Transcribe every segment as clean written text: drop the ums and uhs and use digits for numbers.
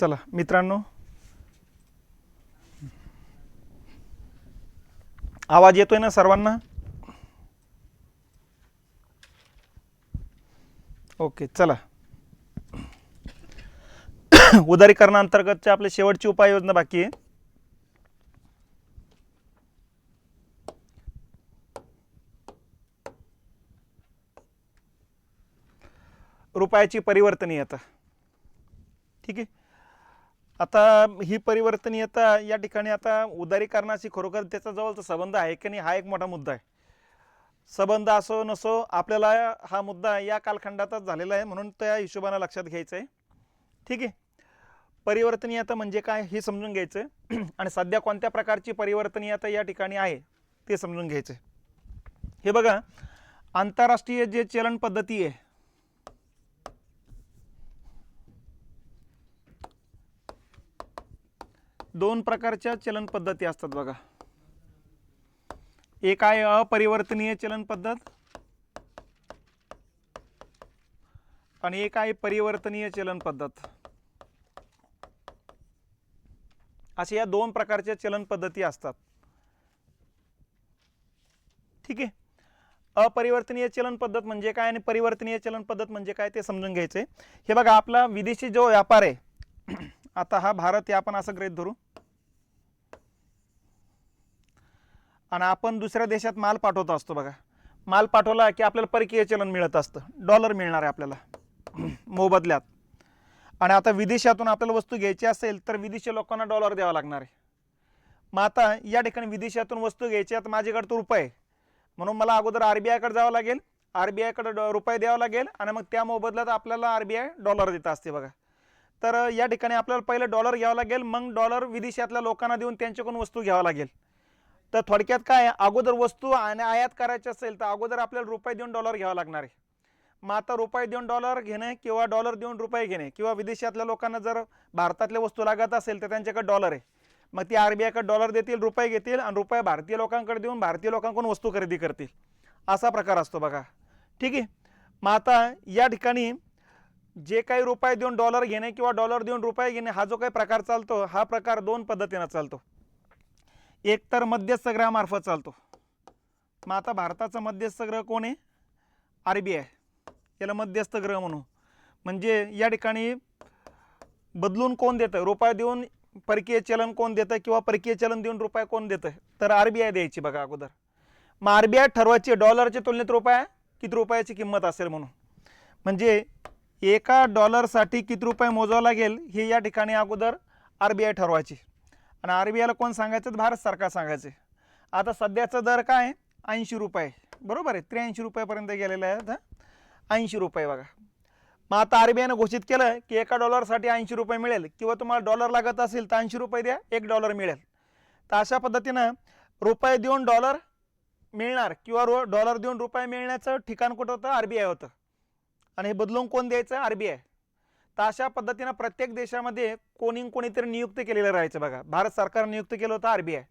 चला मित्रांनो, आवाज येतोय ना सर्वांना? ओके, चला. उदारीकरणांतर्गतचे आपले शेवटची उपाययोजना बाकी आहे. रुपयाची परिवर्तनीयता. ठीक आहे. आता ही परिवर्तनीयता या ठिकाणी आता उदारीकरणाशी खरोखर त्याचा जवळचा संबंध आहे की नाही हा एक मोठा मुद्दा आहे. संबंध असो नसो आपल्याला हा मुद्दा या कालखंडातच झालेला आहे, म्हणून त्या हिशोबाने लक्षात घ्यायचं आहे. ठीक आहे. परिवर्तनीयता म्हणजे काय हे समजून घ्यायचं आणि सध्या कोणत्या प्रकारची परिवर्तनीयता या ठिकाणी आहे ते समजून घ्यायचं. हे बघा, आंतरराष्ट्रीय जे चलन पद्धती आहे, दोन प्रकारच्या चलन पद्धती असतात बघा. एक आहे अपरिवर्तनीय चलन पद्धत आणि एक आहे परिवर्तनीय चलन पद्धत. अशा या दोन प्रकारच्या चलन पद्धती असतात. ठीक आहे. अपरिवर्तनीय चलन पद्धत म्हणजे काय आणि परिवर्तनीय चलन पद्धत म्हणजे काय ते समजून घ्यायचे. हे बघा, आपला विदेशी जो व्यापार आहे, आता हा भारत हे आपण असं गृहीत धरू आणि आपण दुसऱ्या देशात माल पाठवत असतो. बघा, माल पाठवला की आपल्याला परकीय चलन मिळत असतं, डॉलर मिळणार आहे आपल्याला मोबदल्यात. आणि आता विदेशातून आपल्याला वस्तू घ्यायची असेल तर विदेशी लोकांना डॉलर द्यावा लागणार आहे. मग आता या ठिकाणी विदेशातून वस्तू घ्यायची, आता माझ्याकडे तो रुपये, म्हणून मला अगोदर RBI कडे जावं लागेल, RBI कडे रुपये द्यावा लागेल आणि मग त्या मोबदल्यात आपल्याला RBI डॉलर देत असते. बघा, तर या ठिकाणी आपल्याला पहिले डॉलर घ्यावं लागेल, मग डॉलर विदेशातल्या लोकांना देऊन त्यांच्याकडून वस्तू घ्यावं लागेल. तर थोडक्यात काय, अगोदर वस्तू आणि आयात करायची असेल तर अगोदर आपल्याला रुपये देऊन डॉलर घ्यावं लागणार आहे. मग आता रुपये देऊन डॉलर घेणे किंवा डॉलर देऊन रुपये घेणे, किंवा विदेशातल्या लोकांना जर भारतातल्या वस्तू लागत असेल तर त्यांच्याकडे डॉलर आहे, मग ती RBI कडे डॉलर देतील, रुपये घेतील आणि रुपये भारतीय लोकांकडे देऊन भारतीय लोकांकडून वस्तू खरेदी करतील. असा प्रकार असतो बघा. ठीक आहे. मग आता या ठिकाणी जे काही रुपये देऊन डॉलर घेणे किंवा डॉलर देऊन रुपये घेणे हा जो काही प्रकार चालतो, हा प्रकार दोन पद्धतीने चालतो. एक तर मध्यस्थगृहामार्फत चालतो. मग आता भारताचा मध्यस्थगृह कोण आहे? RBI. याला मध्यस्थगृह म्हणू. म्हणजे या ठिकाणी बदलून कोण देतं, रुपये देऊन परकीय चलन कोण देतं किंवा परकीय चलन देऊन रुपये कोण देतं, तर RBI द्यायची बघा अगोदर. मग RBI ठरवायची डॉलरच्या तुलनेत रुपया किती रुपयाची किंमत असेल म्हणून. म्हणजे एका डॉलरसाठी किती रुपये मोजावं लागेल हे या ठिकाणी अगोदर RBI ठरवायची आणि RBI ला कोण सांगायचं? भारत सरकार सांगायचे. आता सध्याचा दर काय? 80 रुपये. बरोबर आहे, 83 रुपयापर्यंत गेलेला आहे. 80 रुपये बघा. मग आता RBI ने घोषित केलं की एका डॉलरसाठी 80 रुपये मिळेल, किंवा तुम्हाला डॉलर लागत असेल तर 80 रुपये द्या, $1 मिळेल. तर अशा पद्धतीनं रुपये देऊन डॉलर मिळणार किंवा डॉलर देऊन रुपये मिळण्याचं ठिकाण कुठं होतं? RBI होतं. आणि हे बदलून कोण द्यायचं? RBI. तर अशा पद्धतीनं प्रत्येक देशामध्ये कोणीतरी नियुक्त केलेलं राहायचं बघा. भारत सरकारने नियुक्त केलं होतं RBI.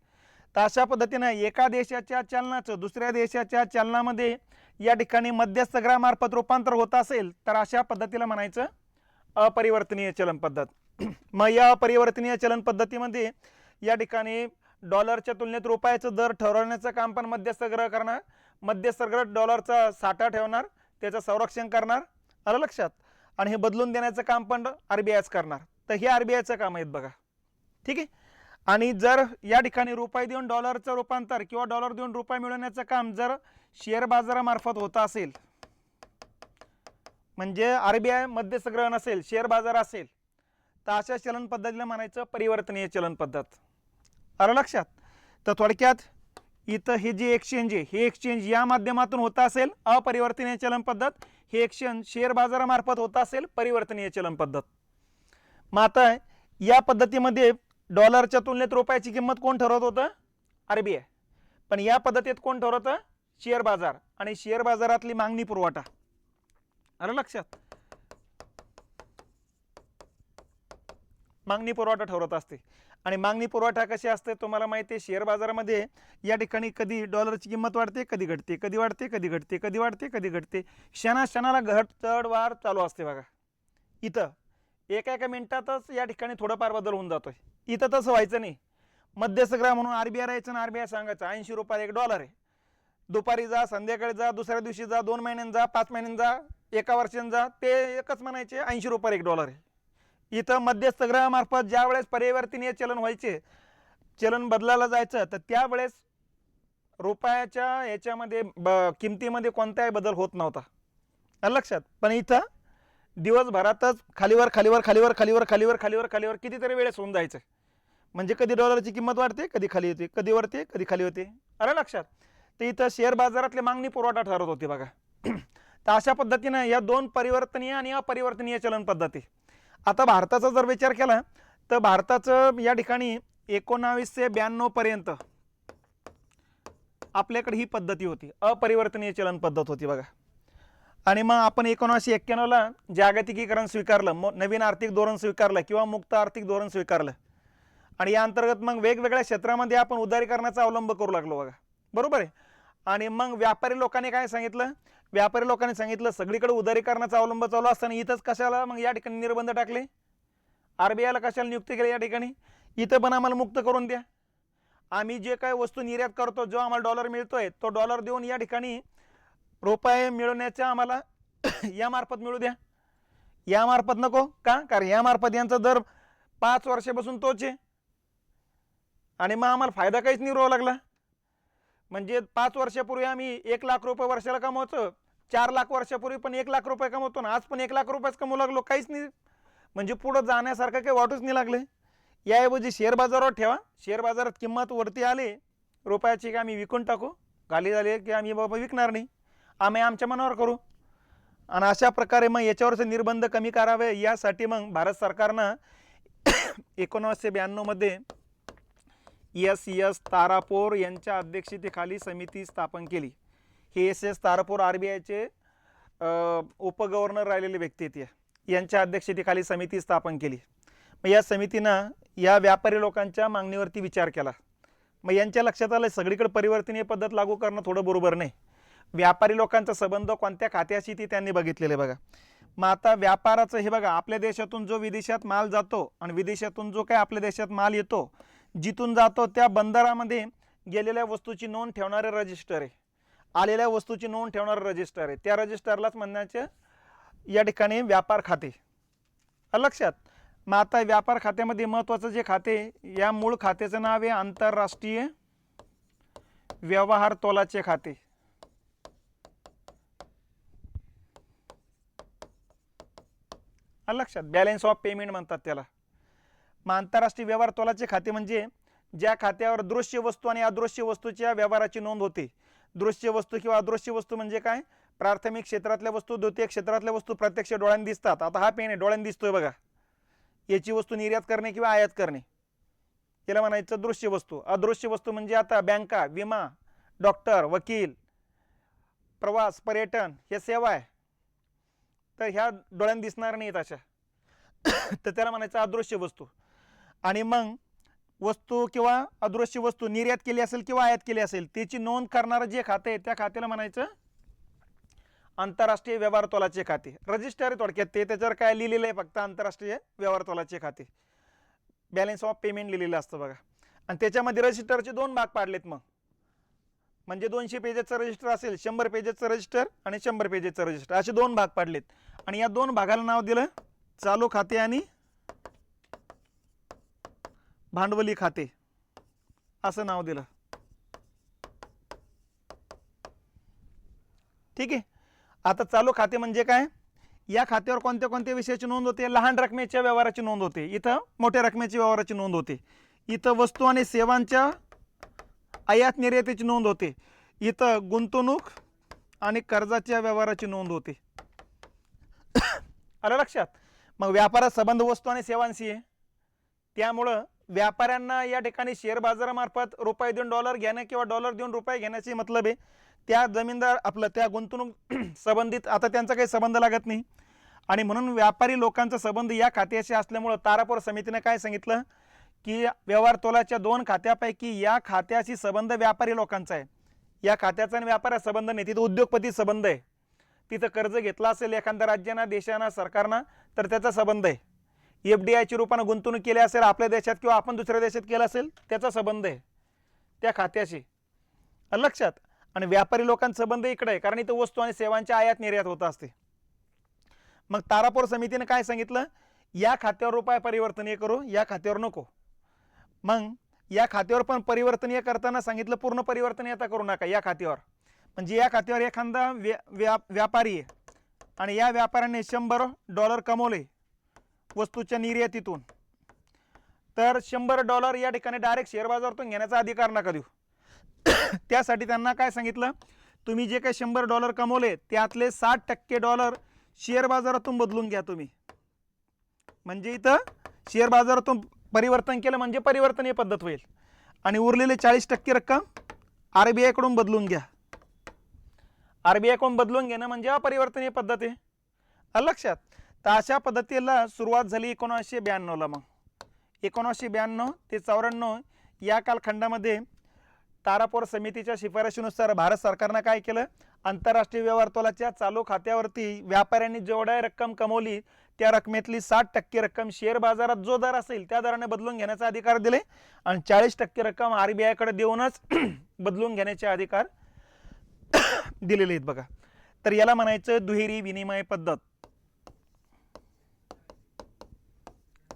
तर अशा पद्धतीनं एका देशाच्या चलनाचं दुसऱ्या देशाच्या चलनामध्ये या ठिकाणी मध्यस्थगृहामार्फत रूपांतर होत असेल तर अशा पद्धतीला म्हणायचं अपरिवर्तनीय चलन पद्धत. मग या अपरिवर्तनीय चलन पद्धतीमध्ये या ठिकाणी डॉलरच्या तुलनेत रुपयाचं दर ठरवण्याचं काम पण मध्यस्थगृह करणार. मध्यस्थगृह डॉलरचा साठा ठेवणार, त्याचं संरक्षण करणार. आलं लक्षात? आणि हे बदलून देण्याचं काम पण RBIच करणार. तर हे RBIचं काम आहेत बघा. ठीक आहे. आणि जर या ठिकाणी रुपये देऊन डॉलरचं रूपांतर किंवा डॉलर देऊन रुपये मिळवण्याचं काम जर शेअर बाजारामार्फत होत असेल, म्हणजे RBI मध्यस्थगृह नसेल, शेअर बाजार असेल, तर अशा चलन पद्धतीला म्हणायचं परिवर्तनीय चलन पद्धत. आलं लक्षात? तर थोडक्यात इथं हे जे एक्सचेंज आहे, हे एक्सचेंज या माध्यमातून होत असेल अपरिवर्तनीय चलन पद्धत, हे एक्सचेंज शेअर बाजारामार्फत होत असेल परिवर्तनीय चलन पद्धत. मग आता या पद्धतीमध्ये डॉलरच्या तुलनेत रुपयाची किंमत कोण ठरवत होतं? RBI. पण या पद्धतीत कोण ठरवतं? शेअर बाजार. आणि शेअर बाजारातली मागणी पुरवठा. आलं लक्षात? मागणी पुरवठा ठरवत असते. आणि मागणी पुरवठा कशी असते तुम्हाला माहिती आहे. शेअर बाजारामध्ये या ठिकाणी कधी डॉलरची किंमत वाढते, कधी घटते, कधी वाढते, कधी घटते, कधी वाढते, कधी घटते. क्षणाला घट चढ वाढ चालू असते बघा. इथं एका मिनिटातच या ठिकाणी थोडंफार बदल होऊन जातोय. इथं तसं व्हायचं नाही. मध्यस्थग्रह म्हणून आरबीआय राहायचं आणि आरबीआय सांगायचं 80 रुपये $1 आहे. दुपारी जा, संध्याकाळी जा, दुसऱ्या दिवशी जा, 2 महिन्यांनी जा, 5 महिन्यांनी जा, 1 वर्षांनी जा, ते एकच म्हणायचे 80 रुपये $1 आहे. इथं मध्यस्थग्रहामार्फत ज्या वेळेस परिवर्तनीय चलन व्हायचे, चलन बदलायला जायचं, तर त्यावेळेस रुपयाच्या याच्यामध्ये किमतीमध्ये कोणताही बदल होत नव्हता. लक्षात. पण इथं दिवसभरातच खालीवर खालीवर खालीवर खालीवर खालीवर खालीवर खालीवर कितीतरी वेळेस होऊन जायचं. म्हणजे कधी डॉलरची किंमत वाढते, कधी खाली येते, कधी वरते, कधी खाली होते. आलं लक्षात. तर इथं शेअर बाजारातली मागणी पुरवठा ठरत होती बघा. तर अशा पद्धतीनं या दोन परिवर्तनीय आणि अपरिवर्तनीय चलन पद्धती. आता भारताचा जर विचार केला तर भारताचं या ठिकाणी 1992 पर्यंत आपल्याकडे ही पद्धती होती, अपरिवर्तनीय चलन पद्धत होती बघा. आणि मग आपण 1991ला जागतिकीकरण स्वीकारलं, नवीन आर्थिक धोरण स्वीकारलं किंवा मुक्त आर्थिक धोरण स्वीकारलं. आणि या अंतर्गत मग वेगवेगळ्या क्षेत्रामध्ये आपण उदारीकरणाचा अवलंब करू लागलो बघा. बरोबर आहे. आणि मग व्यापारी लोकांनी काय सांगितलं, व्यापारी लोकांनी सांगितलं सगळीकडे उदारीकरणाचा अवलंब चालू असताना इथंच कशाला मग या ठिकाणी निर्बंध टाकले, आरबीआयला कशाला नियुक्त केले या ठिकाणी, इथं पण आम्हाला मुक्त करून द्या. आम्ही जे काय वस्तू निर्यात करतो, जो आम्हाला डॉलर मिळतोय तो डॉलर देऊन या ठिकाणी रुपये मिळवण्याच्या आम्हाला यामार्फत मिळू द्या. यामार्फत नको का, कारण यामार्फत यांचा दर 5 वर्षापासून तोच आहे आणि मग आम्हाला फायदा काहीच नाही राहावा लागला. म्हणजे 5 वर्षापूर्वी आम्ही 1 लाख रुपये वर्षाला कमवायचो, 4 लाख वर्षापूर्वी पण 1 लाख रुपये कमवतो ना, आज पण 1 लाख रुपयेच कमवू लागलो, काहीच नाही. म्हणजे पुढं जाण्यासारखं काही वाटूच नाही लागले. याऐवजी शेअर बाजारावर ठेवा, शेअर बाजारात किंमत वरती आली रुपयाची की आम्ही विकून टाकू, खाली झाले की आम्ही बाबा विकणार नाही, आम्ही आमच्या मनावर करू. आणि अशा प्रकारे मग याच्यावरचे निर्बंध कमी करावे यासाठी मग भारत सरकारनं 1992 मध्ये एस तारापोर यांच्या अध्यक्षतेखाली समिती स्थापन केली. हे एस तारापोर आरबीआयचे उपगव्हर्नर राहिलेले व्यक्ती आहेत. यांच्या अध्यक्षतेखाली समिती स्थापन केली. मग या समितीनं या व्यापारी लोकांच्या मागणीवरती विचार केला. मग यांच्या लक्षात आलं सगळीकडे परिवर्तनीय पद्धत लागू करणं थोडं बरोबर नाही. व्यापारी लोकांचा संबंध कोणत्या खात्याशी ती त्यांनी बघितलेले बघा. मग आता व्यापाराचं हे बघा, आपल्या देशातून जो विदेशात माल जातो आणि विदेशातून जो काय आपल्या देशात माल येतो, जिथून जातो त्या बंदरामध्ये गेलेल्या वस्तूची नोंद ठेवणारे रजिस्टर आहे, आलेल्या वस्तूची नोंद ठेवणारे रजिस्टर आहे. त्या रजिस्टरलाच म्हणण्याचे या ठिकाणी व्यापार खाते. लक्षात. मग आता व्यापार खात्यामध्ये महत्त्वाचं जे खाते, या मूळ खात्याचं नाव आहे आंतरराष्ट्रीय व्यवहार तोलाचे खाते. लक्षात. बॅलन्स ऑफ पेमेंट म्हणतात त्याला. मग आंतरराष्ट्रीय व्यवहार तोलाचे खाते म्हणजे ज्या खात्यावर दृश्य वस्तू आणि अदृश्य वस्तूच्या व्यवहाराची नोंद होते. दृश्य वस्तू किंवा अदृश्य वस्तू म्हणजे काय, प्राथमिक क्षेत्रातल्या वस्तू, द्वितीय क्षेत्रातल्या वस्तू प्रत्यक्ष डोळ्यांनी दिसतात. आता हा पेन आहे, डोळ्यांनी दिसतोय बघा. याची वस्तू निर्यात करणे किंवा आयात करणे याला म्हणायचं दृश्य वस्तू. अदृश्य वस्तू म्हणजे आता बँका, विमा, डॉक्टर, वकील, प्रवास, पर्यटन हे सेवा आहे, तर ह्या डोळ्यांनी दिसणार नाहीत अशा, तर त्याला म्हणायचं अदृश्य वस्तू. आणि मग वस्तू किंवा अदृश्य वस्तू निर्यात केली असेल किंवा आयात केली असेल त्याची नोंद करणारं जे खाते आहे त्या खात्याला म्हणायचं आंतरराष्ट्रीय व्यवहार तोलाचे खाते. रजिस्टर आहे थोडक्यात ते, त्याच्यावर काय लिहिलेलं आहे फक्त आंतरराष्ट्रीय व्यवहार तोलाचे खाते. बॅलन्स ऑफ पेमेंट लिहिलेलं असतं बघा. आणि त्याच्यामध्ये रजिस्टरचे 2 भाग पाडलेत. मग म्हणजे 200 पेजेसचं रजिस्टर असेल, 100 पेजेसचं रजिस्टर आणि 100 पेजेसचं रजिस्टर, असे 2 भाग पाडलेत. आणि या 2 भागाला नाव दिलं चालू खाते आणि भांडवली खाते असं नाव दिलं. ठीक आहे. आता चालू खाते म्हणजे काय, या खात्यावर कोणत्या कोणत्या विषयाची नोंद होते, लहान रकमेच्या व्यवहाराची नोंद होते, इथं मोठ्या रकमेच्या व्यवहाराची नोंद होते, इथं वस्तू आणि सेवांच्या आयात निर्यातीची नोंद होते, इथं गुंतवणूक आणि कर्जाच्या व्यवहाराची नोंद होते. आलं लक्षात. मग व्यापारात संबंध वस्तू आणि सेवांशी आहे, त्यामुळं व्यापाऱ्यांना या ठिकाणी शेअर बाजारामार्फत रुपये देऊन डॉलर घेणे किंवा डॉलर देऊन रुपये घेण्याची मतलब आहे. त्या जमीनदार आपलं त्या गुंतवणूक संबंधित आता त्यांचा काही संबंध लागत नाही. आणि म्हणून व्यापारी लोकांचा संबंध या खात्याशी असल्यामुळं तारापूर समितीने काय सांगितलं की व्यवहार तोलाच्या 2 खात्यापैकी या खात्याशी संबंध व्यापारी लोकांचा आहे. या खात्याचा आणि व्यापाऱ्याचा संबंध नाही, तिथं उद्योगपती संबंध आहे. तिथं कर्ज घेतला असेल एखाद्या राज्यानं, देशानं, सरकारनं तर त्याचा संबंध आहे. FDIच्या रूपाने गुंतवणूक केली असेल आपल्या देशात किंवा आपण दुसऱ्या देशात केलं असेल त्याचा संबंध आहे त्या खात्याशी, लक्षात. आणि व्यापारी लोकांचा संबंध इकडे आहे, कारण इथं वस्तू आणि सेवांची आयात निर्यात होत असते. मग तारापूर समितीने काय सांगितलं, या खात्यावर रुपये परिवर्तनीय करू, या खात्यावर नको. मग या खात्यावर पण परिवर्तनीय करताना सांगितलं पूर्ण परिवर्तनीयता करू नका या खात्यावर. म्हणजे या खात्यावर एखादा व्यापारी आहे आणि या व्यापाऱ्याने $100 कमवले वस्तूच्या निर्यातीतून, तर $100 या ठिकाणी डायरेक्ट शेअर बाजारातून घेण्याचा अधिकार नका देऊ. त्यासाठी त्यांना काय सांगितलं, तुम्ही जे काही $100 कमवले त्यातले $60% शेअर बाजारातून बदलून घ्या तुम्ही. म्हणजे इथं शेअर बाजारातून परिवर्तन केलं म्हणजे परिवर्तनीय पद्धत होईल. आणि उरलेले 40% रक्कम RBI कडून बदलून घ्या. RBI कडून बदलून घेणं म्हणजे अपरिवर्तनीय पद्धत आहे, लक्षात. तर अशा पद्धतीला सुरुवात झाली 1992ला. मग 1992 ते 1994 या कालखंडामध्ये तारापूर समितीच्या शिफारशीनुसार भारत सरकारनं काय केलं, आंतरराष्ट्रीय व्यवहार तोलाच्या चालू खात्यावरती व्यापाऱ्यांनी जेवढ्या रक्कम कमवली त्या रकमेतली 60% रक्कम शेअर बाजारात जो दर असेल त्या दराने बदलून घेण्याचा अधिकार दिले आणि 40% रक्कम RBI कडे देऊनच बदलून घेण्याचे अधिकार दिलेले आहेत बघा. तर याला म्हणायचं दुहेरी विनिमय पद्धत.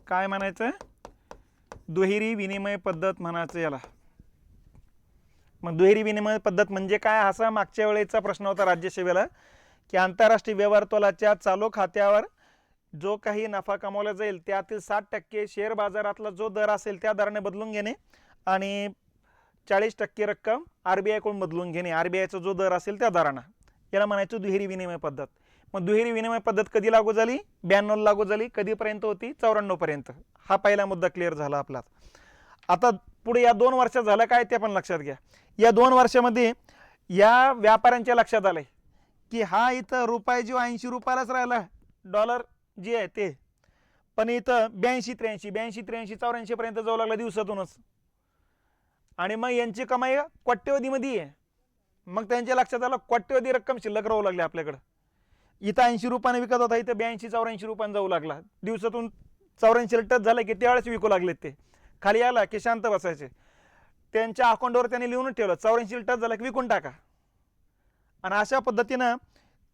काय म्हणायचं, दुहेरी विनिमय पद्धत म्हणायचं याला. मग दुहेरी विनिमय पद्धत म्हणजे काय, असा मागच्या वेळेचा प्रश्न होता राज्यसेवेला की आंतरराष्ट्रीय व्यवहार तोलाच्या चालू खात्यावर जो काही नफा कमवला जाईल त्यातील 60% शेअर बाजारातला जो दर असेल त्या दराने बदलून घेणे आणि 40% रक्कम RBI कडून बदलून घेणे, RBIचा जो दर असेल त्या दरानं. याला म्हणायचं दुहेरी विनिमय पद्धत. मग दुहेरी विनिमय पद्धत कधी लागू झाली, 92 लागू झाली. कधीपर्यंत होती, 94 पर्यंत. हा पहिला मुद्दा क्लिअर झाला आपला. आता पुढे या 2 वर्षात झालं काय ते पण लक्षात घ्या. या 2 वर्षामध्ये या व्यापाऱ्यांच्या लक्षात आलंय की हा इथं रुपये जो 80 रुपयालाच राहिला डॉलर जे आहे ते, पण इथं 82-83 84 पर्यंत जाऊ लागला दिवसातूनच. आणि मग यांची कमाई कोट्यवधीमध्ये आहे. मग त्यांच्या लक्षात आलं कोट्यवधी रक्कम शिल्लक राहू लागली आपल्याकडं. इथं 80 रुपयाने विकत होता, इथं 82-84 रुपयाने जाऊ लागला. दिवसातून 84 टच झालं की त्यावेळेस विकू लागलेत. ते खाली आला की शांत बसायचे. त्यांच्या अकाउंटवर त्यांनी लिहूनच ठेवलं 84 टच झालं की विकून टाका. आणि अशा पद्धतीनं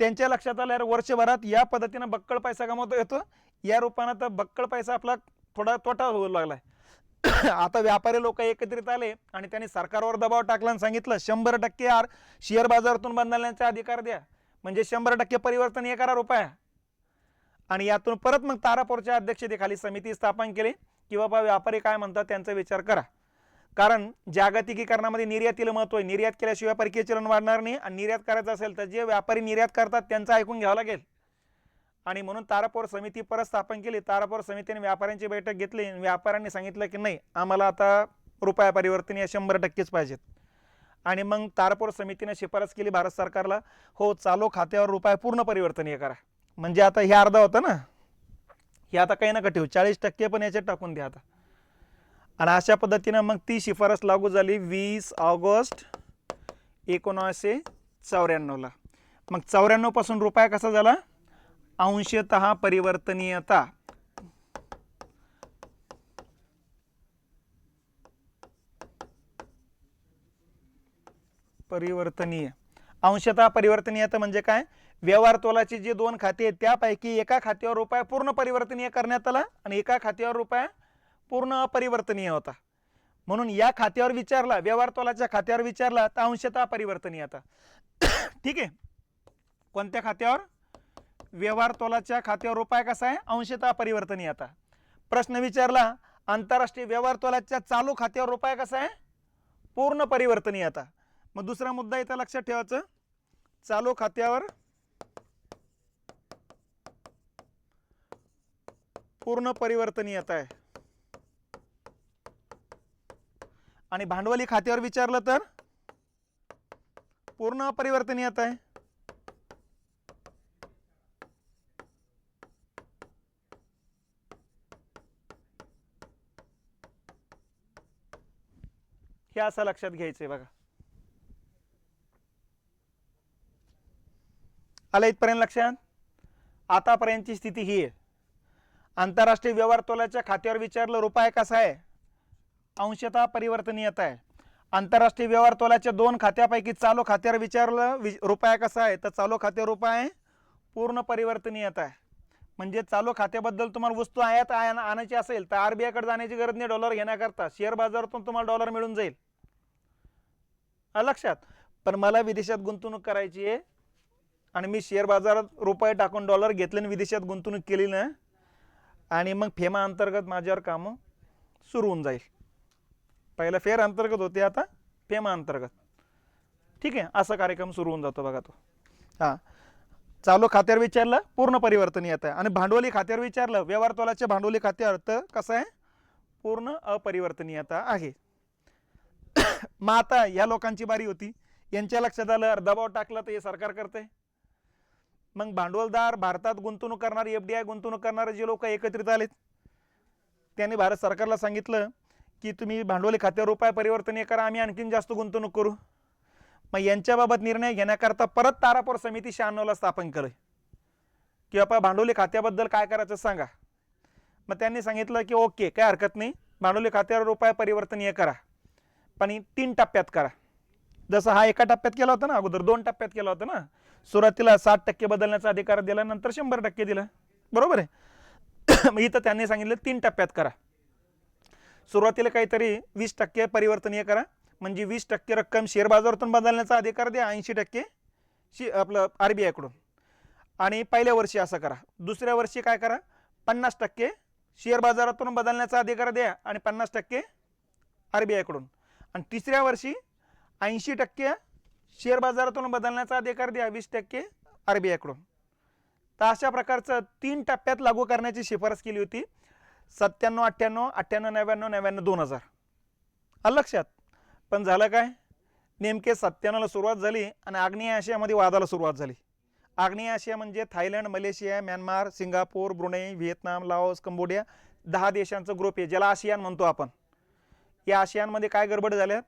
त्यांच्या लक्षात आलं वर्षभरात या पद्धतीनं बक्कळ पैसा कमवता येतो, या रूपानं तर बक्कळ पैसा आपला थोडा तोटा होऊ लागलाय. आता व्यापारी लोक एकत्रित आले आणि त्यांनी सरकारवर दबाव टाकला आणि सांगितलं 100% शेअर बाजारातून बदलण्याचा अधिकार द्या, म्हणजे 100% परिवर्तनीय करा रुपया. आणि यातून परत मग तारापूरच्या अध्यक्षतेखाली समिती स्थापन केली की बाबा व्यापारी काय म्हणतात त्यांचा विचार करा. कारण जागतिकीकरणामध्ये निर्यातीला महत्व आहे. निर्यात केल्याशिवाय परकीय चलन वाढणार नाही आणि निर्यात करायचं असेल तर जे व्यापारी निर्यात करतात त्यांचं ऐकून घ्यावं लागेल. आणि म्हणून तारापूर समिती परत स्थापन केली. तारापूर समितीने व्यापाऱ्यांची बैठक घेतली. व्यापाऱ्यांनी सांगितलं की नाही, आम्हाला आता रुपया परिवर्तनीय 100%च पाहिजेत. आणि मग तारापूर समितीने शिफारस केली भारत सरकारला, हो चालू खात्यावर रुपया पूर्ण परिवर्तनीय करा. म्हणजे आता हे अर्धा होतं ना, हे आता काही नका ठेवू, 40% पण याच्यात टाकून द्या आता. आणि अशा पद्धतीनं मग ती शिफारस लागू झाली 20 ऑगस्ट 1994ला. मग 94 पासून रुपया कसा झाला, अंशतः परिवर्तनीयता. परिवर्तनीय अंशतः परिवर्तनीयता म्हणजे काय, व्यवहार तोलाचे जे 2 खाते आहेत त्यापैकी एका खात्यावर रुपया पूर्ण परिवर्तनीय करण्यात आला आणि एका खात्यावर रुपया पूर्ण अपरिवर्तनीय होता. म्हणून या खात्यावर विचारला, व्यवहार तोलाच्या खात्यावर विचारला तर अंशतः परिवर्तनीयता. ठीक आहे. कोणत्या खात्यावर, व्यवहार तोलाच्या खात्यावर रुपया कसा आहे, अंशतः परिवर्तनीयता. प्रश्न विचारला आंतरराष्ट्रीय व्यवहार तोलाच्या चालू खात्यावर रुपया कसा आहे, पूर्ण परिवर्तनीयता. मग दुसरा मुद्दा इथं लक्षात ठेवायचं, चालू खात्यावर पूर्ण परिवर्तनीयता आहे आणि भांडवली खात्यावर विचारलं तर पूर्ण अपरिवर्तनीयता आहे. हे असं लक्षात घ्यायचंय बघा. आलं इथपर्यंत लक्षात. आतापर्यंतची स्थिती ही आहे. आंतरराष्ट्रीय व्यवहार तोलाच्या खात्यावर विचारलं रुपया कसा आहे, अंशतः परिवर्तनीयता आहे. आंतरराष्ट्रीय व्यवहार तोलाच्या 2 खात्यापैकी चालू खात्यावर विचारलं रुपया कसा आहे, तर चालू खात्यावर रुपया आहे पूर्ण परिवर्तनीयता आहे. म्हणजे चालू खात्याबद्दल तुम्हाला वस्तू आयात आणायची असेल तर आरबीआय कडे जाण्याची गरज नाही डॉलर घेण्याकरता, शेअर बाजारातून तुम्हाला डॉलर मिळून जाईल. लक्षात. पण मला विदेशात गुंतवणूक करायची आहे आणि मी शेअर बाजारात रुपये टाकून डॉलर घेतले आणि विदेशात गुंतवणूक केली ना, आणि मग फेमा अंतर्गत माझ्यावर कामं सुरू होऊन जाईल. पहिला फेर अंतर्गत होते, आता फेमा अंतर्गत. ठीक आहे, असा कार्यक्रम सुरू होऊन जातो बघा तो. हां, चालू खात्यावर विचारलं पूर्ण परिवर्तनीयता आहे आणि भांडवली खात्यावर विचारलं व्यवहार तोलाच्या भांडवली खात्यावर तर कसं आहे, पूर्ण अपरिवर्तनीयता आहे. मग आता या लोकांची बारी होती. यांच्या लक्षात आलं दबाव टाकला तर हे सरकार करते. मग भांडवलदार, भारतात गुंतवणूक करणारे, एफडीआय गुंतवणूक करणारे जे लोक एकत्रित आलेत, त्यांनी भारत सरकारला सांगितलं की तुम्ही भांडवली खात्यावर रुपया परिवर्तनीय करा, आम्ही आणखीन जास्त गुंतवणूक करू. मग यांच्याबाबत निर्णय घेण्याकरता परत तारापूर समिती 96ला स्थापन केलं की बाबा भांडवली खात्याबद्दल काय करायचं सांगा. मग त्यांनी सांगितलं की ओके, काय हरकत नाही, भांडवली खात्यावर रुपया परिवर्तनीय करा, पण 3 टप्प्यात करा. जसं हा एका टप्प्यात केला होता ना, अगोदर 2 टप्प्यात केला होता ना. सुरुवातीला 60% बदलण्याचा अधिकार दिला, नंतर 100% दिला, बरोबर आहे. मग इथं त्यांनी सांगितलं 3 टप्प्यात करा. सुरुवातीला काहीतरी 20% परिवर्तनीय करा, म्हणजे 20% रक्कम शेअर बाजारातून बदलण्याचा अधिकार द्या, 80% आपलं आरबीआय कडून. आणि पहिल्या वर्षी असं करा. दुसऱ्या वर्षी काय करा, 50% शेअर बाजारातून बदलण्याचा अधिकार द्या आणि 50% आरबीआय कडून. आणि तिसऱ्या वर्षी 80% शेअर बाजारातून बदलण्याचा अधिकार द्या, 20% आरबीआय कडून. तर अशा प्रकारचं 3 टप्प्यात लागू करण्याची शिफारस केली होती. 97, 98, 98, 99, 99, 2000. आलं लक्षात. पण झालं काय, नेमके 97ला सुरुवात झाली आणि आग्नेय आशियामध्ये वादाला सुरुवात झाली. आग्नेय आशिया म्हणजे Thailand, Malaysia, Myanmar, Singapore, Brunei, Vietnam, Laos, Cambodia, 10 देशांचा ग्रुप आहे ज्याला आशियान म्हणतो आपण. या आशियानमध्ये काय गडबड झाल्या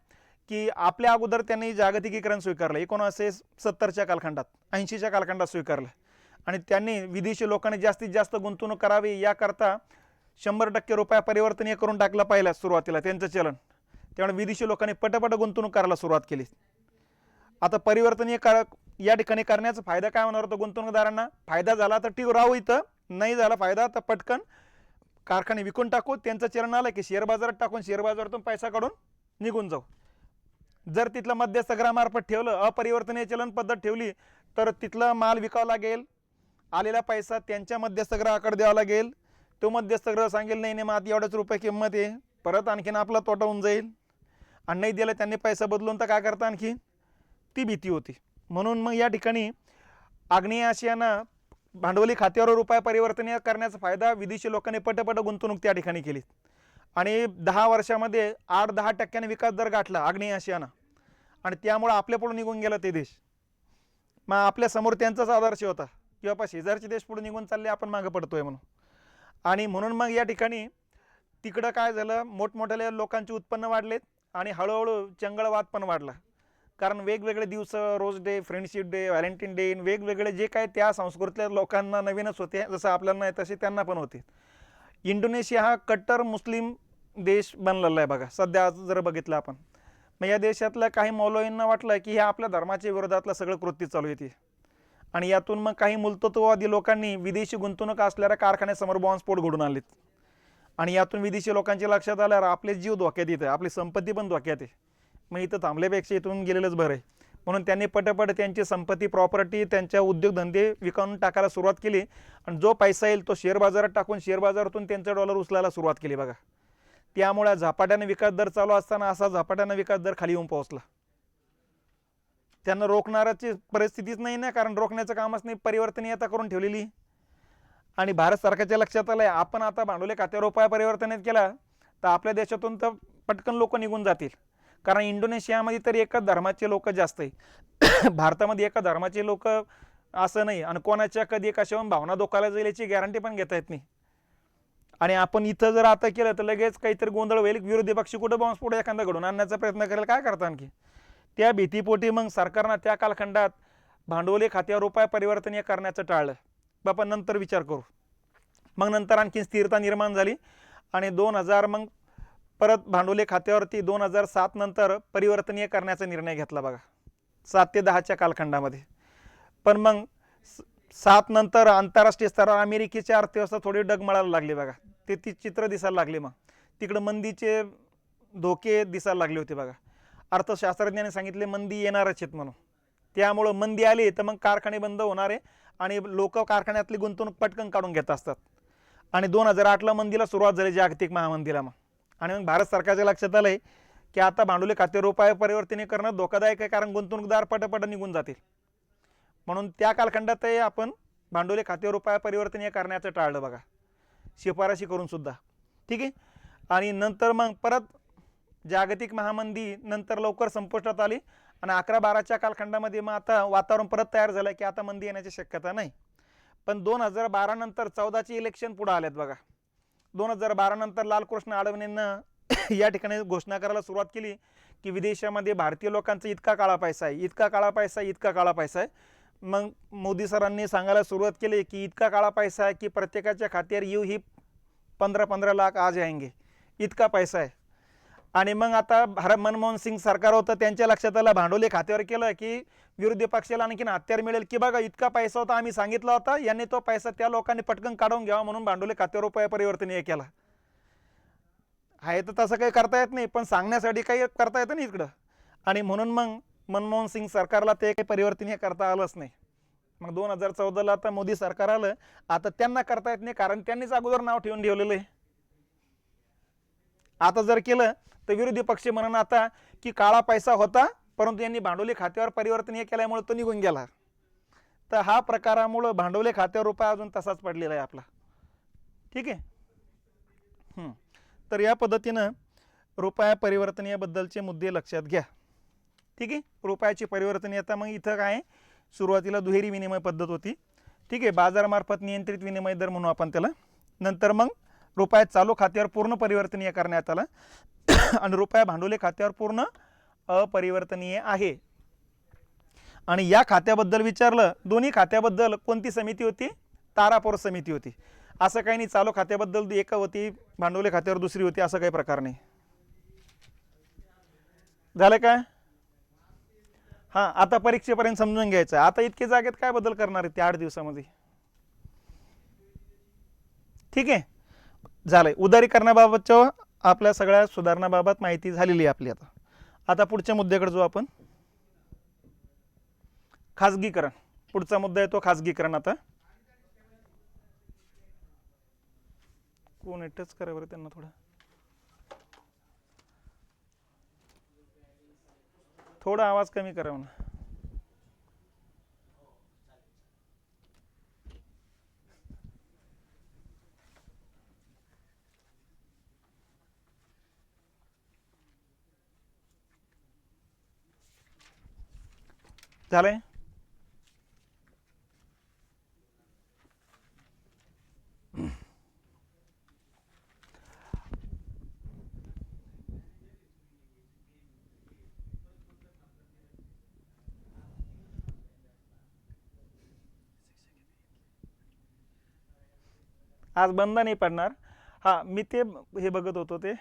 की आपल्या अगोदर त्यांनी जागतिकीकरण स्वीकारलं 1970च्या कालखंडात, 80च्या कालखंडात स्वीकारलं. आणि त्यांनी विदेशी लोकांनी जास्तीत जास्त गुंतवणूक करावी याकरता 100% रुपया परिवर्तनीय करून टाकला पहिल्या सुरुवातीला त्यांचं चलन. त्यामुळे विदेशी लोकांनी पटपट गुंतवणूक करायला सुरुवात केली. आता परिवर्तनीय या ठिकाणी करण्याचा फायदा काय होणार होता गुंतवणूकदारांना, फायदा झाला तर ठीक राहू, इथं नाही झाला फायदा तर पटकन कारखाने विकून टाकू, त्यांचं चलन आलं की शेअर बाजारात टाकून शेअर बाजारातून पैसा काढून निघून जाऊ. जर तिथलं मध्यस्थगृहामार्फत ठेवलं, अपरिवर्तनीय चलन पद्धत ठेवली, तर तिथला माल विकावा लागेल, आलेला पैसा त्यांच्या मध्यस्थगृहाकडे द्यावा लागेल, तो मध्यस्थगृह सांगेल नाही नाही मग एवढ्याच रुपये किंमत आहे, परत आणखीन आपला तोटा होऊन जाईल. आणि नाही दिलं त्यांनी पैसा बदलून तर काय करता, आणखी ती भीती होती. म्हणून मग या ठिकाणी आग्नेय आशियानं भांडवली खात्यावर रुपया परिवर्तनीय करण्याचा फायदा विदेशी लोकांनी पटपट गुंतवणूक त्या ठिकाणी केली आणि 10 वर्षामध्ये 8-10% विकास दर गाठला आग्नेय आशियानं. आणि त्यामुळे आपल्या पुढे निघून गेला ते देश. मग आपल्या समोर त्यांचाच आदर्श होता की बाबा शेजारचे देश पुढे निघून चालले, आपण मागे पडतोय म्हणून. आणि म्हणून मग या ठिकाणी तिकडं काय झालं, मोठमोठ्या लोकांचे उत्पन्न वाढलेत आणि हळूहळू चंगळवाद पण वाढला. कारण वेगवेगळे दिवस, Rose Day, Friendship Day, Valentine Day, वेगवेगळे जे काय त्या संस्कृतीतल्या लोकांना नवीनच होते, जसं आपल्याला नाही तसे त्यांना पण होते. इंडोनेशिया हा कट्टर मुस्लिम देश बनलेला आहे बघा सध्या जर बघितलं आपण. मग या देशातल्या काही मौलवींना वाटलं की हे आपल्या धर्माच्या विरोधातलं सगळं कृत्य चालू येते आणि यातून मग काही मूलतत्ववादी लोकांनी विदेशी गुंतवणूक असलेल्या कारखान्यासमोर बॉम्बस्फोट घडून आणलेत. आणि यातून विदेशी लोकांच्या लक्षात आल्यावर आपले जीव धोक्यात येते, आपली संपत्ती पण धोक्यात आहे. मग इथं थांबल्यापेक्षा इथून गेलेलंच बरं आहे. म्हणून त्यांनी पटपट त्यांची संपत्ती, प्रॉपर्टी, त्यांच्या उद्योगधंदे विकाऊन टाकायला सुरुवात केली आणि जो पैसा येईल तो शेअर बाजारात टाकून शेअर बाजारातून त्यांचा डॉलर उचलायला सुरुवात केली बघा. त्यामुळे झपाट्याने विकास दर चालू असताना असा झपाट्याने विकास दर खाली येऊन पोहोचला. त्यांना रोखणाराची परिस्थितीच नाही ना, कारण रोखण्याचं कामच नाही, परिवर्तनीयता करून ठेवलेली. आणि भारत सरकारच्या लक्षात आलंय आपण आता भांडवली खात्यावर रुपया परिवर्तनित केला तर आपल्या देशातून तर पटकन लोक निघून जातील. कारण इंडोनेशियामध्ये तर एकच धर्माचे लोक जास्त आहे, भारतामध्ये एका धर्माचे लोक असं नाही. आणि कोणाच्या कधी कशावर भावना धोकायला जाईल याची गॅरंटी पण घेता येत नाही. आणि आपण इथं जर आता केलं तर लगेच काहीतरी गोंधळ होईल, विरोधी पक्ष कुठं बॉम्बस्फोट एखादा घडून आणण्याचा प्रयत्न करेल, काय करता आणखी. त्या भीतीपोटी मग सरकारनं त्या कालखंडात भांडवली खात्यावर रुपया परिवर्तनीय करण्याचं टाळलं. बाबा नंतर विचार करू. मग नंतर आणखी स्थिरता निर्माण झाली आणि 2000 मग परत भांडवली खात्यावरती 2007 नंतर परिवर्तनीय करण्याचा निर्णय घेतला बघा 7 ते 10च्या कालखंडामध्ये. पण मग 7 नंतर आंतरराष्ट्रीय स्तरावर अमेरिकेची अर्थव्यवस्था थोडी डगमळायला लागली बघा. ती चित्र दिसायला लागली. मग तिकडं मंदीचे धोके दिसायला लागले होते बघा. अर्थशास्त्रज्ञांनी सांगितले मंदी येणारच आहेत म्हणून. त्यामुळं मंदी आली तर मग कारखाने बंद होणार आहे आणि लोक कारखान्यातली गुंतवणूक पटकन काढून घेत असतात. आणि 2008ला मंदीला सुरुवात झाली, जागतिक महामंदीला. मग आणि मग भारत सरकारच्या लक्षात आलंय की आता भांडवली खाते रुपये परिवर्तनीय करणं धोकादायक आहे, कारण गुंतवणूकदार पटपट निघून जातील. म्हणून त्या कालखंडातही आपण भांडवली खाते रुपये परिवर्तनीय करण्याचं टाळलं बघा, शिफारशी करून सुद्धा. ठीक आहे. आणि नंतर मग परत जागतिक महामंदी नंतर लवकर संपुष्टात आली आणि 11-12च्या कालखंडामध्ये मग आता वातावरण परत तयार झालं की आता मंदी येण्याची शक्यता नाही. पण 2012 नंतर 14चे इलेक्शन पुढे आलेत बघा. 2012 नंतर लालकृष्ण अडवाणींना या ठिकाणी घोषणा करायला सुरुवात केली की विदेशामध्ये भारतीय लोकांचा इतका काळा पैसा आहे, इतका काळा पैसा आहे, इतका काळा पैसा आहे. मग मोदी सरांनी सांगायला सुरुवात केली की इतका काळा पैसा आहे की प्रत्येकाच्या खात्यावर येऊ ही 15-15 लाख आज आएंगे, इतका पैसा आहे. आणि मग आता मनमोहन सिंग सरकार होतं, त्यांच्या लक्षात आलं भांडवली खात्यावर केलं की विरोधी पक्षाला आणखीन हत्यार मिळेल की बघा इतका पैसा होता, आम्ही सांगितला होता, यांनी तो पैसा त्या लोकांनी पटकन काढून घ्यावा म्हणून भांडवली खात्यावर रुपये परिवर्तनीय केला. आहे तर तसं काही करता येत नाही, पण सांगण्यासाठी काही करता येतं नाही इकडं. आणि म्हणून मग मनमोहन सिंग सरकारला ते काही परिवर्तनीय करता आलंच नाही. मग 2014ला आता मोदी सरकार आलं, आता त्यांना करता येत नाही कारण त्यांनीच अगोदर नाव ठेवून ठेवलेलं आहे. आता जर केलं तर विरोधी पक्ष म्हणून आता की काळा पैसा होता परंतु यांनी भांडवली खात्यावर परिवर्तनीय केल्यामुळे तो निघून गेला. तर हा प्रकारामुळे भांडवली खात्यावर रुपया अजून तसाच पडलेला आहे आपला. ठीक आहे. तर या पद्धतीनं रुपया परिवर्तनीयबद्दलचे मुद्दे लक्षात घ्या. ठीक आहे. रुपयाची परिवर्तनीयता मग इथं काय सुरुवातीला दुहेरी विनिमय पद्धत होती. ठीक आहे. बाजारामार्फत नियंत्रित विनिमय दर म्हणू आपण त्याला. नंतर मग रुपया चालू खात्यावर पूर्ण परिवर्तनीय करण्यात आला आणि रुपया भांडवली खात्यावर पूर्ण अपरिवर्तनीय आहे. आणि या खात्याबद्दल विचारलं, दोन्ही खात्याबद्दल कोणती समिती होती? तारापूर समिती होती. असं काही नाही चालू खात्याबद्दल एक होती, भांडवली खात्यावर दुसरी होती, असं काही प्रकार नाही. झालं काय? हां, आता परीक्षेपर्यंत समजून घ्यायचं. आता इतके जागेत काय बदल करणार आहे ते 8 दिवसामध्ये? ठीक आहे. झालंय. उदारीकरणाबाबतच्या आपल्या सगळ्या सुधारणाबाबत माहिती झालेली आहे आपली. आता पुढच्या मुद्द्याकडे जो आपण खाजगीकरण, पुढचा मुद्दा आहे तो खाजगीकरण. आता कोण टच करा बरं त्यांना, थोडा आवाज कमी करा म्हणा. झालंय. आज बंद नाही पडणार. हां, मी ते हे बघत होतो ते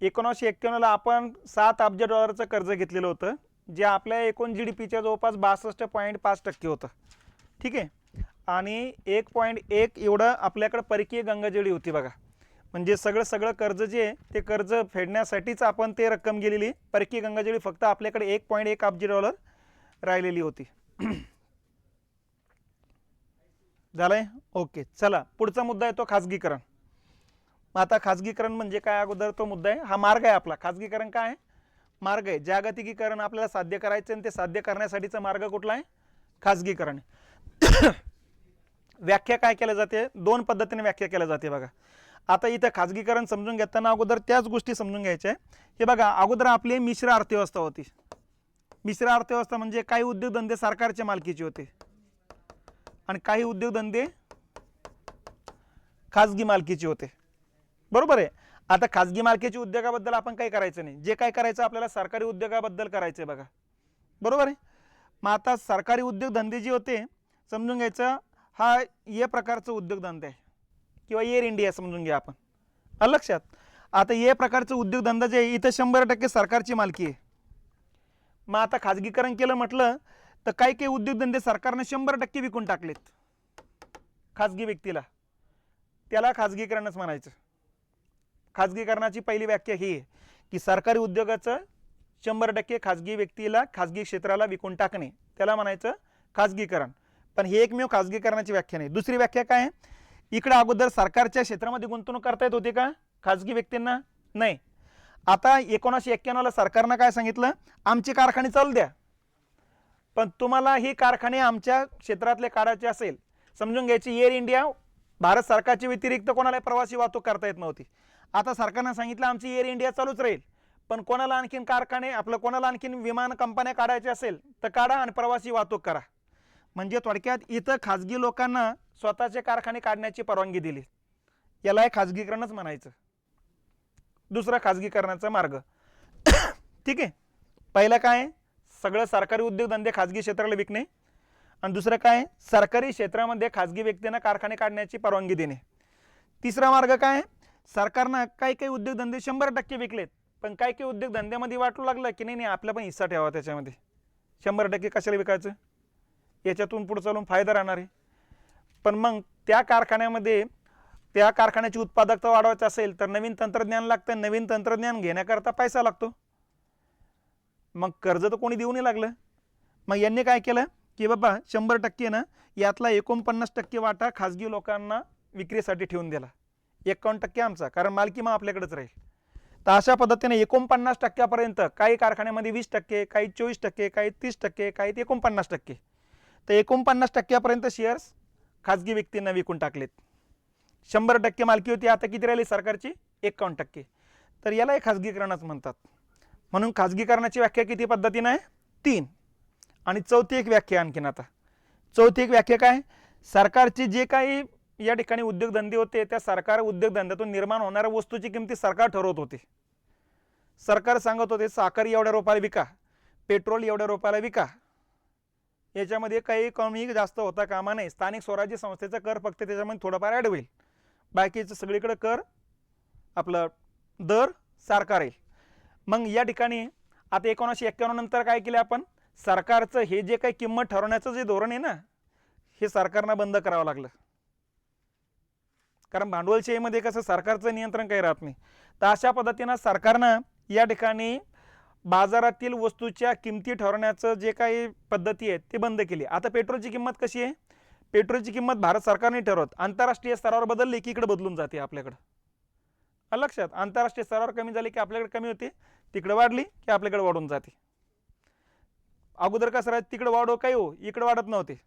1991ला आपण 7 अब्ज डॉलरचं कर्ज घेतलेलं होतं, जे आपल्या एकूण GDPच्या जवळपास 62.5% होतं. ठीक आहे. आणि 1.1 एवढं आपल्याकडे परकीय गंगाजळी होती बघा. म्हणजे सगळं कर्ज जे ते कर्ज फेडण्यासाठीच आपण ते रक्कम गेलेली. परकीय गंगाजळी फक्त आपल्याकडे 1.1 अब्ज डॉलर राहिलेली होती. झालंय. ओके. चला, पुढचा मुद्दा आहे तो खाजगीकरण. आता खाजगीकरण म्हणजे काय, अगोदर तो मुद्दा आहे. हा मार्ग आहे आपला. खाजगीकरण काय आहे? मार्ग आहे. जागतिकीकरण आपल्याला साध्य करायचं आणि ते साध्य करण्यासाठीचा मार्ग कुठला आहे? खाजगीकरण. व्याख्या काय केल्या जाते? 2 पद्धतीने व्याख्या केल्या जाते बघा. आता इथं खाजगीकरण समजून घेताना अगोदर त्याच गोष्टी समजून घ्यायच्या आहे. हे बघा, अगोदर आपली मिश्र अर्थव्यवस्था होती. मिश्र अर्थव्यवस्था म्हणजे काही उद्योगधंदे सरकारच्या मालकीचे होते आणि काही उद्योगधंदे खाजगी मालकीचे होते. बरोबर आहे. आता खाजगी मालकीच्या उद्योगाबद्दल आपण काही करायचं नाही. जे काय करायचं आपल्याला सरकारी उद्योगाबद्दल करायचं आहे बघा. बरोबर आहे. मग आता सरकारी उद्योगधंदे जे होते समजून घ्यायचं, हा या प्रकारचं उद्योगधंदा आहे किंवा एअर इंडिया समजून घ्या आपण. आलं लक्षात. आता या प्रकारचं उद्योगधंदा जे आहे इथं 100% सरकारची मालकी आहे. मग आता खाजगीकरण केलं म्हटलं तर काही काही उद्योगधंदे सरकारनं 100% विकून टाकलेत खाजगी व्यक्तीला, त्याला खाजगीकरणच म्हणायचं. खाजगीकरणाची पहिली व्याख्या ही आहे की सरकारी उद्योगाचं 100% खाजगी व्यक्तीला खाजगी क्षेत्राला विकून टाकणे, त्याला म्हणायचं खाजगीकरण. पण हे एकमेव खाजगीकरणाची व्याख्या नाही. दुसरी व्याख्या काय आहे, इकडे अगोदर सरकारच्या क्षेत्रामध्ये गुंतवणूक करता येत होती का खाजगी व्यक्तींना? नाही. आता 1991ला सरकारनं काय सांगितलं, आमचे कारखाने चालू द्या, पण तुम्हाला ही कारखाने आमच्या क्षेत्रातले काढायचे असेल, समजून घ्यायची एअर इंडिया भारत सरकारच्या व्यतिरिक्त कोणाला प्रवासी वाहतूक करता येत नव्हती. आता सरकारनं सांगितलं आमची एअर इंडिया चालूच राहील, पण कोणाला आणखीन कारखाने आपलं कोणाला आणखीन विमान कंपन्या काढायच्या असेल तर काढा आणि प्रवासी वाहतूक करा. म्हणजे थोडक्यात इथं खाजगी लोकांना स्वतःचे कारखाने काढण्याची परवानगी दिली. याला खाजगीकरणच म्हणायचं. दुसरा खाजगीकरणाचा मार्ग ठीक आहे. पहिलं काय, सगळं सरकारी उद्योगधंदे खाजगी क्षेत्राला विकणे, आणि दुसरं काय, सरकारी क्षेत्रामध्ये खाजगी व्यक्तींना कारखाने काढण्याची परवानगी देणे. तिसरा मार्ग काय, सरकारनं काही काही उद्योगधंदे 100% विकलेत, पण काही काही उद्योगधंद्यामध्ये वाटू लागलं की नाही आपला पण हिस्सा ठेवा त्याच्यामध्ये. 100% कशाला विकायचं, याच्यातून पुढे चालून फायदा राहणार आहे. पण मग त्या कारखान्यामध्ये त्या कारखान्याची उत्पादकता वाढवायची असेल तर नवीन तंत्रज्ञान लागतं. नवीन तंत्रज्ञान घेण्याकरता पैसा लागतो. मग कर्ज तर कोणी देऊ नाही लागलं. मग यांनी काय केलं की बाबा 100% ना यातला 49% वाटा खाजगी लोकांना विक्रीसाठी ठेवून दिला, 51% आमचा, कारण मालकी मग आपल्याकडेच राहील. तर अशा पद्धतीने 49%पर्यंत, काही कारखान्यामध्ये 20%, काही 24%, काही 30%, काही 49%, तर 49%पर्यंत शेअर्स खाजगी व्यक्तींना विकून टाकलेत. 100% मालकी होती, आता किती राहिली सरकारची, 51%. तर याला खाजगीकरणच म्हणतात. म्हणून खाजगीकरणाची व्याख्या किती पद्धतीने आहे, 3. आणि चौथी एक व्याख्या आणखीन. आता चौथी एक व्याख्या काय, सरकारचे जे काही या ठिकाणी उद्योगधंदे होते त्या सरकार उद्योगधंद्यातून निर्माण होणाऱ्या वस्तूची किमती सरकार ठरवत होते. सरकार सांगत होते साखर एवढ्या रुपयाला विका, पेट्रोल एवढ्या रुपयाला विका, याच्यामध्ये काही कमी जास्त होता कामा नये. स्थानिक स्वराज्य संस्थेचा कर फक्त त्याच्यामध्ये थोडाफार ॲड होईल, बाकीचं सगळीकडे कर आपलं दर सारखा राहील. मग या ठिकाणी आता 1991 नंतर काय केलं आपण, सरकारचं हे जे काही किंमत ठरवण्याचं जे धोरण आहे ना, हे सरकारनं बंद करावं लागलं. कारण भांडवलशाहीमध्ये कसं सरकारचं नियंत्रण काही राहत नाही. तर अशा पद्धतीनं सरकारनं या ठिकाणी बाजारातील वस्तूच्या किमती ठरवण्याचं जे काही पद्धती आहे ते बंद केली. आता पेट्रोलची किंमत कशी आहे, पेट्रोलची किंमत भारत सरकारने ठरवत, आंतरराष्ट्रीय स्तरावर बदलली की इकडे बदलून जाते आपल्याकडं. लक्षात, आंतरराष्ट्रीय स्तरावर कमी झाली की आपल्याकडे कमी होते, तिकडे वाढली की आपल्याकडे वाढून जाते. अगोदर कसं राहत, तिकडे वाढो काही हो, इकडे वाढत नव्हते.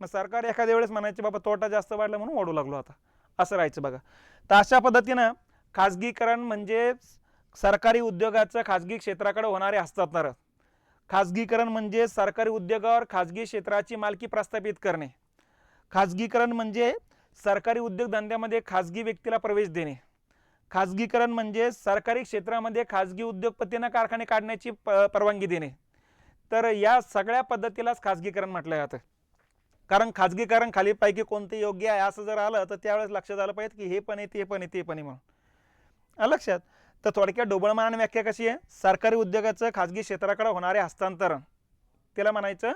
मग सरकार एखाद्या वेळेस म्हणायचे बाबा तोटा जास्त वाढला म्हणून वाढू लागलो, आता असं राहायचं बघा. तर अशा पद्धतीनं खाजगीकरण म्हणजे सरकारी उद्योगाचं खाजगी क्षेत्राकडे होणारे हस्तांतरण. खाजगीकरण म्हणजे सरकारी उद्योगावर खाजगी क्षेत्राची मालकी प्रस्थापित करणे. खाजगीकरण म्हणजे सरकारी उद्योगधंद्यामध्ये खाजगी व्यक्तीला प्रवेश देणे. खाजगीकरण म्हणजे सरकारी क्षेत्रामध्ये खाजगी उद्योगपतींना कारखाने काढण्याची परवानगी देणे. तर या सगळ्या पद्धतीलाच खाजगीकरण म्हटलं जातं. कारण खाजगीकरण खालीपैकी कोणते योग्य आहे असं जर आलं तर त्यावेळेस लक्षात आलं पाहिजे की हे पण आहे, ते पण आहे, ते पण आहे म्हणून. लक्षात. तर थोडक्यात ढोबळमानाने व्याख्या कशी आहे, सरकारी उद्योगाचं खाजगी क्षेत्राकडे होणारे हस्तांतरण, त्याला म्हणायचं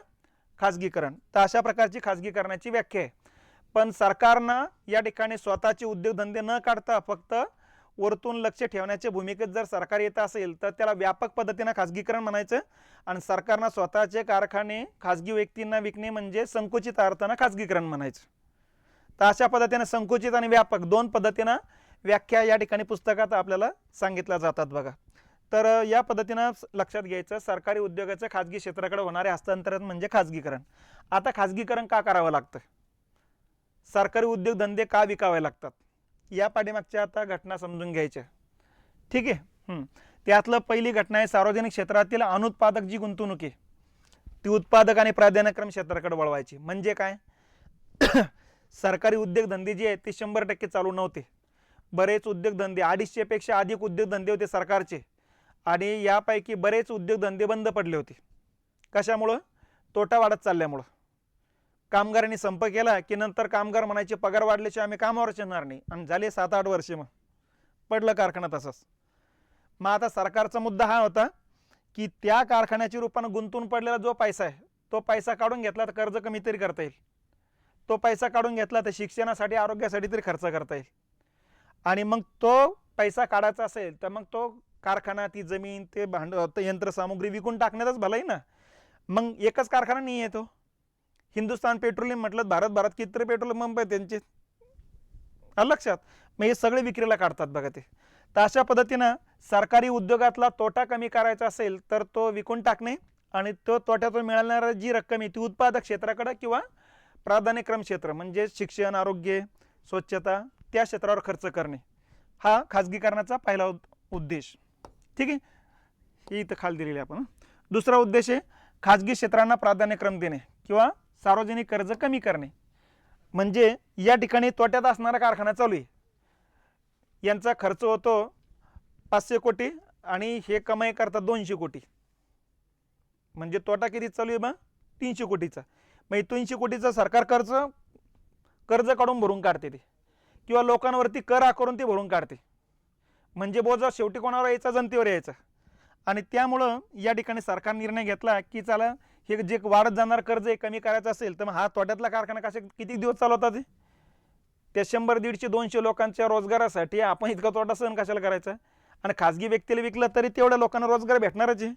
खाजगीकरण. तर अशा प्रकारची खाजगीकरणाची व्याख्या आहे. पण सरकारनं या ठिकाणी स्वतःचे उद्योगधंदे न काढता फक्त वरतून लक्ष ठेवण्याच्या भूमिकेत जर सरकार येत असेल तर त्याला व्यापक पद्धतीनं खाजगीकरण म्हणायचं. आणि सरकारनं स्वतःचे कारखाने खाजगी व्यक्तींना विकणे म्हणजे संकुचित अर्थानं खाजगीकरण म्हणायचं. तर अशा पद्धतीनं संकुचित आणि व्यापक दोन पद्धतीनं व्याख्या या ठिकाणी पुस्तकात आपल्याला सांगितल्या जातात बघा. तर या पद्धतीनं लक्षात घ्यायचं, सरकारी उद्योगाचं खाजगी क्षेत्राकडे होणारे हस्तांतरण म्हणजे खाजगीकरण. आता खाजगीकरण का करावं लागतं, सरकारी उद्योगधंदे का विकावे लागतात, या पाठीमागच्या आता घटना समजून घ्यायच्या. ठीक आहे. त्यातलं पहिली घटना आहे सार्वजनिक क्षेत्रातील अनुत्पादक जी गुंतवणूक आहे ती उत्पादक आणि प्राधान्यक्रम क्षेत्राकडे वळवायची. म्हणजे काय, सरकारी उद्योगधंदे जे आहेत ते 100% चालू नव्हते. बरेच उद्योगधंदे, 250 पेक्षा अधिक उद्योगधंदे होते सरकारचे, आणि यापैकी बरेच उद्योगधंदे बंद पडले होते. कशामुळं, तोटा वाढत चालल्यामुळं. कामगारांनी संप केला की नंतर कामगार म्हणायचे पगार वाढल्याशिवाय आम्ही कामावरच येणार नाही, आणि झाले 7-8 वर्षे मग पडलं कारखाना तसंच. मग आता सरकारचा मुद्दा हा होता की त्या कारखान्याच्या रूपानं गुंतून पडलेला जो पैसा आहे तो पैसा काढून घेतला तर कर्ज कमी तरी करता येईल, तो पैसा काढून घेतला तर शिक्षणासाठी आरोग्यासाठी तरी खर्च करता येईल. आणि मग तो पैसा काढायचा असेल तर मग तो कारखाना, ती जमीन, ते यंत्रसामुग्री विकून टाकण्यातच भलाई ना. मग एकच कारखाना नाही आहे तो. हिंदुस्थान पेट्रोलियम म्हटलं, भारत किती पेट्रोलियम पंप आहे त्यांचे, लक्षात. मग हे सगळे विक्रीला काढतात बघा ते. तर अशा पद्धतीनं सरकारी उद्योगातला तोटा कमी करायचा असेल तर तो विकून टाकणे आणि तो तोट्यातून मिळणारी जी रक्कम आहे ती उत्पादक क्षेत्राकडे किंवा प्राधान्यक्रम क्षेत्र म्हणजे शिक्षण, आरोग्य, स्वच्छता त्या क्षेत्रावर खर्च करणे, हा खाजगीकरणाचा पहिला उद्देश. ठीक आहे, हे इथं खाली दिलेले आपण. दुसरा उद्देश आहे खाजगी क्षेत्रांना प्राधान्यक्रम देणे किंवा सार्वजनिक कर्ज कमी करणे. म्हणजे या ठिकाणी तोट्यात असणारा कारखाना चालू आहे, यांचा खर्च होतो 500 कोटी आणि हे कमाई करतात 200 कोटी, म्हणजे तोटा किती चालू आहे मग 300 कोटीचा. मग 300 कोटीचा सरकार कर्ज काढून भरून काढते ते, किंवा लोकांवरती कर आकारून ते भरून काढते. म्हणजे बोजा शेवटी कोणावर यायचा, जनतेवर यायचा. आणि त्यामुळं या ठिकाणी सरकार निर्णय घेतला की चला हे जे वाढत जाणार कर्ज आहे कमी करायचं असेल तर मग हा तोट्यातला कारखाना किती दिवस चालवतात ते, त्या 100, 150, 200 लोकांच्या रोजगारासाठी आपण इतका तोटा सहन कशाला करायचा. आणि खाजगी व्यक्तीला विकलं तरी तेवढ्या लोकांना रोजगार भेटणारच आहे.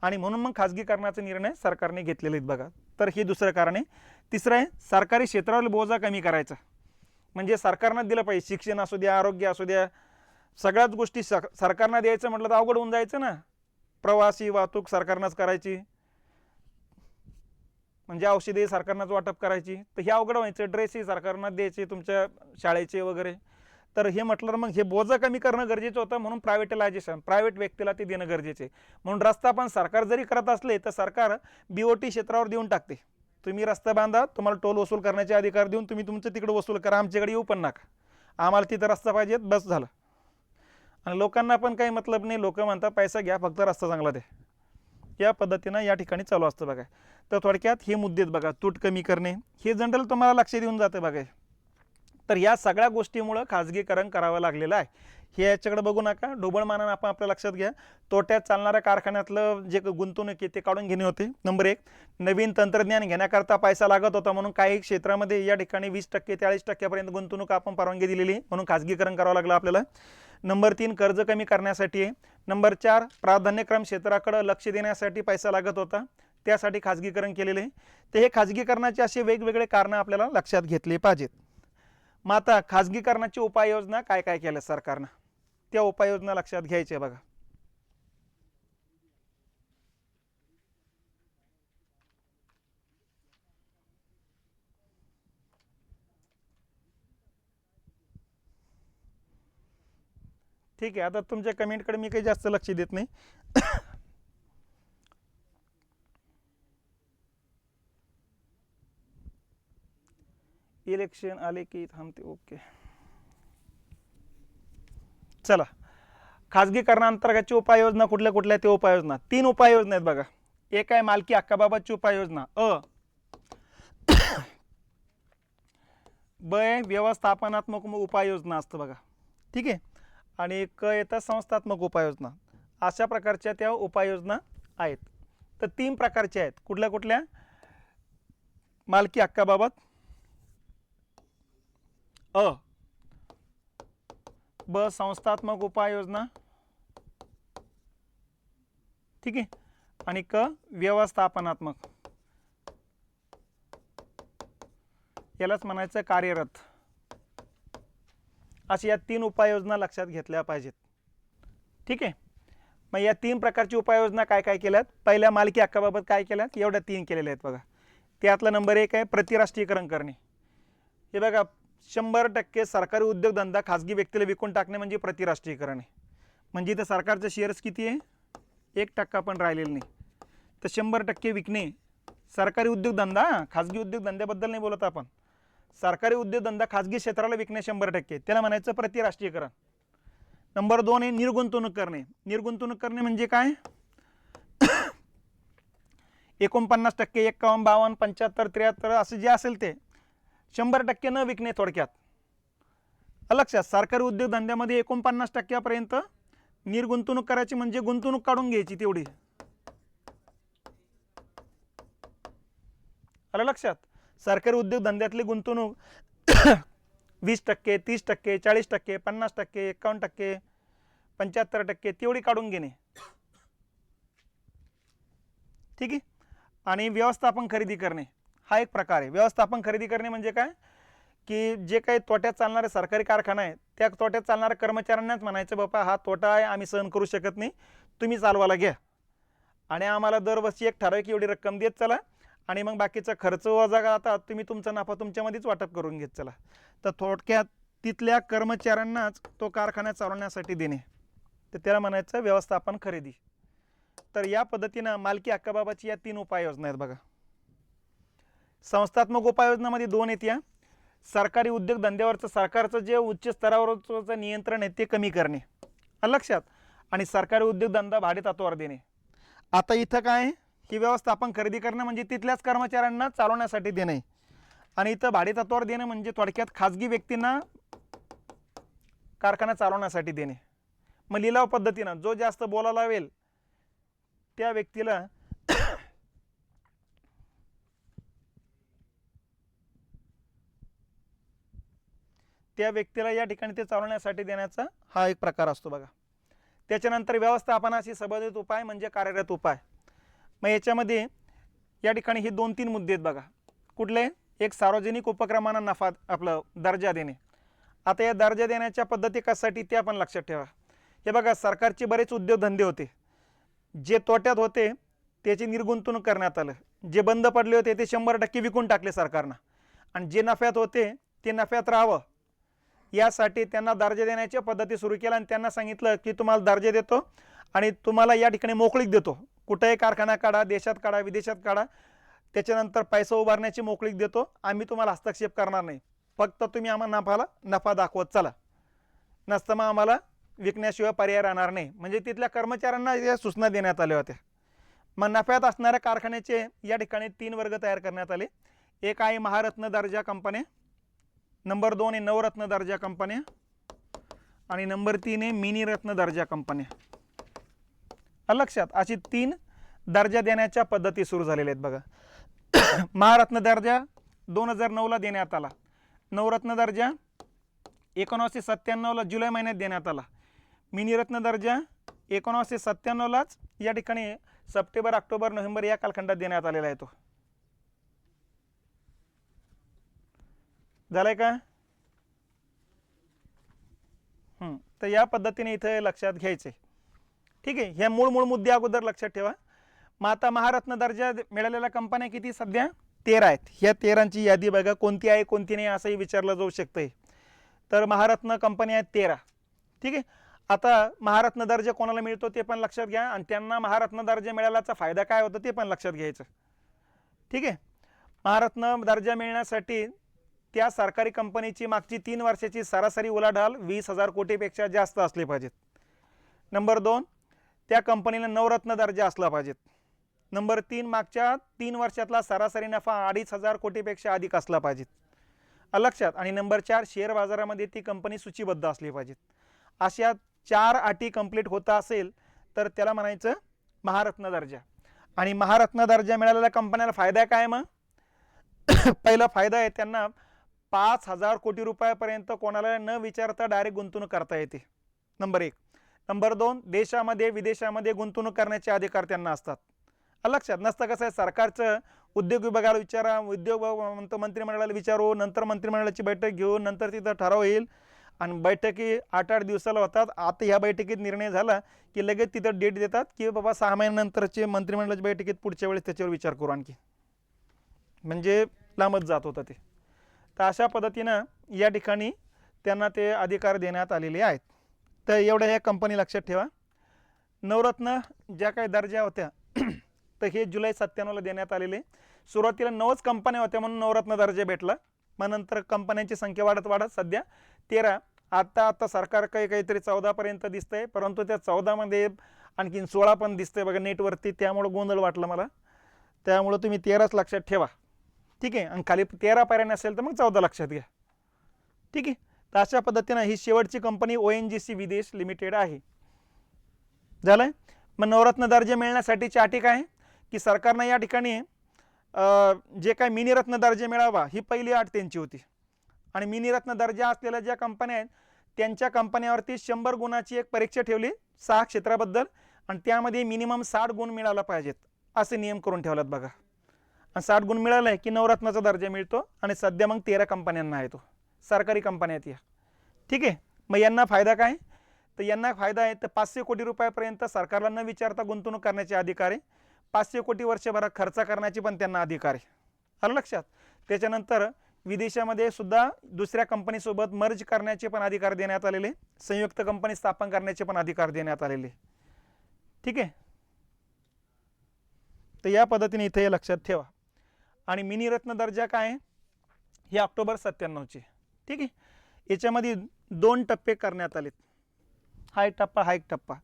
आणि म्हणून मग खाजगीकरणाचा निर्णय सरकारने घेतलेले आहेत बघा. तर हे दुसरं कारण आहे. तिसरं आहे सरकारी क्षेत्रावर बोजा कमी करायचा. म्हणजे सरकारनं दिलं पाहिजे, शिक्षण असू द्या, आरोग्य असू द्या, सगळ्याच गोष्टी सरकारनं द्यायचं म्हटलं तर अवघड होऊन जायचं ना. प्रवासी वाहतूक सरकारनंच करायची, म्हणजे औषधी सरकारनंच वाटप करायची, तर हे अवघड व्हायचं. ड्रेसही सरकारनं द्यायचे तुमच्या शाळेचे वगैरे. तर हे म्हटलं मग हे बोजा कमी करणं गरजेचं होतं, म्हणून प्रायव्हेटायझेशन, प्रायव्हेट व्यक्तीला ते देणं गरजेचे. म्हणून रस्ता पण सरकार जरी करत असले तर सरकार BOT क्षेत्रावर देऊन टाकते. तुम्ही रस्ता बांधा, तुम्हाला टोल वसूल करण्याचे अधिकार देऊन तुम्ही तुमचं तिकडे वसूल करा, आमच्याकडे येऊ पण नका, आम्हाला तिथं रस्ता पाहिजेत बस झालं. आणि लोकांना पण काही मतलब नाही, लोक म्हणतात पैसा घ्या फक्त रस्ता चांगला दे. या पद्धतीनं या ठिकाणी चालू असतं बघा. तर थोडक्यात हे मुद्दे बघा, तूट कमी करणे हे जनरल तुम्हाला लक्ष देऊन जातं बघा. तर या सगळ्या गोष्टीमुळं खाजगीकरण करावं लागलेलं आहे. हे याच्याकडे बघू नका, ढोबळमानानं आपण आपल्या लक्षात घ्या. तोट्यात चालणाऱ्या कारखान्यातलं जे गुंतवणूक आहे ते काढून घेणे होते. नंबर 1, नवीन तंत्रज्ञान घेण्याकरता पैसा लागत होता, म्हणून काही क्षेत्रामध्ये या ठिकाणी 20% 40% गुंतवणूक आपण परवानगी दिलेली, म्हणून खाजगीकरण करावं लागलं आपल्याला. नंबर 3, कर्ज कमी करण्यासाठी आहे. नंबर 4, प्राधान्यक्रम क्षेत्राकडे लक्ष देण्यासाठी पैसा लागत होता, त्यासाठी खाजगीकरण केलेले आहे. तर हे खाजगीकरणाचे असे वेगवेगळे कारणं आपल्याला लक्षात घेतले पाहिजेत. मग आता खाजगीकरणाची उपाययोजना काय काय केल्या सरकारनं, त्या उपाययोजना लक्षात घ्यायच्या बघा. ठीक आहे, आता तुमच्या कमेंटकडे मी काही जास्त लक्ष देत नाही. इलेक्शन आले की थांबते. ओके, चला. खाजगीकरणांतर्गतची उपाययोजना कुठल्या कुठल्या ते उपाययोजना 3 उपाययोजना आहेत बघा. एक आहे मालकी हक्काबाबतची उपाययोजना, ब व्यवस्थापनात्मक उपाययोजना असतं बघा. ठीक आहे, आणि क येतं संस्थात्मक उपाययोजना. अशा प्रकारच्या त्या उपाययोजना आहेत. तर 3 प्रकारच्या आहेत. कुठल्या कुठल्या? मालकी हक्काबाबत, ब संस्थात्मक उपाययोजना, ठीक आहे, आणि क व्यवस्थापनात्मक, यालाच म्हणायचं कार्यरत. अशा या 3 उपाययोजना लक्षात घेतल्या पाहिजेत. ठीक आहे, मग या 3 प्रकारची उपाययोजना काय काय केल्यात. पहिल्या मालकी हक्काबाबत काय केल्यात, एवढ्या 3 केलेल्या आहेत बघा. त्यातला नंबर 1 आहे प्रतिराष्ट्रीयकरण करणे. हे बघा, 100% सरकारी उद्योगधंदा खाजगी व्यक्तीला विकून टाकणे म्हणजे प्रतिराष्ट्रीयकरण आहे. म्हणजे इथं सरकारचे शेअर्स किती आहे, 1% पण राहिलेलं नाही. तर 100% विकणे. सरकारी उद्योगधंदा, खाजगी उद्योगधंद्याबद्दल नाही बोलत आपण. सरकारी उद्योगधंदा खाजगी क्षेत्राला विकणे 100%, त्याला म्हणायचं प्रतिराष्ट्रीयकरण. नंबर 2 आहे निर्गुंतवणूक करणे. निर्गुंतवणूक करणे म्हणजे काय, 49%, 51, 52, 75, 73 असं जे असेल ते 100% न विकणे थोडक्यात. लक्षात, सरकारी उद्योगधंद्यामध्ये 49%पर्यंत निर्गुंतवणूक करायची, म्हणजे गुंतवणूक काढून घ्यायची तेवढी. आलं लक्षात. सरकारी उद्योगधंद्यातली गुंतवणूक 20%, 30%, 40%, 50%, 51%, 75% तेवढी काढून घेणे. ठीक आहे. आणि व्यवस्थापन खरेदी करणे हा एक प्रकार आहे. व्यवस्थापन खरेदी करणे म्हणजे काय, की जे काही तोट्यात चालणारे सरकारी कारखाना आहे त्या तोट्यात चालणाऱ्या कर्मचाऱ्यांनाच म्हणायचं, बाबा हा तोटा आहे, आम्ही सहन करू शकत नाही, तुम्ही चालवायला घ्या आणि आम्हाला दरवर्षी एक ठराविक एवढी रक्कम देत चला आणि मग बाकीचा खर्च वजा आता तुम्ही तुमचा नफा तुमच्यामध्येच वाटप करून घेत चला. तर थोडक्यात तिथल्या कर्मचाऱ्यांनाच तो कारखाना चालवण्यासाठी देणे, तर त्याला म्हणायचं व्यवस्थापन खरेदी. तर या पद्धतीनं मालकी हक्काबाबतची या 3 उपाययोजना आहेत बघा. संस्थात्मक उपाययोजनामध्ये 2 आहेत. या सरकारी उद्योगधंद्यावरचं सरकारचं जे उच्च स्तरावरचं नियंत्रण आहे ते कमी करणे, लक्षात, आणि सरकारी उद्योगधंदा भाडेतत्त्वावर देणे. आता इथं काय की व्यवस्थापन खरेदी करणं म्हणजे तिथल्याच कर्मचाऱ्यांना चालवण्यासाठी देणे, आणि इथं भाडेतत्त्वावर देणं म्हणजे थोडक्यात खाजगी व्यक्तींना कारखाना चालवण्यासाठी देणे. मग लिलाव पद्धतीनं जो जास्त बोलायला लावेल त्या व्यक्तीला या ठिकाणी ते चालवण्यासाठी देण्याचा हा एक प्रकार असतो बघा. त्याच्यानंतर व्यवस्थापनाशी संबंधित उपाय म्हणजे कार्यरत उपाय. मग याच्यामध्ये या ठिकाणी हे 2-3 मुद्दे आहेत बघा. कुठले? एक, सार्वजनिक उपक्रमांना नफा आपलं दर्जा देणे. आता या दर्जा देण्याच्या पद्धती कशासाठी ते आपण लक्षात ठेवा. हे बघा, सरकारचे बरेच उद्योगधंदे होते जे तोट्यात होते त्याची निर्गुंतवणूक करण्यात आलं, जे बंद पडले होते ते 100% विकून टाकले सरकारनं, आणि जे नफ्यात होते ते नफ्यात राहावं यासाठी त्यांना दर्जा देण्याच्या पद्धती सुरू केल्या, आणि त्यांना सांगितलं की तुम्हाला दर्जा देतो आणि तुम्हाला या ठिकाणी मोकळीक देतो, कुठेही कारखाना काढा, देशात काढा, विदेशात काढा, त्याच्यानंतर पैसा उभारण्याची मोकळीक देतो, आम्ही तुम्हाला हस्तक्षेप करणार नाही, फक्त तुम्ही आम्हाला नफा दाखवत चला, नसतं मग आम्हाला विकण्याशिवाय पर्याय राहणार नाही. म्हणजे तिथल्या कर्मचाऱ्यांना या सूचना देण्यात आल्या होत्या. मग नफ्यात असणाऱ्या कारखान्याचे या ठिकाणी 3 वर्ग तयार करण्यात आले. एक आहे महारत्न दर्जा कंपन्या, नंबर 2 आहे नवरत्न दर्जा कंपन्या, आणि नंबर 3 आहे मिनी रत्न दर्जा कंपन्या. लक्षात, अशी 3 दर्जा देण्याच्या पद्धती सुरू झालेल्या आहेत बघा. महारत्न दर्जा 2009ला देण्यात आला, नवरत्न दर्जा 1997ला जुलै महिन्यात देण्यात आला, मिनी रत्न दर्जा 1997लाच या ठिकाणी सप्टेंबर, ऑक्टोबर, नोव्हेंबर या कालखंडात देण्यात आलेला आहे. तो झालाय का? तर या पद्धतीने इथे लक्षात घ्यायचे. ठीक आहे, ह्या मूळ मुद्दे अगोदर लक्षात ठेवा. मग आता महारत्न दर्जा मिळालेल्या कंपन्या किती? सध्या 13 आहेत. ह्या 13ची यादी बघा, कोणती आहे कोणती नाही असंही विचारलं जाऊ शकतंय. तर महारत्न कंपन्या आहेत 13. ठीक आहे. आता महारत्न दर्जा कोणाला मिळतो ते पण लक्षात घ्या, आणि त्यांना महारत्न दर्जा मिळाल्याचा फायदा काय होतो ते पण लक्षात घ्यायचं. ठीक आहे. महारत्न दर्जा मिळण्यासाठी त्या सरकारी कंपनीची मागची 3 वर्षाची सरासरी उलाढाल 20,000 कोटीपेक्षा जास्त असली पाहिजेत. नंबर 2, त्या कंपनीला नवरत्न दर्जा असला पाहिजेत. नंबर 3, मागच्या 3 वर्षातला सरासरी नफा 2,500 कोटीपेक्षा अधिक असला पाहिजेत. लक्षात. आणि नंबर 4, शेअर बाजारामध्ये ती कंपनी सूचीबद्ध असली पाहिजेत. अशा 4 अटी कंप्लीट होता असेल तर त्याला म्हणायचं महारत्न दर्जा. आणि महारत्न दर्जा मिळालेल्या कंपन्याला फायदा काय? मग पहिला फायदा आहे, त्यांना 5,000 कोटी रुपयापर्यंत कोणाला न विचारता डायरेक्ट गुंतवणूक करता येते. नंबर 1. नंबर 2, देशामध्ये विदेशामध्ये गुंतवणूक करण्याचे अधिकार त्यांना असतात. लक्षात. नसतं कसं आहे, सरकारचं उद्योग विभागाला विचारा, उद्योग मंत्रिमंडळाला विचारू, नंतर मंत्रिमंडळाची बैठक घेऊ, नंतर तिथं ठराव येईल, आणि बैठकी 8-8 दिवसाला होतात. आता ह्या बैठकीत निर्णय झाला की लगेच तिथं डेट देतात की बाबा 6 महिन्यानंतरचे मंत्रिमंडळाच्या बैठकीत पुढच्या वेळेस त्याच्यावर विचार करू आणखी, म्हणजे लांबच जात होतं ते. तर अशा पद्धतीनं या ठिकाणी त्यांना ते अधिकार देण्यात आलेले आहेत. तर एवढ्या ह्या कंपनी लक्षात ठेवा. नवरत्न ज्या काही दर्जा होत्या तर हे जुलै 97ला देण्यात आलेले. सुरुवातीला 9च कंपन्या होत्या म्हणून नवरत्न दर्जा भेटला. मग नंतर कंपन्यांची संख्या वाढत सध्या 13. आता सरकार काहीतरी 14पर्यंत दिसतंय, परंतु त्या 14मध्ये आणखीन 16 पण दिसतंय बघा नेटवरती, त्यामुळे गोंधळ वाटला मला. त्यामुळं तुम्ही 13च लक्षात ठेवा. ठीक आहे. आणि खाली 13 पर्याय नसेल तर मग 14 लक्षात घ्या. ठीक आहे. तर अशा पद्धतीनं ही शेवटची कंपनी ONGC विदेश लिमिटेड आहे. झालं. मग नवरत्न दर्जा मिळण्यासाठीची अटी काय आहे की सरकारनं या ठिकाणी जे काय मिनीरत्न दर्जा मिळावा ही पहिली अट त्यांची होती. आणि मिनीरत्न दर्जा असलेल्या ज्या कंपन्या आहेत त्यांच्या कंपन्यावरती 100 गुणाची एक परीक्षा ठेवली 6 क्षेत्राबद्दल, आणि त्यामध्ये मिनिमम 60 गुण मिळाला पाहिजेत असे नियम करून ठेवलात बघा. आणि 60 गुण मिळाले की नवरत्नाचा दर्जा मिळतो. आणि सध्या मग 13 कंपन्यांना आहे तो, सरकारी कंपन्या आहेत या. ठीक आहे. मग यांना फायदा काय, तर यांना फायदा आहे तर 500 कोटी रुपयापर्यंत सरकारला न विचारता गुंतवणूक करण्याचे अधिकार आहे. 500 कोटी वर्षभरात खर्च करण्याची पण त्यांना अधिकार आहे. आलं लक्षात. त्याच्यानंतर विदेशामध्ये सुद्धा दुसऱ्या कंपनीसोबत मर्ज करण्याचे पण अधिकार देण्यात आलेले, संयुक्त कंपनी स्थापन करण्याचे पण अधिकार देण्यात आलेले. ठीक आहे. तर या पद्धतीने इथे हे लक्षात ठेवा. आणि मिनीरत्न दर्जा काय आहे, हे ऑक्टोबर 97चे. ठीक आहे. याच्यामध्ये 2 टप्पे करण्यात आलेत, हा एक टप्पा, हा एक टप्पा.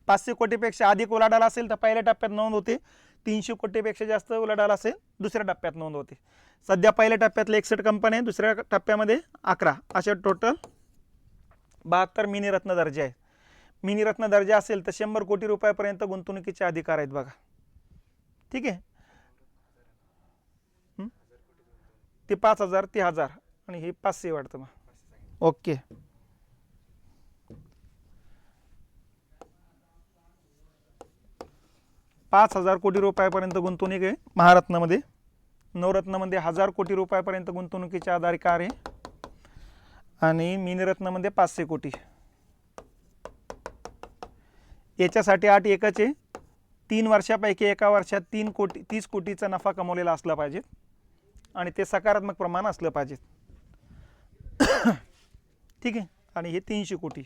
500 कोटीपेक्षा अधिक उलाढाल असेल तर पहिल्या टप्प्यात नोंद होते, 300 कोटीपेक्षा जास्त उलाढाल असेल दुसऱ्या टप्प्यात नोंद होते. सध्या पहिल्या टप्प्यातले 61 कंपन्या, दुसऱ्या टप्प्यामध्ये 11, अशा टोटल 72 मिनीरत्न दर्जा आहे. मिनीरत्न दर्जा असेल तर 100 कोटी रुपयापर्यंत गुंतवणुकीचे अधिकार आहेत बघा. ठीक आहे. ते 5000, ते 1000 आणि हे 500 वाटतं मग. ओके. ₹5000 कोटी रुपयापर्यंत गुंतवणूक आहे महारत्नमध्ये. नवरत्नमध्ये 1000 कोटी रुपयापर्यंत गुंतवणुकीचे अधिकार आहे. आणि मिनीरत्नमध्ये 500 कोटी. याच्यासाठी अट एकच आहे, 3 वर्षापैकी एका वर्षात 30 कोटीचा नफा कमवलेला असला पाहिजे आणि ते सकारात्मक प्रमाण असलं पाहिजे. ठीक आहे. आणि हे 300 कोटी.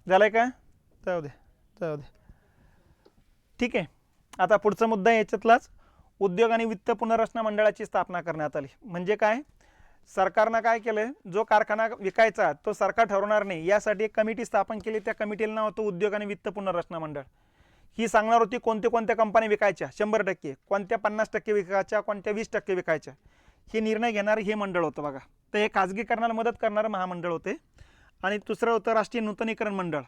झालंय का, जाऊ दे जाऊ दे. ठीक आहे. आता पुढचा मुद्दा याच्यातलाच, उद्योग आणि वित्त पुनर्रचना मंडळाची स्थापना करण्यात आली. म्हणजे काय, सरकारनं काय केलं, जो कारखाना विकायचा तो सरकार ठरवणार नाही, यासाठी एक कमिटी स्थापन केली. त्या कमिटीला नाव होतं उद्योग आणि वित्त पुनर्रचना मंडळ. ही सांगणार होती कोणत्या कोणत्या कंपन्या विकायच्या 100%, कोणत्या 50% विकायच्या, कोणत्या 20% विकायच्या, हे निर्णय घेणारे हे मंडळ होतं बघा. तर हे खाजगीकरणाला मदत करणारं महामंडळ होते. आणि दुसरं होतं राष्ट्रीय नूतनीकरण मंडळ.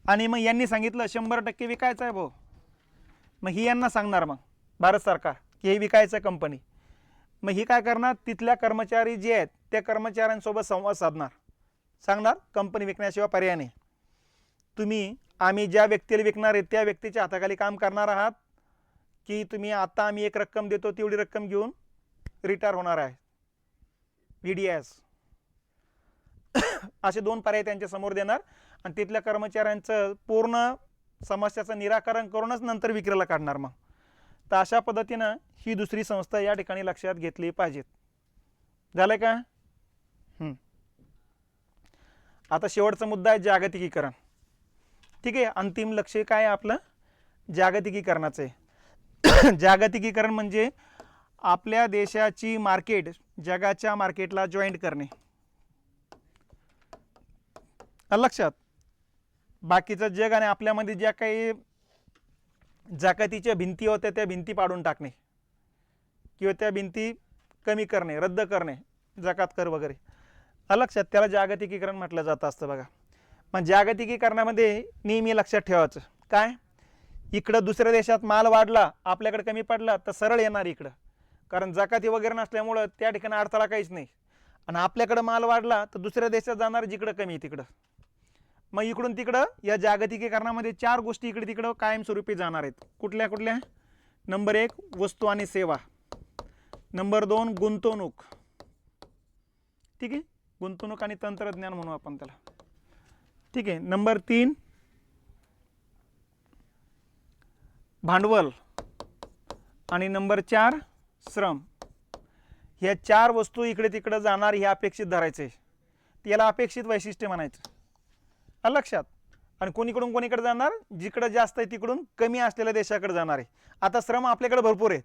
आणि मग यांनी सांगितलं 100% विकायचं आहे भाऊ, मग ही यांना सांगणार मग भारत सरकार की हे विकायचं कंपनी. मग ही काय करणार, तिथल्या कर्मचारी जे आहेत त्या कर्मचाऱ्यांसोबत संवाद साधणार, सांगणार कंपनी विकण्याशिवाय पर्याय नाही. तुम्ही आम्ही ज्या व्यक्तीला विकणार आहे त्या व्यक्तीच्या हाताखाली काम करणार आहात की तुम्ही आता आम्ही एक रक्कम देतो तेवढी रक्कम घेऊन रिटायर होणार आहे, VDS. असे 2 पर्याय त्यांच्या समोर देणार आणि तिथल्या कर्मचाऱ्यांचं पूर्ण समस्याचं निराकरण करूनच नंतर विक्रीला काढणार मग. तर अशा पद्धतीनं ही दुसरी संस्था या ठिकाणी लक्षात घेतली पाहिजेत. झालं का. आता शेवटचा मुद्दा आहे जागतिकीकरण. ठीक आहे. अंतिम लक्ष काय आहे आपलं, जागतिकीकरणाचं आहे. जागतिकीकरण म्हणजे आपल्या देशाची मार्केट जगाच्या मार्केटला जॉईंट करणे. लक्षात. बाकीचं जग आणि आपल्यामध्ये ज्या काही जागतिकीच्या भिंती होत्या त्या भिंती पाडून टाकणे किंवा त्या भिंती कमी करणे, रद्द करणे, जकात कर वगैरे. लक्षात. त्याला जागतिकीकरण म्हटलं जातं असतं बघा. मग जागतिकीकरणामध्ये नेहमी लक्षात ठेवायचं काय, इकडं दुसऱ्या देशात माल वाढला आपल्याकडे कमी पडला तर सरळ येणार इकडं, कारण जकाती वगैरे नसल्यामुळं त्या ठिकाणी अडथळा काहीच नाही. आणि आपल्याकडं माल वाढला तर दुसऱ्या देशात जाणार जिकडं कमी तिकडं. मग इकडून तिकडं या जागतिकीकरणामध्ये 4 गोष्टी इकडे तिकडं कायमस्वरूपी जाणार आहेत. कुठल्या कुठल्या, नंबर 1 वस्तू आणि सेवा, नंबर 2 गुंतवणूक. ठीक आहे. गुंतवणूक आणि तंत्रज्ञान म्हणू आपण त्याला. ठीक आहे. नंबर 3 भांडवल आणि नंबर 4 श्रम. ह्या 4 वस्तू इकडे तिकडे जाणार हे अपेक्षित धरायचे, याला अपेक्षित वैशिष्ट्य म्हणायचं. लक्षात. आणि कोणीकडून कोणीकडे जाणार, जिकडे जास्त आहे तिकडून कमी असलेल्या देशाकडे जाणार आहे. आता श्रम आपल्याकडे भरपूर आहे,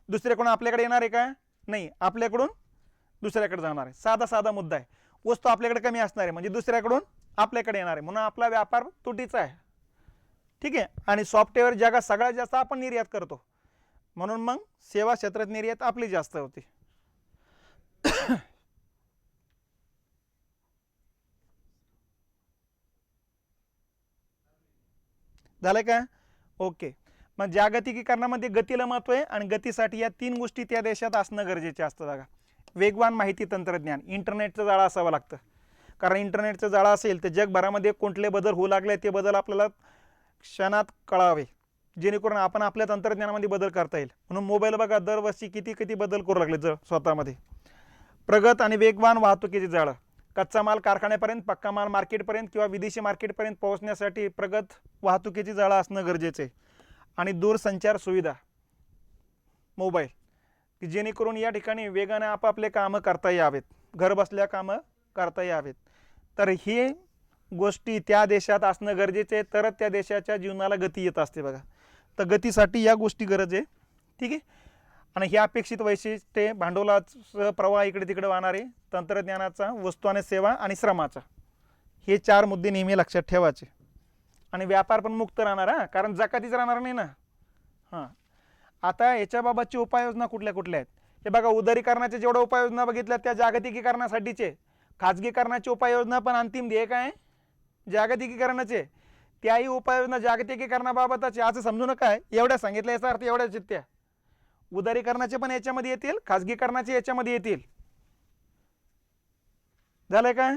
दुसऱ्याकडून आपल्याकडे येणार आहे का, नाही, आपल्याकडून दुसऱ्याकडे जाणार आहे. साधा मुद्दा आहे. वस्तू आपल्याकडे कमी असणार आहे, म्हणजे दुसऱ्याकडून आपल्याकडे येणार आहे, म्हणून आपला व्यापार तुटीचा आहे. ठीक आहे. आणि सॉफ्टवेअर जगात सगळ्यात जास्त आपण निर्यात करतो, म्हणून मग सेवा क्षेत्रात निर्यात आपली जास्त होती. झालं का? ओके. मग जागतिकीकरणामध्ये गतीला महत्व आहे, आणि गतीसाठी या 3 गोष्टी त्या देशात असणं गरजेचे असतं. बघा, वेगवान माहिती तंत्रज्ञान, इंटरनेटचं जाळं असावं लागतं, कारण इंटरनेटचं जाळं असेल तर जगभरामध्ये कोणते बदल होऊ लागले ते बदल आपल्याला क्षणात कळावे, जेणेकरून आपण आपल्या तंत्रज्ञानामध्ये बदल करता येईल. म्हणून मोबाईल बघा दरवर्षी किती बदल करू लागले स्वतःमध्ये. प्रगत आणि वेगवान वाहतुकीचे जाळं, कच्चा माल कारखान्यापर्यंत, पक्का माल मार्केटपर्यंत किंवा विदेशी मार्केटपर्यंत पोहोचण्यासाठी प्रगत वाहतुकीची जाळं असणं गरजेचं आहे. आणि दूरसंचार सुविधा, मोबाईल, की जेणेकरून या ठिकाणी वेगाने आपापले कामं करता यावेत, घर बसल्या कामं करता यावेत. तर ही गोष्टी त्या देशात असणं गरजेचे आहे, तरच त्या देशाच्या जीवनाला गती येत असते. बघा, तर गतीसाठी या गोष्टी गरज आहे. ठीक आहे. आणि ही अपेक्षित वैशिष्ट्ये, भांडवलाचा प्रवाह इकडे तिकडे वाहणारे, तंत्रज्ञानाचा, वस्तू आणि सेवा आणि श्रमाचा, हे 4 मुद्दे नेहमी लक्षात ठेवायचे. आणि व्यापार पण मुक्त राहणार, कारण जकातीच राहणार नाही ना. हां, आता याच्याबाबतची उपाययोजना कुठल्या कुठल्या आहेत हे बघा. उदारीकरणाच्या जेवढ्या उपाययोजना बघितल्या त्या जागतिकीकरणासाठीचे. खाजगीकरणाची उपाययोजना पण अंतिम ध्येय काय? जागतिकीकरणाचे. त्याही उपाययोजना जागतिकीकरणाबाबतच. असं समजू नका एवढ्या सांगितलं याचा अर्थ एवढ्याच चित्त्या. उदारीकरणाचे पण याच्यामध्ये येतील, खाजगीकरणाचे याच्यामध्ये येतील. झालंय काय?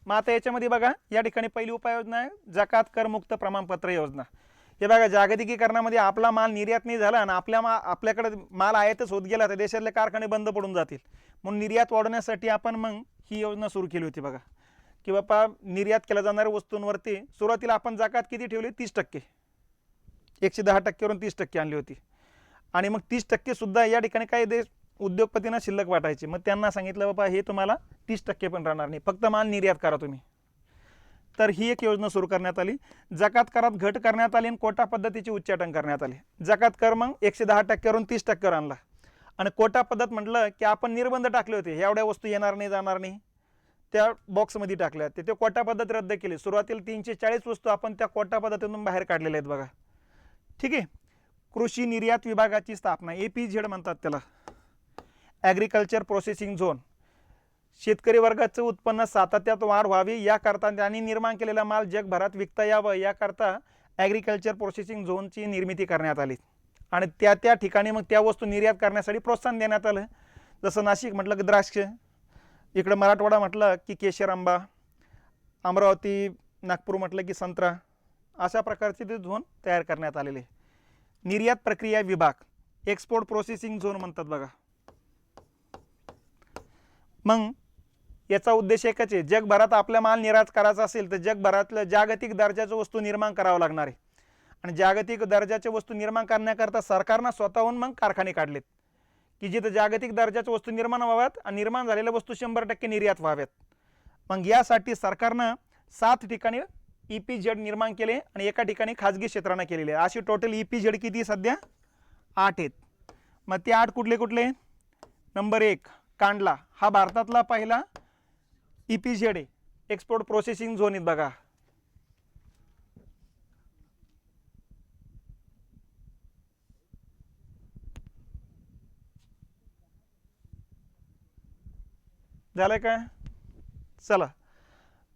मग आता याच्यामध्ये बघा, या ठिकाणी पहिली उपाययोजना आहे जकात कर मुक्त प्रमाणपत्र योजना. हे बघा, जागतिकीकरणामध्ये आपला माल निर्यात नाही झाला आणि आपल्याकडे माल आयातच होत गेला तर देशातले कारखाने बंद पडून जातील. म्हणून निर्यात वाढवण्यासाठी आपण मग ही योजना सुरू केली होती. बघा की बापा, निर्यात केल्या जाणाऱ्या वस्तूंवरती सुरुवातीला आपण जकात किती ठेवली? 30%. 110%वरून 30% आणली होती. आणि मग 30% सुद्धा या ठिकाणी काही देश उद्योगपतींना शिल्लक वाटायचे. मग त्यांना सांगितलं बाबा हे तुम्हाला 30% पण राहणार नाही, फक्त माल निर्यात करा तुम्ही. तर ही एक योजना सुरू करण्यात आली. जकात करात घट करण्यात आली आणि कोटा पद्धतीचे उच्चाटन करण्यात आले. जकात कर मग 110%वरून 30%वर आणला. आणि कोटा पद्धत म्हटलं की आपण निर्बंध टाकले होते, एवढ्या वस्तू येणार नाही, जाणार नाही, त्या बॉक्समध्ये टाकल्या. ते कोटा पद्धत रद्द केली. सुरुवातीला 340 वस्तू आपण त्या कोटा पद्धतीतून बाहेर काढलेल्या आहेत. बघा, ठीक आहे. कृषी निर्यात विभागाची स्थापना, APZ म्हणतात त्याला, ॲग्रिकल्चर प्रोसेसिंग झोन. शेतकरी वर्गाचं उत्पन्न सातत्यात वाढ व्हावी याकरता त्यांनी निर्माण केलेला माल जगभरात विकता यावं याकरता ॲग्रिकल्चर प्रोसेसिंग झोनची निर्मिती करण्यात आली. आणि त्या ठिकाणी मग त्या वस्तू निर्यात करण्यासाठी प्रोत्साहन देण्यात आलं. जसं नाशिक म्हटलं की द्राक्ष, इकडं मराठवाडा म्हटलं की केशर आंबा, अमरावती नागपूर म्हटलं की संत्रा, अशा प्रकारचे ते झोन तयार करण्यात आलेले. निर्यात प्रक्रिया विभाग, एक्सपोर्ट प्रोसेसिंग झोन म्हणतात. बघा, मग याचा उद्देश एकच आहे, जगभरात आपला माल निर्यात करायचा असेल तर जगभरातलं जागतिक दर्जाच्या वस्तू निर्माण करावं लागणार आहे. आणि जागतिक दर्जाच्या वस्तू निर्माण करण्याकरता सरकारनं स्वतःहून मग कारखाने काढलेत की जिथं जागतिक दर्जाच्या वस्तू निर्माण व्हाव्यात आणि निर्माण झालेल्या वस्तू 100% निर्यात व्हाव्यात. मग यासाठी सरकारनं 7 ठिकाणी EPZ निर्माण केले आणि एका ठिकाणी खाजगी क्षेत्रानं केलेले. अशी टोटल EPZ किती सध्या? 8 आहेत. मग ते 8 कुठले कुठले? नंबर 1 कांडला, हा भारतातला पहिला EPZ आहे, एक्सपोर्ट प्रोसेसिंग झोन आहेत. बघा, झालंय काय? चला,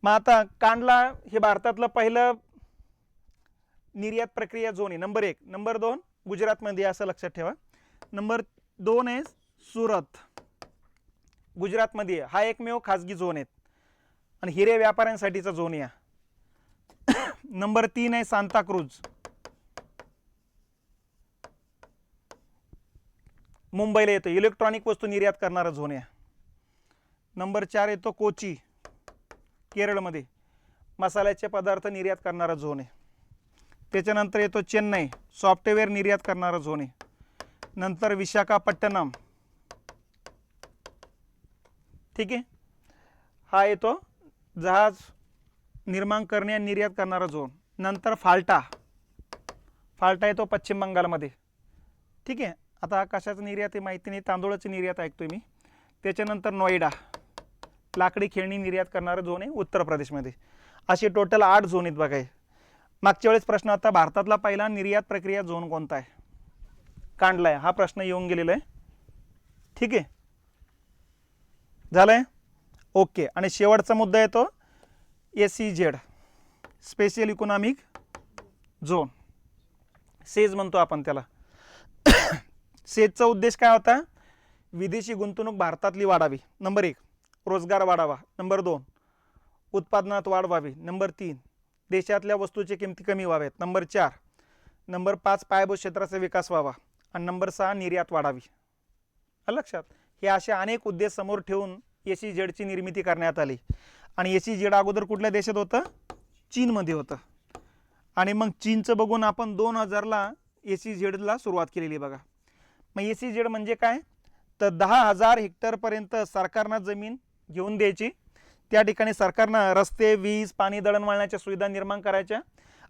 मग आता कांडला हे भारतातलं पहिलं निर्यात प्रक्रिया झोन आहे, नंबर 1. नंबर 2 गुजरातमध्ये, असं लक्षात ठेवा. नंबर 2 आहे सुरत, गुजरातमध्ये. हा एकमेव खाजगी झोन आहे आणि हिरे व्यापाऱ्यांसाठीचा झोन आहे. नंबर 3 आहे सांताक्रूज, मुंबईला येतो, इलेक्ट्रॉनिक वस्तू निर्यात करणारा झोन आहे. नंबर 4 येतो कोची, केरळमध्ये, मसाल्याचे पदार्थ निर्यात करणारा झोन आहे. त्याच्यानंतर येतो चेन्नई, सॉफ्टवेअर निर्यात करणारा झोन आहे. नंतर विशाखापट्टणम, ठीक आहे, हा येतो जहाज निर्माण करणे आणि निर्यात करणारा झोन. नंतर फाल्टा येतो पश्चिम बंगालमध्ये, ठीक आहे. आता कशाचं निर्यात आहे माहिती नाही, तांदूळाची निर्यात ऐकतोय मी. त्याच्यानंतर नोएडा, लाकडी खेळणी निर्यात करणारं झोन आहे उत्तर प्रदेशमध्ये. असे टोटल 8 झोन आहेत बघा. मागच्या वेळेस प्रश्न होता भारतातला पहिला निर्यात प्रक्रिया झोन कोणता आहे, कांडला आहे, हा प्रश्न येऊन गेलेला आहे. ठीक आहे, झालंय ओके. आणि शेवटचा मुद्दा येतो SEZ, special economic zone, says म्हणतो आपण त्याला. सेजचा उद्देश काय होता, विदेशी गुंतवणूक भारतातली वाढावी, नंबर 1, रोजगार वाढावा, नंबर 2, उत्पादनात वाढ व्हावी, नंबर 3, देशातल्या वस्तूची किमती कमी व्हाव्यात, नंबर 4, नंबर 5, पायाभूत क्षेत्राचा विकास व्हावा, आणि नंबर 6, निर्यात वाढावी. लक्षात, हे असे अनेक उद्देश समोर ठेवून SEZची निर्मिती करण्यात आली. आणि SEZ अगोदर कुठल्या देशात होतं, चीनमध्ये होतं. आणि मग चीनचं बघून आपण 2000ला SEZला सुरुवात केलेली बघा. मग SEZ म्हणजे काय, तर 10,000 हेक्टरपर्यंत सरकारनं जमीन घेऊन द्यायची. त्या ठिकाणी सरकारनं रस्ते, वीज, पाणी, दळणवळणाच्या सुविधा निर्माण करायच्या.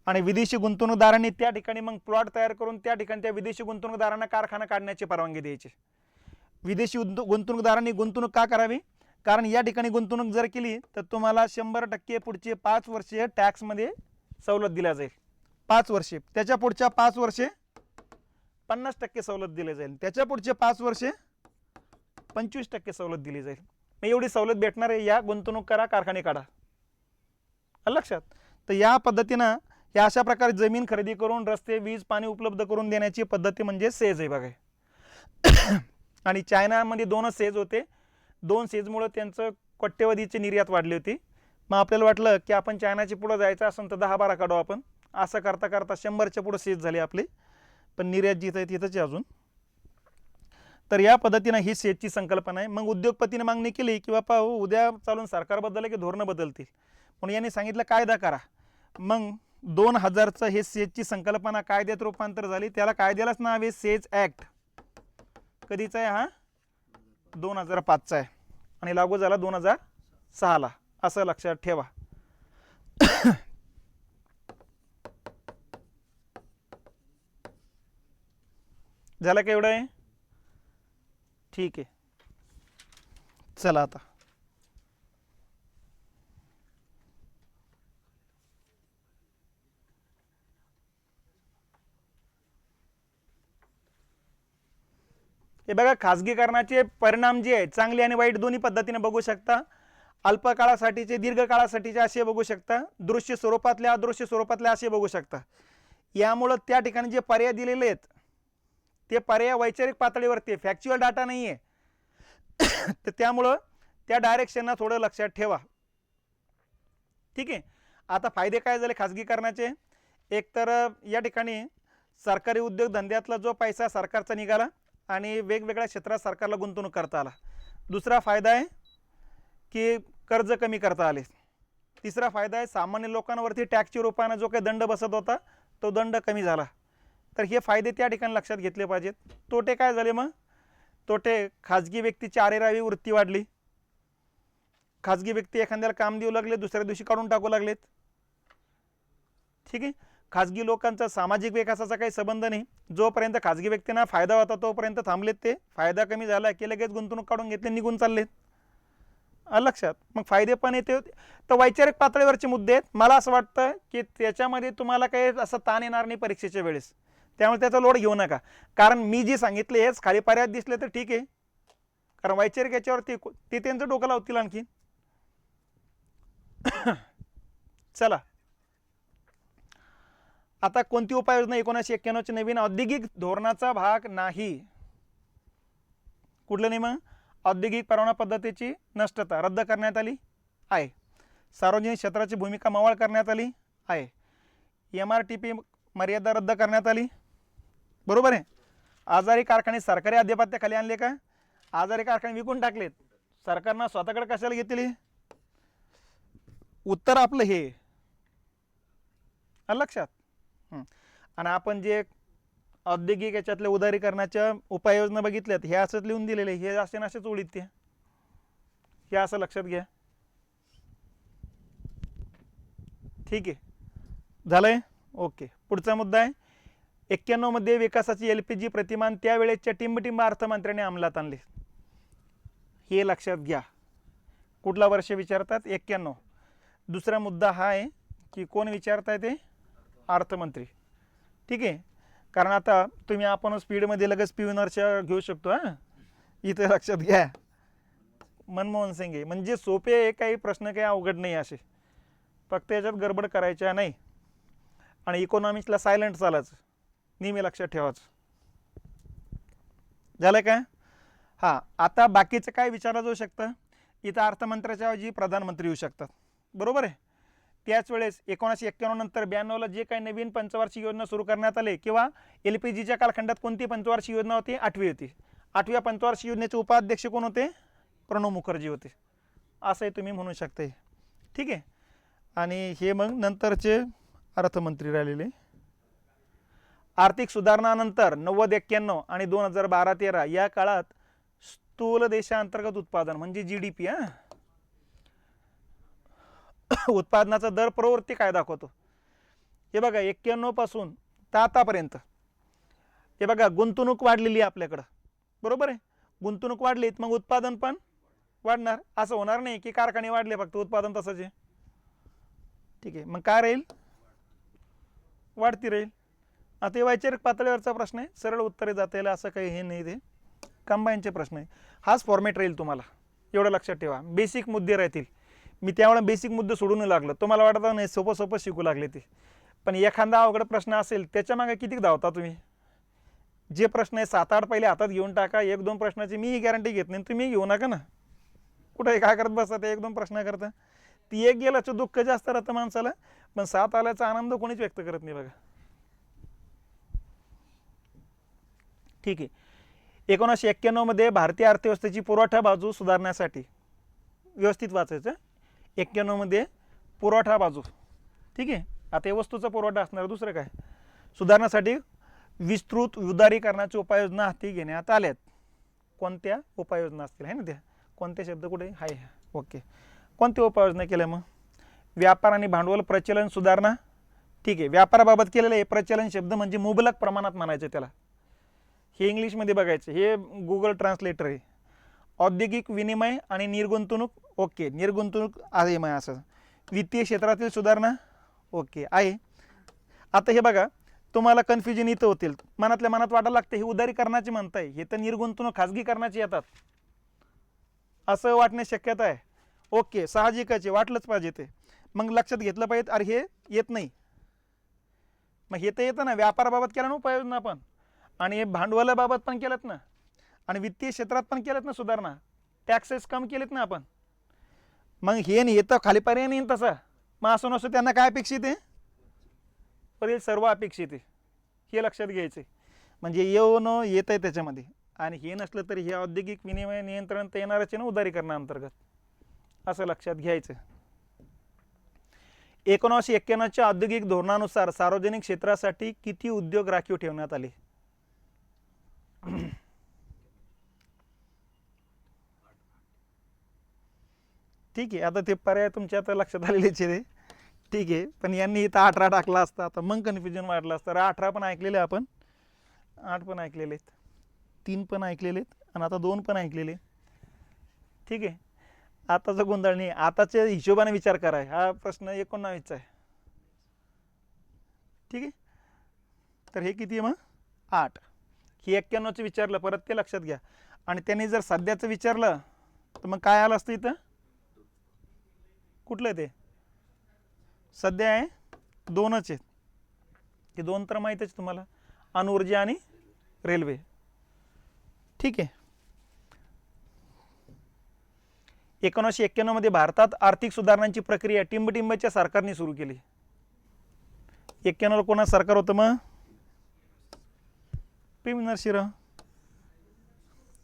आणि विदेशी गुंतवणूकदारांनी त्या ठिकाणी मग प्लॉट तयार करून त्या ठिकाणी त्या विदेशी गुंतवणूकदारांना कारखाना काढण्याची परवानगी द्यायची. विदेशी गुंतवणूकदारांनी गुंतवणूक का करावी, कारण या ठिकाणी गुंतवणूक जर केली तर तुम्हाला 100% पुढचे 5 वर्षे टॅक्समध्ये सवलत दिल्या जाईल. 5 वर्षे, त्याच्या पुढच्या 5 वर्षे 50% सवलत दिली जाईल, त्याच्या पुढचे 5 वर्षे 25% सवलत दिली जाईल. मग एवढी सवलत भेटणार आहे, या गुंतवणूक करा, कारखाने काढा. लक्षात. तर या पद्धतीनं या अशा प्रकारे जमीन खरेदी करून रस्ते, वीज, पाणी उपलब्ध करून देण्याची पद्धती म्हणजे सेज आहे बघा. आणि चायनामध्ये 2च सेज होते, 2 सेजमुळे त्यांचं कोट्यवधीची निर्यात वाढली होती. मग आपल्याला वाटलं की आपण चायनाच्या पुढे जायचं असेल तर 10-12 काढू आपण. असं करता करता 100च्या पुढे सेज झाली आपली, पण निर्यात जिथं आहे तिथंच अजून. तर या पद्धतीनं ही सेजची संकल्पना आहे. मग उद्योगपतीने मागणी केली की बापा उद्या चालून सरकार बदललं की धोरणं बदलतील, म्हणून यांनी सांगितलं कायदा करा. मग 2000चं हे सेजची संकल्पना कायद्यात रूपांतर झाली. त्याला कायद्यालाच नाव आहे सेज ॲक्ट. कधीचा आहे हा, 2005चा आहे, आणि लागू झाला 2006ला, असं लक्षात ठेवा. झालं का एवढं आहे, ठीक आहे. चला आता हे बघा, खाजगीकरणाचे परिणाम जे आहे चांगले आणि वाईट दोन्ही पद्धतीने बघू शकता. अल्पकाळासाठीचे, दीर्घकाळासाठीचे असे बघू शकता, दृश्य स्वरूपातले, अदृश्य स्वरूपातले असे बघू शकता. यामुळं त्या ठिकाणी जे पर्याय दिलेले आहेत ते पर्याय वैचारिक पातळीवरती, फॅक्च्युअल डाटा नाही आहे. तर त्यामुळं त्या डायरेक्शनला थोडं लक्षात ठेवा. ठीक आहे. आता फायदे काय झाले खाजगीकरणाचे, एक तर या ठिकाणी सरकारी उद्योगधंद्यातला जो पैसा सरकारचा निघाला आणि वेगवेगळ्या क्षेत्रात सरकारला गुंतवणूक करता आला. दुसरा फायदा आहे की कर्ज कमी करता आले. तिसरा फायदा आहे सामान्य लोकांवरती टॅक्सच्या रूपाने जो काही दंड बसत होता तो दंड कमी झाला. तर हे फायदे त्या ठिकाणी लक्षात घेतले पाहिजेत. तोटे काय झाले मग, तोटे खाजगी व्यक्तीची आरेरावी वृत्ती वाढली. खाजगी व्यक्ती एखाद्याला काम देऊ लागले, दुसऱ्या दिवशी काढून टाकू लागलेत. ठीक आहे. खाजगी लोकांचा सामाजिक विकासाचा काही संबंध नाही. जोपर्यंत खाजगी व्यक्तींना फायदा होता तोपर्यंत थांबलेत ते. फायदा कमी झाला की लगेच गुंतवणूक काढून घेतले, निघून चाललेत. लक्षात. मग फायदे पण येते. तर वैचारिक पातळीवरचे मुद्दे आहेत. मला असं वाटतं की त्याच्यामध्ये तुम्हाला काही असं ताण येणार नाही परीक्षेच्या वेळेस, त्यामुळे त्याचा लोड घेऊ नका. कारण मी जे सांगितले हेच खाली पर्याय दिसले तर ठीक आहे, कारण वैचारिक याच्यावरती ते त्यांचं डोकं लावतील आणखी. चला आता कोणती उपाययोजना 1991च्या नवीन औद्योगिक धोरणाचा भाग नाही. कुठलं नाही मग, औद्योगिक परवाना पद्धतीची नष्टता रद्द करण्यात आली आहे. सार्वजनिक क्षेत्राची भूमिका मवाळ करण्यात आली आहे. MRTP मर्यादा रद्द करण्यात आली. बरोबर आहे. आजारी कारखाने सरकारी आधिपत्याखाली आणले का, आजारी कारखाने विकून टाकलेत, सरकारनं स्वतःकडे कशाला घेतली. उत्तर आपलं हे लक्षात. आणि आपण जे औद्योगिक याच्यातल्या उदारीकरणाच्या उपाययोजना बघितल्यात हे असंच लिहून दिलेले, हे असे नसेच उडीत ते, हे असं लक्षात घ्या. ठीक आहे, झालंय ओके. पुढचा मुद्दा आहे 91 मध्ये विकासाची LPG प्रतिमान त्यावेळेच्या टिंबटिंब अर्थमंत्र्यांनी अंमलात आणले. हे लक्षात घ्या. कुठला वर्ष विचारतात? 91. दुसरा मुद्दा हा आहे की कोण विचारताय ते? अर्थमंत्री. ठीक आहे, कारण आता तुम्ही आपण स्पीडमध्ये लगेच पी व्ही नरसिंह घेऊ शकतो. हां, इथे लक्षात घ्या, मनमोहन सिंग म्हणजे सोपे काही प्रश्न काही अवघड नाही असे, फक्त याच्यात गडबड करायच्या नाही. आणि इकॉनॉमिक्सला सायलेंट चालायचं, नेहमी लक्षात ठेवायचं. झालं का? हां, आता बाकीचं काय विचारलं जाऊ शकतं? इथं अर्थमंत्र्याच्या ऐवजी प्रधानमंत्री येऊ शकतात, बरोबर आहे. त्याच वेळेस 1991 नंतर 92ला जे काही नवीन पंचवार्षिक योजना सुरू करण्यात आले किंवा LPGच्या कालखंडात कोणती पंचवार्षिक योजना होती? 8वी होती. 8व्या पंचवार्षिक योजनेचे उपाध्यक्ष कोण होते? प्रणव मुखर्जी होते, असंही तुम्ही म्हणू शकता. ठीक आहे, आणि हे मग नंतरचे अर्थमंत्री राहिलेले. आर्थिक सुधारणानंतर 90-91 आणि 2012-13 या काळात स्थूल देशांतर्गत उत्पादन म्हणजे GDP उत्पादनाचा दर प्रवृत्ती काय दाखवतो? हे बघा 91 पासून तर आतापर्यंत हे बघा गुंतवणूक वाढलेली आहे आपल्याकडं, बरोबर आहे. गुंतवणूक वाढलीत मग उत्पादन पण वाढणार. असं होणार नाही की कारखाने वाढले फक्त उत्पादन तसंच आहे. ठीक आहे, मग काय राहील? वाढती राहील. आता हे वैचारिक पातळीवरचा प्रश्न आहे, सरळ उत्तरे जाता येईल असं काही हे नाही, ते कंबाईनचे प्रश्न आहे. हाच फॉर्मॅट राहील तुम्हाला, एवढं लक्षात ठेवा. बेसिक मुद्दे राहतील. मी त्यावेळेला बेसिक मुद्दे सोडून लागलं, तुम्हाला वाटतं नाही सोपं सोपं शिकू लागले ते, पण एखादा अवघड प्रश्न असेल त्याच्या मागे किती धावता तुम्ही? जे प्रश्न आहे 7-8 पहिले हातात घेऊन टाका. 1-2 प्रश्नाची मी गॅरंटी घेत नाही, तुम्ही घेऊ नका ना. कुठे काय करत बसता ते 1-2 प्रश्न करता? ती एक गेल्याचं दुःख जास्त राहतं माणसाला, पण 7 आल्याचा आनंद कोणीच व्यक्त करत नाही बघा. ठीक आहे, 1991 मध्ये भारतीय अर्थव्यवस्थेची पुरवठा बाजू सुधारण्यासाठी, व्यवस्थित वाचायचं, 91 मध्ये पुरवठा बाजू. ठीक आहे, आता हे वस्तूचा पुरवठा असणार, दुसरं काय, सुधारण्यासाठी विस्तृत उदारीकरणाच्या उपाययोजना हाती घेण्यात आल्यात. कोणत्या उपाययोजना असतील आहे ना त्या? कोणते शब्द कुठे आहे? ओके, कोणत्या उपाययोजना केल्या? मग व्यापार आणि भांडवल प्रचलन सुधारणा. ठीक आहे, व्यापाराबाबत केलेलं हे प्रचलन शब्द म्हणजे मुबलक प्रमाणात म्हणायचं त्याला, हे इंग्लिशमध्ये बघायचं, हे गुगल ट्रान्सलेटर आहे. औद्योगिक विनिमय आणि निर्गुंतवणूक. ओके, निर्गुंतवणूक आहे मग असं. वित्तीय क्षेत्रातील सुधारणा. ओके आहे. आता हे बघा, तुम्हाला कन्फ्युजन इथं होतील, मनातल्या मनात वाटायला लागतं हे उदारीकरणाचे म्हणताय, हे तर निर्गुंतवणूक खाजगीकरणाची येतात असं वाटण्याची शक्यता आहे. ओके, साहजिकच वाटलंच पाहिजे ते. मग लक्षात घेतलं पाहिजे, अरे हे येत नाही, मग हे तर येतं ना. व्यापाराबाबत केलं ना उपाययोजना आपण, आणि भांडवलाबाबत पण केलं ना, आणि वित्तीय क्षेत्रात पण केलं ना सुधारणा, टॅक्सेस कम केलेत ना आपण. मग हे नाही येतं खाली पर्याय नाही तसा, मग असं नसतं त्यांना काय अपेक्षित आहे? वरील सर्व अपेक्षित आहे, हे लक्षात घ्यायचं. म्हणजे येऊन येत आहे त्याच्यामध्ये, आणि हे नसलं तरी हे औद्योगिक विनिमय नियंत्रण तर येणारच आहे ना उदारीकरणाअंतर्गत, असं लक्षात घ्यायचं. 1991च्या औद्योगिक धोरणानुसार सार्वजनिक क्षेत्रासाठी किती उद्योग राखीव ठेवण्यात आले? ठीक आहे, आता ते पर्याय तुमच्या आता लक्षात आलेलेच आहे. ठीक आहे, पण यांनी इथं 18 टाकला असता, आता मग कन्फ्युजन वाढलं असतं. 18 पण ऐकलेले आपण, 8 पण ऐकलेले आहेत, 3 पण ऐकलेले आहेत, आणि आता 2 पण ऐकलेले. ठीक आहे, आताचा गोंधळ नाही, आताच्या हिशोबाने विचार करा. हा प्रश्न 19चा आहे. ठीक आहे, तर हे किती आहे मग? 8. हे 91चं विचारलं, परत ते लक्षात घ्या. आणि त्यांनी जर सध्याचं विचारलं तर मग काय आलं असतं इथं? कुठलं ते सध्या आहे? 2च आहेत, ते 2 तर माहीतच तुम्हाला, अणुऊर्जा आणि रेल्वे. ठीक आहे, 1991 मध्ये भारतात आर्थिक सुधारणांची प्रक्रिया टिंबटिंबच्या सरकारने सुरू केली. 91 कोणाचं सरकार होतं मग? P V Narasimha.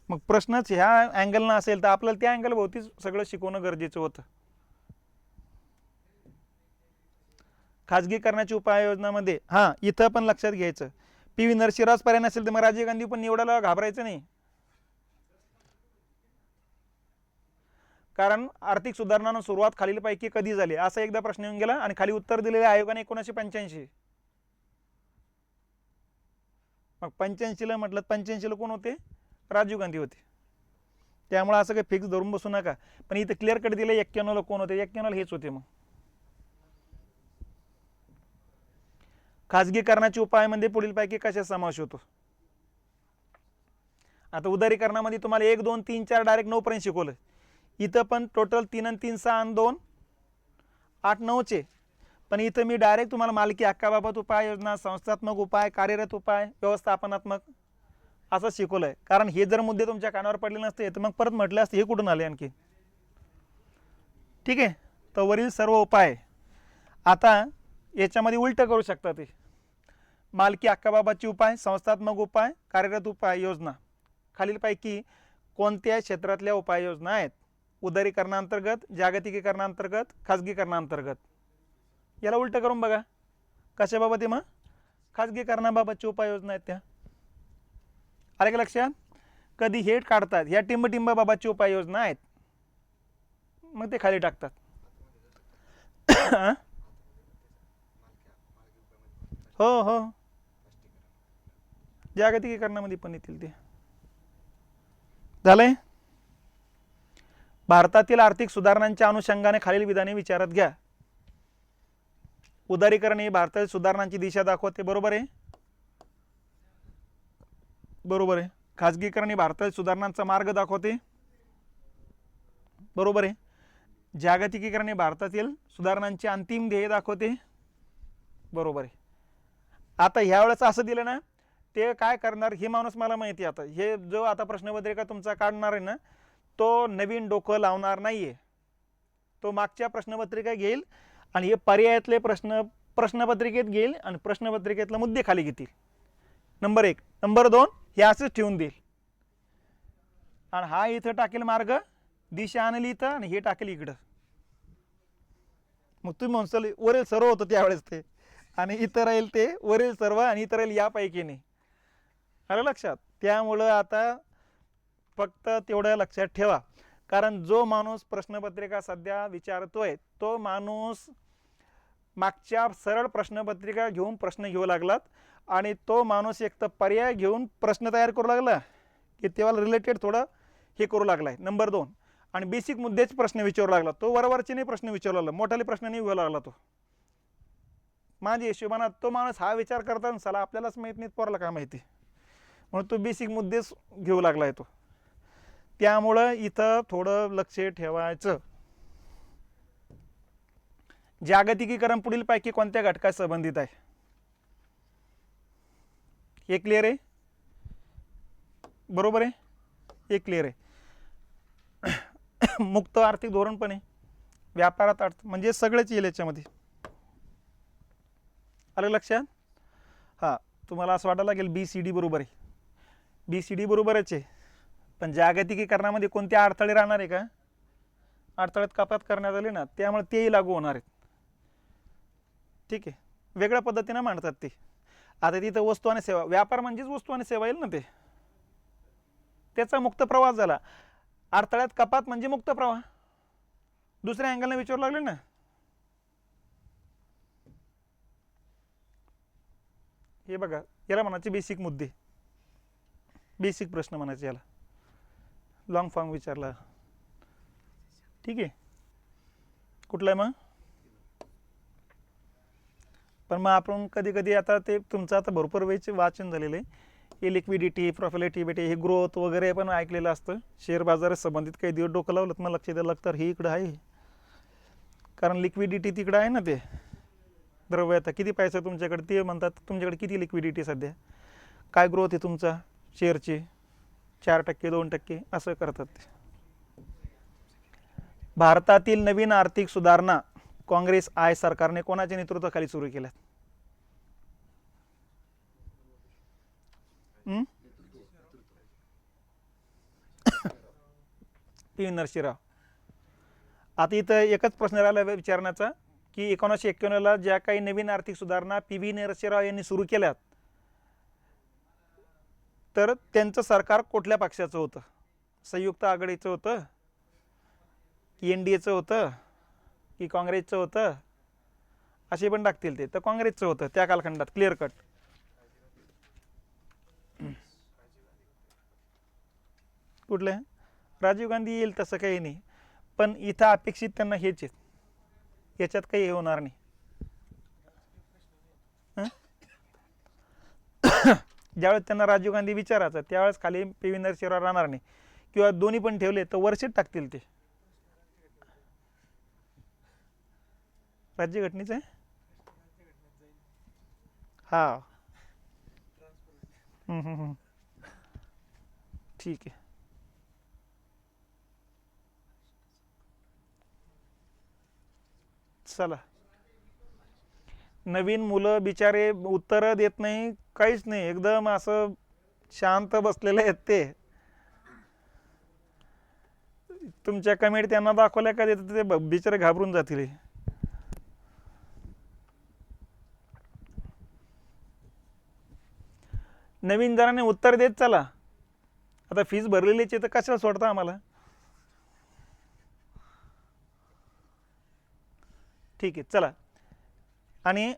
मग प्रश्नच ह्या अँगलनं असेल तर आपल्याला त्या अँगल भोवतीच सगळं शिकवणं गरजेचं होतं. खाजगीकरणाच्या उपाययोजनामध्ये हां इथं पण लक्षात घ्यायचं, पी व्ही नरसिंहरावच पर्याय नसेल तर मग राजीव गांधी पण निवडायला घाबरायचं नाही, कारण आर्थिक सुधारणांना सुरुवात खालीलपैकी कधी झाली असा एकदा प्रश्न येऊन गेला, आणि खाली उत्तर दिलेले आयोगाने 1985. मग 85ला म्हटलं, 85ला कोण होते? राजीव गांधी होते. त्यामुळे असं काही फिक्स धरून बसू नका. पण इथं क्लिअर कट दिलं 91ला कोण होते, 91ला हेच होते. मग खाजगीकरणाचे उपायामध्ये पुढीलपैकी कशा समावेश होतो? आता उदारीकरणामध्ये तुम्हाला 1 2 3 4 डायरेक्ट 9 पर्यंत शिकवलं. इथं पण टोटल 3 आणि 3 6 आणि 2 8 9चे. पण इथं मी डायरेक्ट तुम्हाला मालकी हक्काबाबत उपाय योजना, संस्थात्मक उपाय, कार्यरत उपाय, व्यवस्थापनात्मक असं शिकवलंय. कारण हे जर मुद्दे तुमच्या कानावर पडले नसते तर मग परत म्हटले असते हे कुठून आले आणखी. ठीक आहे. तर वरील सर्व उपाय आता याच्यामध्ये उलट करू शकता. ते मालकी हक्काबाबतचे उपाय, संस्थात्मक उपाय, कार्यरत उपाय योजना खालीलपैकी कोणत्या क्षेत्रातल्या उपाययोजना आहेत? उदारीकरणांतर्गत, जागतिकीकरणांतर्गत, खाजगीकरणांतर्गत. याला उलट करून बघा कशाबाबत आहे. मग खाजगीकरणाबाबतची उपाययोजना आहेत त्या. आले का लक्षात? कधी हेड काढतात ह्या टिंबटिंबाबाबतची उपाययोजना आहेत, मग ते खाली टाकतात. हो हो, जागतिकीकरणामध्ये पण येतील ते. झालंय. भारतातील आर्थिक सुधारणांच्या अनुषंगाने खालील विधाने विचारात घ्या. उदारीकरण ही भारतातील सुधारणांची दिशा दाखवते, बरोबर आहे. बरोबर आहे. खाजगीकरण ही भारतातील सुधारणांचा मार्ग दाखवते, बरोबर आहे. जागतिकीकरण हे भारतातील सुधारणांचे अंतिम ध्येय दाखवते, बरोबर आहे. आता ह्यावेळेस असं दिलं ना, ते काय करणार हे माणूस मला माहिती. आता हे जो आता प्रश्नपत्रिका तुमचा काढणार आहे ना, तो नवीन डोकं लावणार नाहीये. तो मागच्या प्रश्नपत्रिका घेईल आणि हे पर्यायातले प्रश्न प्रश्नपत्रिकेत घेईल आणि प्रश्नपत्रिकेतले मुद्दे खाली घेतील. नंबर 1. नंबर 2 हे असंच ठेवून देईल आणि हा इथं टाकेल मार्ग, दिशा आणली इथं आणि हे टाकेल इकडं. मग तुम्ही म्हणसाल वरील सर्व होतं त्यावेळेस ते, आणि इथं राहील ते वरील सर्व आणि इथं राहील यापैकी नाही. आलं लक्षात? त्यामुळं आता फक्त तेवढं लक्षात ठेवा. कारण जो माणूस प्रश्नपत्रिका सध्या विचारतोय तो माणूस मागच्या सरळ प्रश्नपत्रिका घेऊन प्रश्न घेऊ लागलात आणि तो माणूस एक तर पर्याय घेऊन प्रश्न तयार करू लागला की तेव्हा रिलेटेड थोडं हे करू लागलाय. नंबर 2, आणि बेसिक मुद्द्याचे प्रश्न विचारू लागला. तो वरवरचे नाही प्रश्न विचारू लागला, मोठाले प्रश्न नाही घेऊ लागला. तो माझ्या हिशोबाने तो माणूस हा विचार करता साला आपल्यालाच माहीत नाही पोराला काय माहिती, म्हणून तो बेसिक मुद्देच घेऊ लागलाय तो. त्यामुळं इथं थोडं लक्ष ठेवायचं. जागतिकीकरण पुढीलपैकी कोणत्या घटकात संबंधित आहे? हे क्लिअर आहे, बरोबर आहे, हे क्लिअर आहे. मुक्त आर्थिक धोरण पण आहे, व्यापारात अर्थ म्हणजे सगळेच येईल याच्यामध्ये. आलं लक्षात? हां, तुम्हाला असं वाटायला लागेल BCD बरोबर आहे. BCD बरोबरच आहे, पण जागतिकीकरणामध्ये कोणते अडथळे राहणार आहे का? अडथळ्यात कपात करण्यात आली ना, त्यामुळे तेही लागू होणार आहेत. ठीक आहे, वेगळ्या पद्धतीने मांडतात ते. आता तिथं वस्तू आणि सेवा, व्यापार म्हणजेच वस्तू आणि सेवा येईल ना, ते त्याचा मुक्त प्रवाह झाला. अडथळ्यात कपात म्हणजे मुक्त प्रवाह. दुसऱ्या अँगलने विचारू लागले ना. हे बघा, याला म्हणायचे बेसिक मुद्दे, बेसिक प्रश्न म्हणायचे याला. लॉंग फॉर्म विचारला, ठीक आहे. कुठला आहे मग? पण मग आपण कधी कधी आता ते तुमचं आता भरपूर वेळचे वाचन झालेलं आहे. हे लिक्विडिटी, प्रॉफिटेबिलिटी, हे ग्रोथ वगैरे पण ऐकलेलं असतं. शेअर बाजारात संबंधित काही दिवस डोकं लावलं तर मला लक्ष द्यायला लागतं, हे इकडं आहे. कारण लिक्विडिटी तिकडं आहे ना, ते द्रव्यता किती पैसा तुमच्याकडे, ते म्हणतात तुमच्याकडे किती लिक्विडिटी सध्या, काय ग्रोथ आहे तुमचा शेअरची, 4% 2% असं करतात ते. भारतातील नवीन आर्थिक सुधारणा काँग्रेस सरकारने कोणाच्या नेतृत्वाखाली सुरू केल्या? पी नरसिंहराव. आता इथं एकच प्रश्न राहिला विचारण्याचा की 1991ला ज्या काही नवीन आर्थिक सुधारणा PV नरसिंहराव यांनी सुरू केल्यात, तर त्यांचं सरकार कुठल्या पक्षाचं होतं? संयुक्त आघाडीचं होतं, NDAचं होतं की काँग्रेसचं होतं? असे पण टाकतील ते. तर काँग्रेसचं होतं त्या कालखंडात, क्लिअर कट. कुठले? राजीव गांधी येईल तसं काही नाही, पण इथं अपेक्षित त्यांना हेच आहेत, याच्यात काही हे होणार नाही. ज्यावेळेस त्यांना राजीव गांधी विचारायचं त्यावेळेस खाली पी व्ही नरसिंहराव राहणार नाही, किंवा दोन्ही पण ठेवले तर वर्षेच टाकतील ते. राज्यघटनेचं आहे हा. ठीक आहे. चला, नवीन मुलं बिचारे उत्तर देत नाही, काहीच नाही, एकदम असं शांत बसलेले आहेत ते. तुमच्या कमेंट त्यांना दाखवल्या का देत ते बिचारे घाबरून जातील. नवीन जणांनी उत्तर देत चला, आता फीस भरलेलीच आहे तर कशाला सोडता आम्हाला. ठीक आहे चला. आणि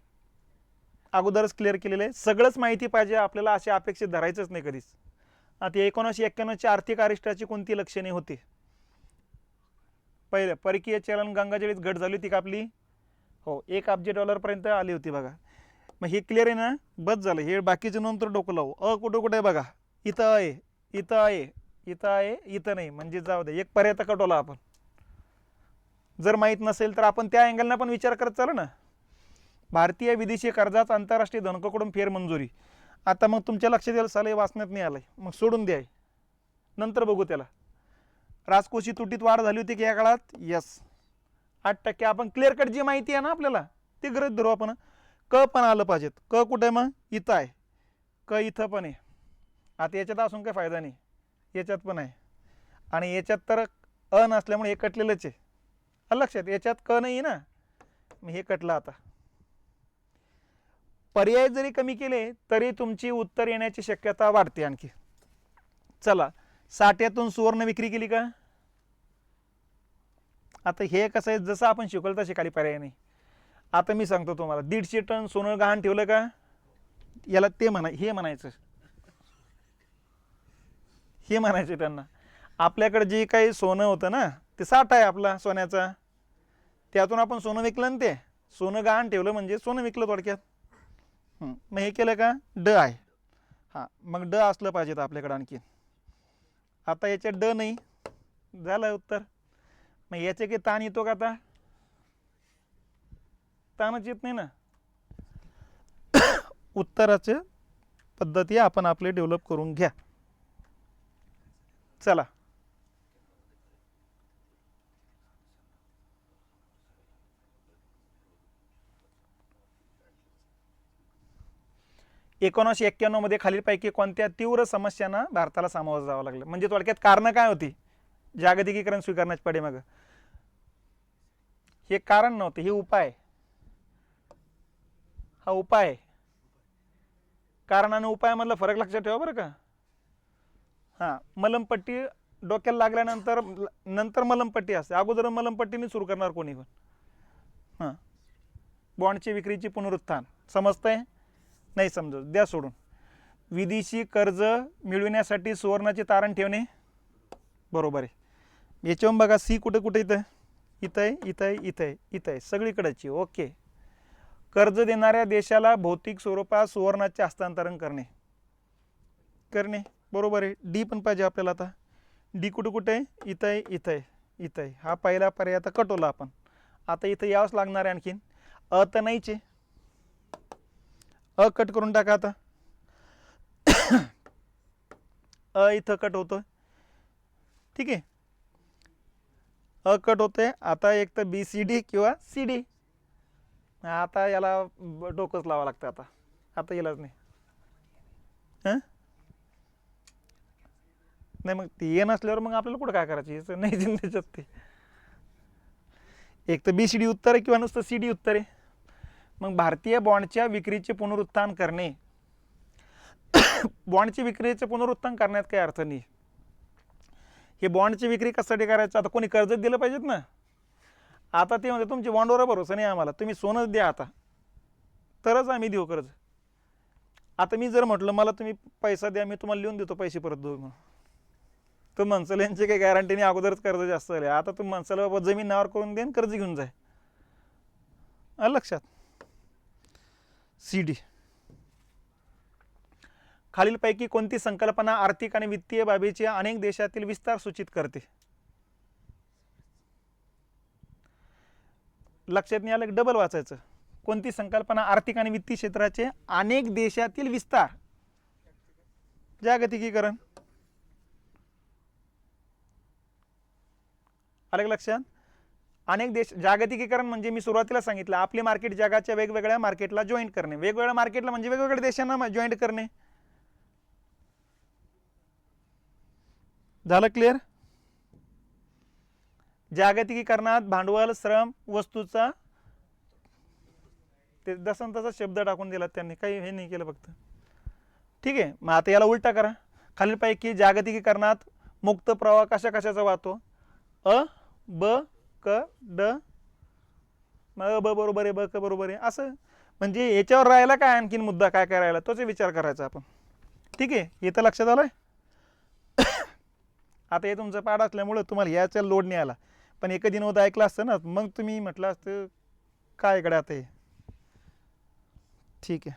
अगोदरच क्लिअर केलेलं आहे, सगळंच माहिती पाहिजे आपल्याला अशी अपेक्षित धरायचंच नाही कधीच. आता 1991ची आर्थिक अरिष्टाची कोणती लक्षणे होती? पहिलं, परकीय चलन गंगाजळीत घट झाली होती का आपली? हो, $1 अब्ज पर्यंत आली होती बघा. मग हे क्लिअर आहे ना, बस झालं. हे बाकीचे नंतर डोकं लावू. कुठं कुठे बघा, इथं आहे, इथं आहे, इथं आहे, इथं नाही, म्हणजे जाऊ दे, एक पर्याय कटवला आपण. जर माहीत नसेल तर आपण त्या अँगलनं पण विचार करत चालू ना. भारतीय विदेशी कर्जात आंतरराष्ट्रीय धनकोकडून फेरमंजुरी. आता मग तुमच्या लक्षात येईल साले वाचण्यात नाही आलंय, मग सोडून द्या, नंतर बघू त्याला. राजकोषी तुटीत वाढ झाली होती की या काळात? यस, 8%. आपण क्लिअर कट जी माहिती आहे ना आपल्याला ती गरज धरू आपण. क पण आलं पाहिजेत. क कुठे मग? इथं आहे. क इथं पण आहे. आता याच्यात असून काही फायदा नाही, याच्यात पण आहे, आणि याच्यात तर नसल्यामुळे हे कटलेलंच आहे. लक्षात, याच्यात क नाही ना, मग हे कटलं. आता पर्याय जरी कमी केले तरी तुमची उत्तर येण्याची शक्यता वाढते आणखी. चला, 60 सुवर्ण विक्री केली का? आता हे कसं आहे, जसं आपण शिकवलं तसे खाली पर्याय नाही. आता मी सांगतो तुम्हाला, 150 टन सोनं गहाण ठेवलं का? याला ते हे म्हणायचं, हे म्हणायचं त्यांना. आपल्याकडे जे काही सोनं होतं ना, ते साठा आहे आपला सोन्याचा, त्यातून आपण सोनं विकलं ना, ते सोनं गहाण ठेवलं म्हणजे सोनं विकलं थोडक्यात. मग हे केलं का? ड आहे. हां, मग ड असलं पाहिजेत आपल्याकडं आणखी. आता याच्यात ड नाही, झालं उत्तर. मग याचे काही ताण येतो का? आता ताणच येत नाही ना. उत्तराचे पद्धती आपण आपले डेव्हलप करून घ्या. चला, मध्ये खालीलपैकी कोणत्या तीव्र समस्यांना भारताला सामोरं जावं लागलं? म्हणजे थोडक्यात कारण काय होती जागतिकीकरण स्वीकारण्याच्या पाठीमागं? हे कारण नव्हते, हे उपाय. हा उपाय. कारण आणि उपायामधला फरक लक्षात ठेवा बरं का. हां, मलमपट्टी डोक्याला लागल्यानंतर नंतर मलमपट्टी असते, अगोदर मलमपट्टीने सुरू करणार कोणी पण. हां, बॉन्डची विक्रीची पुनरुत्थान. समजतंय? नाही समजत, द्या सोडून. विदेशी कर्ज मिळविण्यासाठी सुवर्णाचे तारण ठेवणे, बरोबर आहे. याच्यावरून बघा, सी कुठे कुठे इथं, इथं आहे, इथं आहे, इथं आहे, इथं आहे, सगळीकडची. ओके. कर्ज देणाऱ्या देशाला भौतिक स्वरूपात सुवर्णाचे हस्तांतरण करणे, बरोबर आहे. डी पण पाहिजे आपल्याला. आता डी कुठे कुठे आहे? इथं आहे, इथं आहे, इथं आहे. हा पहिला पर्याय आता कटवला आपण. आता इथं यावंच लागणार आहे आणखीन. तर नाहीच आहे, कट करून टाका. आता इथं कट होतं, ठीक आहे, कट होते. आता एक तर BCD किंवा CD. आता याला डोकंच लावावं लागतं. आता यालाच नाही. नाही, मग ते ये नसल्यावर मग आपल्याला कुठं काय करायचं? नाही त्याच्यात ते एक तर BCD उत्तर आहे किंवा नुसतं CD उत्तर आहे. मग भारतीय बॉन्डच्या विक्रीचे पुनरुत्थान करणे. बॉन्डची विक्रीचे पुनरुत्थान करण्यात काही अर्थ नाही. हे बॉन्डची विक्री कशासाठी करायचं? आता कोणी कर्ज दिलं पाहिजेत ना. आता ते म्हणजे तुमची बॉन्डवर भरोसा नाही आम्हाला, तुम्ही सोनंच द्या आता तरच आम्ही देऊ कर्ज. आता मी जर म्हटलं मला तुम्ही पैसा द्या, मी तुम्हाला लिहून देतो पैसे परत देऊ म्हणून, तो म्हणसल यांची काही गॅरंटी नाही, अगोदरच कर्ज जास्त झाले. आता तू म्हणसल बाबा जमीन नावावर करून देईन, कर्ज घेऊन जाय. आलं लक्षात. CD, खालीलपैकी कोणती संकल्पना आर्थिक आणि वित्तीय बाबीचे अनेक देशातील विस्तार सूचित करते? लक्षात नाही आलं, डबल वाचायचं. कोणती संकल्पना आर्थिक आणि वित्तीय क्षेत्राचे अनेक देशातील विस्तार, जागतिकीकरण. आलं लक्षात. अनेक देश, जागतिकीकरण म्हणजे मी सुरुवातीला सांगितलं, आपले मार्केट जगाच्या वेगवेगळ्या मार्केटला जॉईंट करणे. वेगवेगळ्या मार्केटला म्हणजे वेगवेगळ्या देशांना जॉईंट करणे. झालं क्लिअर. जागतिकीकरणात भांडवल, श्रम, वस्तूचा, ते जसं तसा शब्द टाकून दिला त्यांनी, काही हे नाही केलं फक्त. ठीक आहे. मग आता याला उलटा करा. खालीलपैकी जागतिकीकरणात मुक्त प्रवाह कशा कशाचा वाहतो? अ, ब, क, ड. मग ब बरोबर आहे, ब क बरोबर आहे, असं. म्हणजे याच्यावर राहिला काय आणखीन मुद्दा, काय काय राहिला तोच विचार करायचा आपण. ठीक आहे. हे तर लक्षात आलंय. आता हे तुमचं पाठ असल्यामुळं तुम्हाला याचा लोड नाही आला, पण एक दिन होता ऐकलं असतं ना, मग तुम्ही म्हटलं असतं काय इकडे आता हे. ठीक आहे.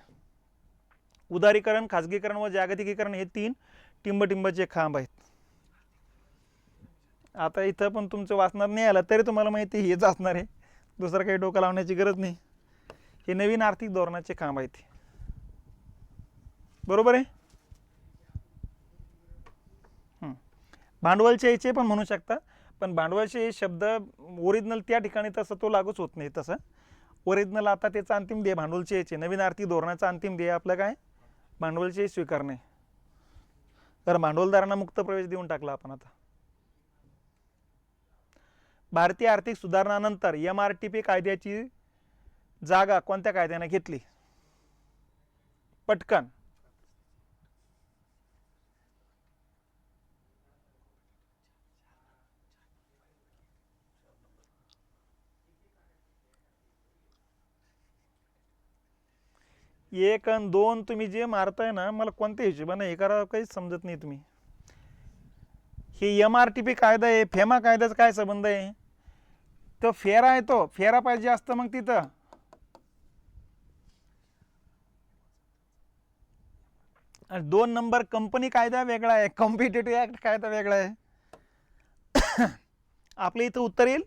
उदारीकरण, खाजगीकरण व जागतिकीकरण हे 3 टिंबटिंबाचे खांब आहेत. आता इथं पण तुमचं वाचनात नाही आलं तरी तुम्हाला माहिती आहे हेच असणार आहे, दुसरं काही डोकं लावण्याची गरज नाही. हे नवीन आर्थिक धोरणाचे खांब आहेत. बरोबर आहे. भांडवलचे याचे पण म्हणू शकता, पण भांडवलचे शब्द ओरिजिनल त्या ठिकाणी तसं तो लागूच होत नाही. तसं ओरिजिनल आता त्याचा अंतिम ध्येय भांडवलचे याचे, नवीन आर्थिक धोरणाचा अंतिम ध्येय आपलं काय? भांडवलचे स्वीकारणे. तर भांडवलदारांना मुक्त प्रवेश देऊन टाकला आपण. आता भारतीय आर्थिक सुधारणानंतर MRTP कायद्याची जागा कोणत्या कायद्याने घेतली? पटकन. एक आणि दोन तुम्ही जे मारताय ना, मला कोणत्या हिशोबाने हे करा काहीच समजत नाही. तुम्ही हे MRTP कायदा आहे, फेमा कायद्याचा काय संबंध आहे? तो फेरा आहे, तो फेरा पाहिजे असतं मग तिथं. आणि 2 नंबर कंपनी कायदा वेगळा आहे, कॉम्पिटिटिव्ह ऍक्ट कायदा वेगळा आहे. आपल्या इथं उत्तर येईल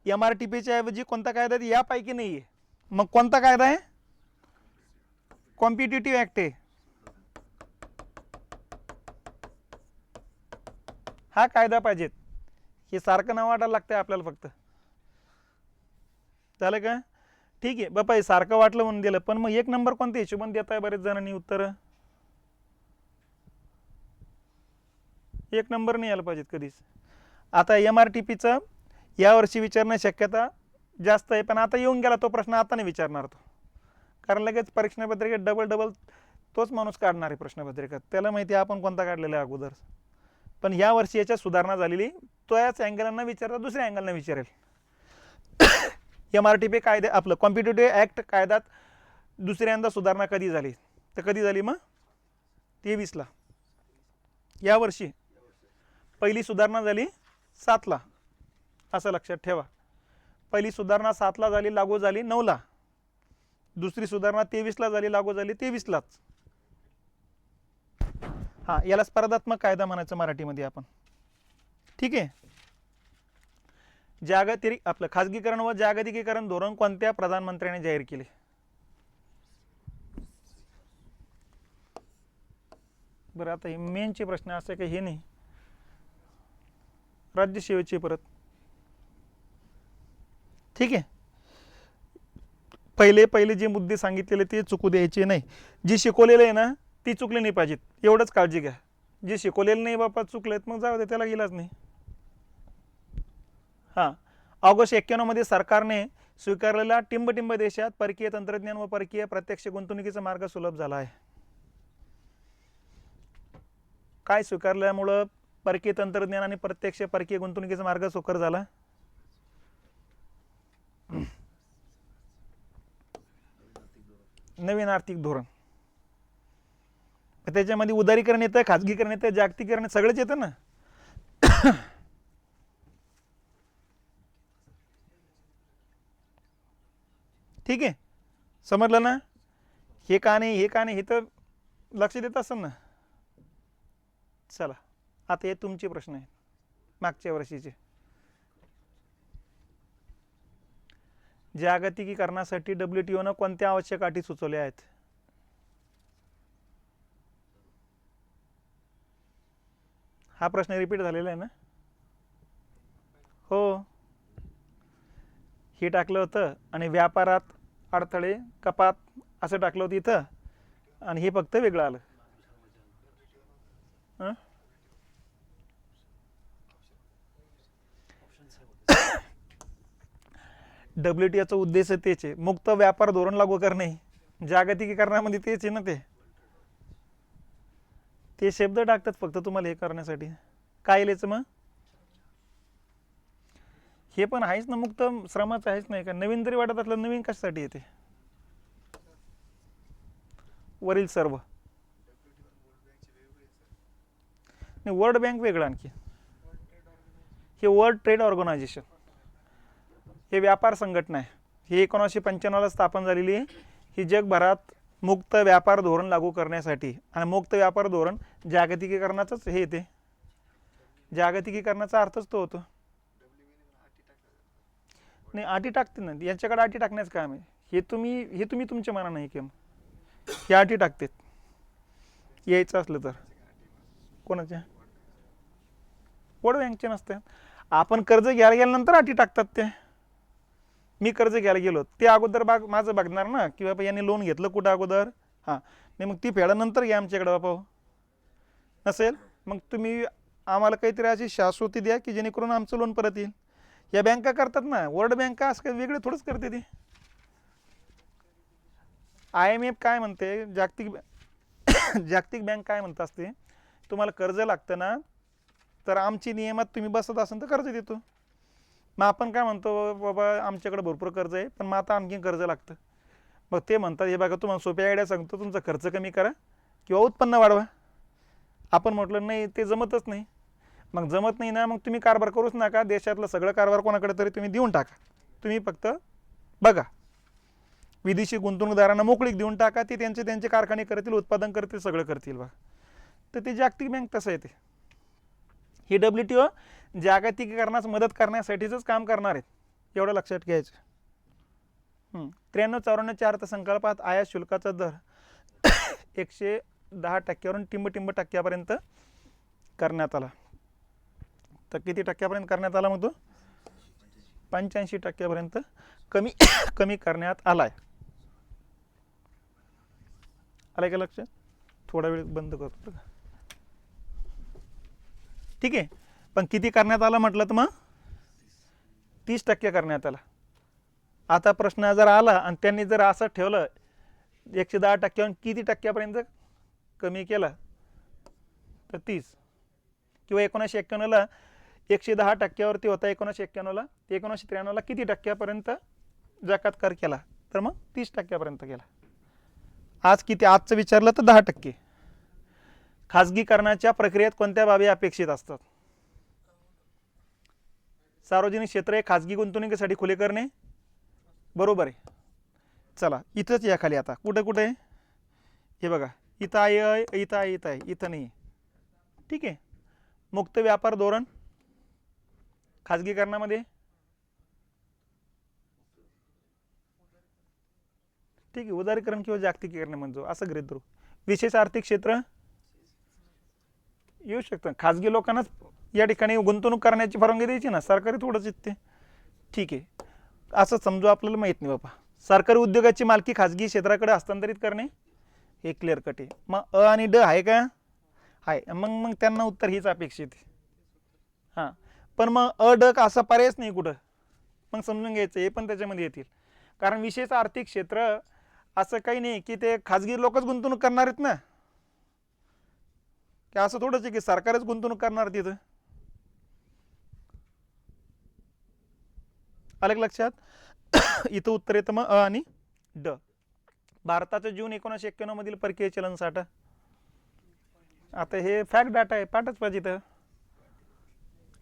MRTPच्या ऐवजी कोणता कायदा आहे? यापैकी नाही आहे. मग कोणता कायदा आहे? कॉम्पिटिटिव्ह ऍक्ट आहे. हा कायदा पाहिजेत. हे सारखं नाव वाटायला लागतंय आपल्याला फक्त. झालं का? ठीक आहे बापा, हे सारखं वाटलं म्हणून दिलं, पण मग 1 नंबर कोणत्या हिशोबाने देत आहे बरेच जणांनी उत्तर? 1 नंबर नाही आलं पाहिजेत कधीच. आता MRTPचं यावर्षी विचारण्याची शक्यता जास्त आहे, पण आता येऊन गेला तो प्रश्न, आता नाही विचारणार तो, कारण लगेच परीक्षापत्रिकेत डबल तोच माणूस काढणार आहे प्रश्नपत्रिकेत. त्याला माहिती आहे आपण कोणता काढलेला आहे अगोदर. पण या वर्षी याच्यात सुधारणा झालेली, तो याच अँगलनं विचारता दुसऱ्या अँगलनं विचारेल. MRTP कायदे आपलं कॉम्पिटिटिव्ह ऍक्ट कायद्यात दुसऱ्यांदा सुधारणा कधी झाली? तर कधी झाली मग? 23ला. या वर्षी पहिली सुधारणा झाली 7ला, असं लक्षात ठेवा. पहिली सुधारणा 7ला झाली, लागू झाली 9ला. दुसरी सुधारणा 23ला झाली, लागू झाली 23लाच. हा, याला स्पर्धात्मक कायदा म्हणायचं मराठीमध्ये आपण. ठीक आहे. जागतिक आपलं खाजगीकरण व जागतिकीकरण धोरण कोणत्या प्रधानमंत्र्यांनी जाहीर केले? बरं, आता हे मेनचे प्रश्न असे काही हे नाही, राज्यसेवेचे परत. ठीक आहे. पहिले जे मुद्दे सांगितलेले ते चुकू द्यायचे नाही. जी शिकवलेलं आहे ना ती चुकली नाही पाहिजेत, एवढंच काळजी घ्या. जे शिकवलेलं नाही बापा चुकलेत मग जाऊ दे, त्याला गेलाच नाही. हां, ऑगस्ट 91 मध्ये सरकारने स्वीकारलेल्या टिंबटिंब देशात परकीय तंत्रज्ञान व परकीय प्रत्यक्ष गुंतवणुकीचा मार्ग सुलभ झाला आहे. काय स्वीकारल्यामुळं परकीय तंत्रज्ञान आणि प्रत्यक्ष परकीय गुंतवणुकीचा मार्ग सुकर झाला? नवीन आर्थिक धोरण. त्याच्यामध्ये उदारीकरण येतं, खाजगीकरण येतं, जागतिकीकरण सगळंच येतं ना. ठीक आहे, समजलं ना? हे का नाही, हे का नाही, हे तर लक्ष देत असेल ना. चला आता हे तुमचे प्रश्न आहेत मागच्या वर्षीचे. जागतिकीकरणासाठी WTOनं कोणत्या आवश्यक अटी सुचवल्या आहेत? हा प्रश्न रिपीट झालेला आहे ना? हो, हे टाकलं होतं आणि व्यापारात अडथळे कपात असं टाकलं होतं इथं, आणि हे फक्त वेगळं आलं. WTOचा उद्देश तेच आहे, मुक्त व्यापार धोरण लागू करणे. जागतिकीकरणामध्ये तेच आहे ना. ते शब्द टाकतात फक्त तुम्हाला हे करण्यासाठी. काय लिहायचं मग? हे पण आहेच ना, मुक्त श्रमाचं आहेच नाही का? नवीन जरी वाटत असलं, नवीन कशासाठी येते? वरील सर्व नाही, वर्ल्ड बँक वेगळं आणखी. हे वर्ल्ड ट्रेड ऑर्गनायझेशन, हे व्यापार संघटना आहे. ही 1995ला स्थापन झालेली आहे. ही जगभरात मुक्त व्यापार धोरण लागू करण्यासाठी, आणि मुक्त व्यापार धोरण जागतिकीकरणाचंच हे येते. जागतिकीकरणाचा अर्थच तो होतो. नाही, अटी टाकते ना, यांच्याकडे अटी टाकण्याचं काम आहे. हे तुम्ही तुमच्या मनानं नाही केलं, हे अटी टाकतात यायचं असलं तर. कोणाच्या? वर्ल्ड बँकचे नसते. आपण कर्ज घ्यायला गेल्यानंतर अटी टाकतात ते. मी कर्ज घ्यायला गेलो, ते अगोदर माझं बघणार ना, की बाबा यांनी लोन घेतलं कुठं अगोदर. हां, नाही मग ती फेड्यानंतर घ्या आमच्याकडे बापा. नसेल मग तुम्ही आम्हाला काहीतरी अशी शाश्वती द्या की जेणेकरून आमचं लोन परत येईल. या बँका करतात ना, वर्ल्ड बँका असं काही वेगळे थोडंच करते ती. IMF काय म्हणते, जागतिक बँक काय म्हणत असते, तुम्हाला कर्ज लागतं ना, तर आमची नियमात तुम्ही बसत असाल तर कर्ज देतो. मग आपण काय म्हणतो, बाबा आमच्याकडे भरपूर कर्ज आहे पण मग आता आणखी कर्ज लागतं. मग ते म्हणतात, हे बघा तुम्हाला सोपी आयडिया सांगतो, तुमचा खर्च कमी करा किंवा उत्पन्न वाढवा. आपण म्हटलं नाही, ते जमतच नाही. मग जमत नाही ना, मग तुम्ही कारभार करूच नका, देशातलं सगळं कारभार कोणाकडे तरी तुम्ही देऊन टाका. तुम्ही फक्त बघा, विदेशी गुंतवणूकदारांना मोकळीक देऊन टाका, ते त्यांचे कारखाने करतील, उत्पादन करतील, सगळं करतील बघा. तर ते जागतिक बँक तसं येते. ही WTO जागतिकीकरणास मदत करण्यासाठीच काम करणार आहेत, एवढं लक्षात घ्यायचं. 93-94 अर्थसंकल्पात आयात शुल्काचा दर 110% टिंब टक्क्यापर्यंत करण्यात आला. तर किती टक्क्यापर्यंत करण्यात आला? मग तो 85% कमी करण्यात आलाय. आलाय का लक्षात? थोडा वेळ बंद करतो. ठीक आहे, पण किती करण्यात आलं म्हटलं तर मग 30% करण्यात आला. आता प्रश्न जर आला आणि त्यांनी जर असं ठेवलं 110% किती टक्क्यापर्यंत कमी केला, तर 30. किंवा 1991ला 110%वरती होता, 1991ला 1993ला किती टक्क्यापर्यंत जकात कर केला, तर मग 30% केला. आज किती? आजचं विचारलं तर 10%. खाजगीकरणाच्या प्रक्रियेत कोणत्या बाबी अपेक्षित असतात? सार्वजनिक क्षेत्र हे खाजगी गुंतवणुकीसाठी खुले करणे, बरोबर आहे. चला इथंच या खाली. आता कुठे हे बघा, इथं आहे, इथं आहे, इथं आहे, इथं नाही. ठीक आहे, मुक्त व्यापार धोरण खाजगीकरणामध्ये. ठीक आहे, उदारीकरण किंवा जागतिकीकरण म्हणजे असं गृहीत धरू. विशेष आर्थिक क्षेत्र येऊ शकतं. खाजगी लोकांनाच या ठिकाणी गुंतवणूक करण्याची परवानगी द्यायची ना, सरकारी थोडंच येते. ठीक आहे, असं समजू, आपल्याला माहीत नाही बाबा. सरकारी उद्योगाची मालकी खाजगी क्षेत्राकडे हस्तांतरित करणे, हे क्लिअर कट आहे. मग आणि ड आहे का? आहे. मग त्यांना उत्तर हीच अपेक्षित आहे. हां, पण मग ड असं पर्यायच नाही कुठं. मग समजून घ्यायचं, हे पण त्याच्यामध्ये येतील. कारण विशेष आर्थिक क्षेत्र असं काही नाही की ते खाजगी लोकच गुंतवणूक करणार आहेत ना, की असं थोडंच आहे की सरकारच गुंतवणूक करणार तिथं. अलग लक्षात. इथं उत्तर येतं मग आणि ड. भारताचं जून 1991 मधील परकीय चलन साठा. आता हे फॅक्ट डाटा आहे, पाठच पाहिजे. तर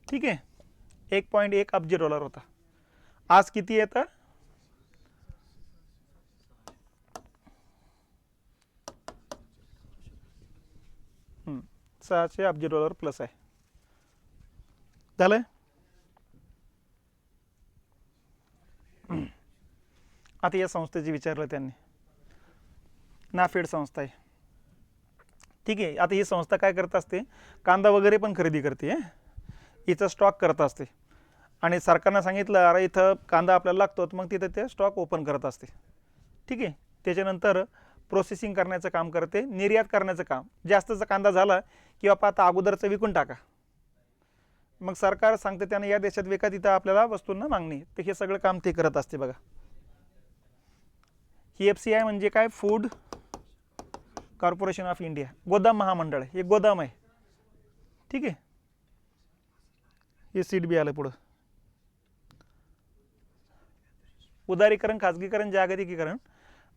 ठीक आहे, 1.1 अब्ज डॉलर होता. आज किती येतं? 600 अब्ज डॉलर प्लस आहे. झालं. आता या संस्थेचे विचारलं त्यांनी, नाफेड संस्था आहे. ठीक आहे. आता ही संस्था काय करत असते, कांदा वगैरे पण खरेदी करते, हिचा स्टॉक करत असते आणि सरकारनं सांगितलं अरे इथं कांदा आपल्याला लागतो, मग तिथं ते स्टॉक ओपन करत असते. ठीक आहे. त्याच्यानंतर प्रोसेसिंग करण्याचं काम करते, निर्यात करण्याचं काम. जास्तचा कांदा झाला की बापा आता अगोदरचं विकून टाका, मग सरकार सांगते त्याने या देशात विका, तिथं आपल्याला वस्तूंना मागणी. तर हे सगळं काम ते करत असते बघा. ही FCI म्हणजे काय, फूड कॉर्पोरेशन ऑफ इंडिया, गोदाम महामंडळ. हे गोदाम आहे. ठीक आहे. हे सीट बी आलं पुढं. उदारीकरण, खाजगीकरण, जागतिकीकरण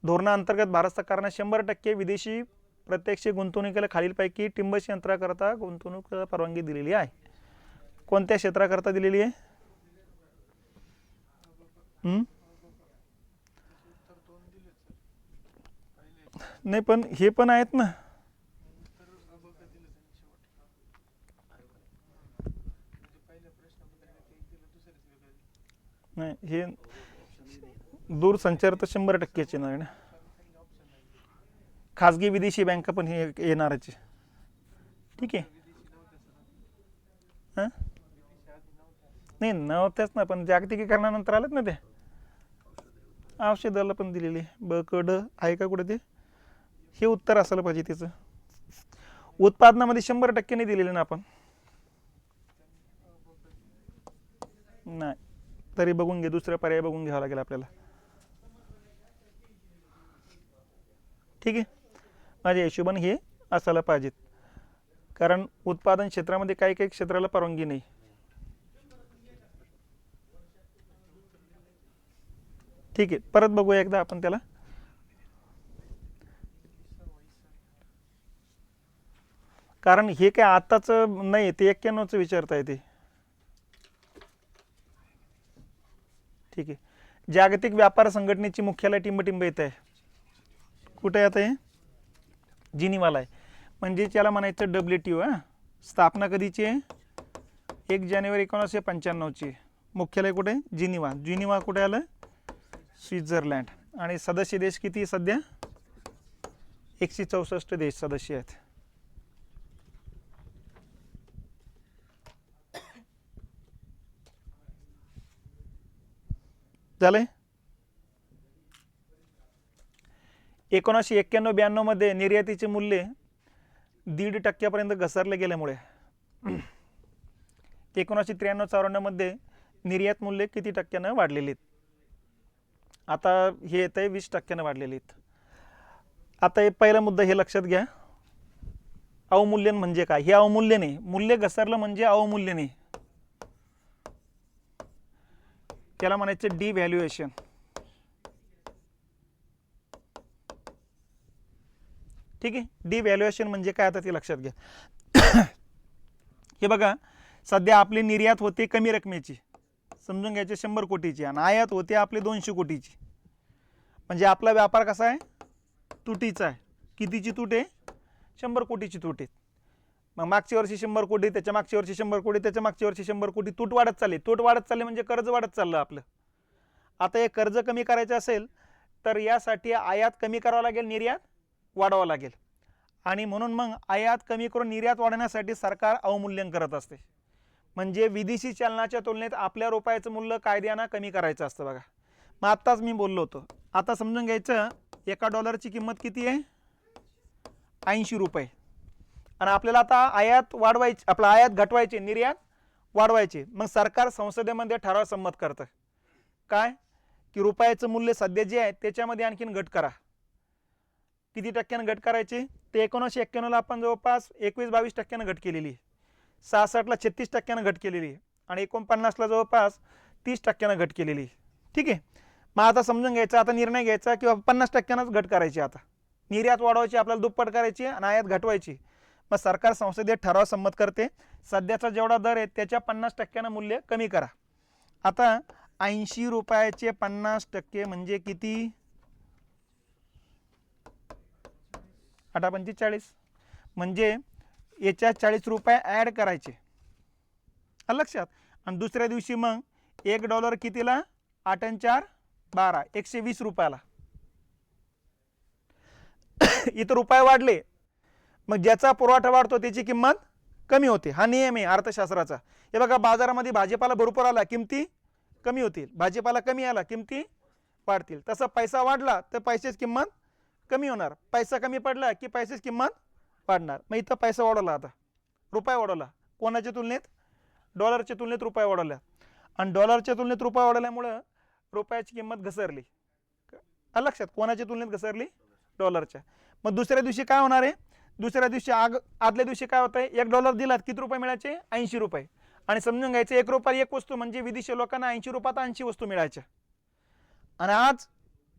धोरणाअंतर्गत भारत सरकारने 100% विदेशी प्रत्यक्ष गुंतवणुकीला खालीलपैकी टिंबश यंत्राकरता गुंतवणूक परवानगी दिलेली आहे. कोणत्या क्षेत्राकरता दिलेली आहे? नाही पण हे पण आहेत ना. नाही, हे दूरसंचार तर 100%चे नाही ना. खाजगी विदेशी बँका पण हे येणारच. ठीक आहे. हां नाही नव्हत्याच ना, पण जागतिकीकरणानंतर आलेत ना ते. औषधाला पण दिलेली बकड आहे का कुठे ते? हे उत्तर असायला पाहिजे त्याचं. उत्पादनामध्ये 100% नाही दिलेले ना आपण. नाही तरी बघून घे, दुसरा पर्याय बघून घ्यावा लागेल आपल्याला. ठीक आहे. माझ्या हिशोबाने हे असायला पाहिजेत, कारण उत्पादन क्षेत्रामध्ये काही काही क्षेत्राला परवानगी नाही. ठीक आहे. परत बघूया एकदा आपण त्याला. कारण हे काय आताच नाही, ते 91चं विचारता येते. ठीक आहे. जागतिक व्यापार संघटनेची मुख्यालय टिंबटिंब येत आहे. कुठे येत आहे? जिनिवाला आहे. म्हणजे त्याला म्हणायचं WTO. स्थापना कधीची आहे? 1 जानेवारी 1995ची. मुख्यालय कुठे? जिनिवा. जिनिवा कुठे आलं? स्वित्झर्लंड. आणि सदस्य देश किती सध्या? 164 देश सदस्य आहेत. झालंय. 1991-92 मध्ये निर्यातीचे मूल्य 1.5% घसरले गेल्यामुळे 1993-94 मध्ये निर्यात मूल्य किती टक्क्यानं वाढलेली आहेत? आता हे येत आहे 20% वाढलेली आहेत. आता हे पहिला मुद्दा हे लक्षात घ्या, अवमूल्यन म्हणजे काय? हे अवमूल्य नाही, मूल्य घसरलं म्हणजे अवमूल्य नाही, त्याला म्हणायचं डिव्हॅल्युएशन. ठीक आहे. डिव्हॅल्युएशन म्हणजे काय आता ते लक्षात घ्या. हे बघा, सध्या आपली निर्यात होते कमी रकमेची, समजून घ्यायचे 100 कोटीची, आणि आयात होते आपली 200 कोटीची. म्हणजे आपला व्यापार कसा आहे? तुटीचा आहे. कितीची तूट आहे? 100 कोटीची तूट आहे. मग मागच्या वर्षी 100 कोटी, त्याच्या मागच्या वर्षी 100 कोटी, त्याच्या मागच्या वर्षी 100 कोटी, तूट वाढत चालली. तूट वाढत चालली म्हणजे कर्ज वाढत चाललं आपलं. आता हे कर्ज कमी करायचं असेल तर यासाठी आयात कमी करावं लागेल, निर्यात वाढवावं लागेल. आणि म्हणून मग आयात कमी करून निर्यात वाढवण्यासाठी सरकार अवमूल्यन करत असते. म्हणजे विदेशी चलनाच्या तुलनेत आपल्या रुपयाचं मूल्य कायद्यानं कमी करायचं असतं बघा. मग आत्ताच मी बोललो होतो. आता समजून घ्यायचं, एका डॉलरची किंमत किती आहे? 80 रुपये. आणि आपल्याला आता आयात वाढवायची, आपला आयात घटवायची, निर्यात वाढवायची. मग सरकार संसदेमध्ये ठराव संमत करतं काय, की रुपयाचं मूल्य सध्या जे आहे त्याच्यामध्ये आणखीन घट करा. किती टक्क्यानं घट करायची? ते 1991ला आपण जवळपास 21-22% घट केलेली, 66ला 36% घट केलेली, आणि 49ला जवळपास 30% घट केलेली. ठीक आहे. मग आता समजून घ्यायचं, आता निर्णय घ्यायचा की 50%नंच घट करायची. आता निर्यात वाढवायची, आपल्याला दुप्पट करायची आणि आयात घटवायची. मग सरकार संसदेत ठराव संमत करते, सध्याचा जेवढा दर आहे त्याच्या 50% मूल्य कमी करा. आता 80 रुपयाचे 50% म्हणजे किती? 8×45 म्हणजे याच्यात 40 रुपये ॲड करायचे, लक्षात. आणि दुसऱ्या दिवशी मग $1 कितीला? 8×4 12, 120 रुपयाला. इथं रुपये वाढले, मग ज्याचा पुरवठा वाढतो त्याची किंमत कमी होते. हा नियम आहे अर्थशास्त्राचा. हे बघा, बाजारामध्ये भाजीपाला भरपूर आला, किमती कमी होतील. भाजीपाला कमी आला, किमती वाढतील. तसं पैसा वाढला तर पैशाची किंमत कमी होणार, पैसा कमी पडला की पैशाची किंमत वाढणार. मग इथं पैसा वाढवला, आता रुपये वाढवला. कोणाच्या तुलनेत? डॉलरच्या तुलनेत रुपये वाढवल्या. आणि डॉलरच्या तुलनेत रुपये वाढवल्यामुळं रुपयाची किंमत घसरली, लक्षात. कोणाच्या तुलनेत घसरली? डॉलरच्या. मग दुसऱ्या दिवशी काय होणार आहे? दुसऱ्या दिवशी आदल्या दिवशी काय होतं आहे? $1 दिलात, किती रुपये मिळायचे? 80 रुपये. आणि समजून घ्यायचं, 1 रुपया 1 वस्तू म्हणजे विदेशी लोकांना 80 रुपयात 80 वस्तू मिळायच्या. आणि आज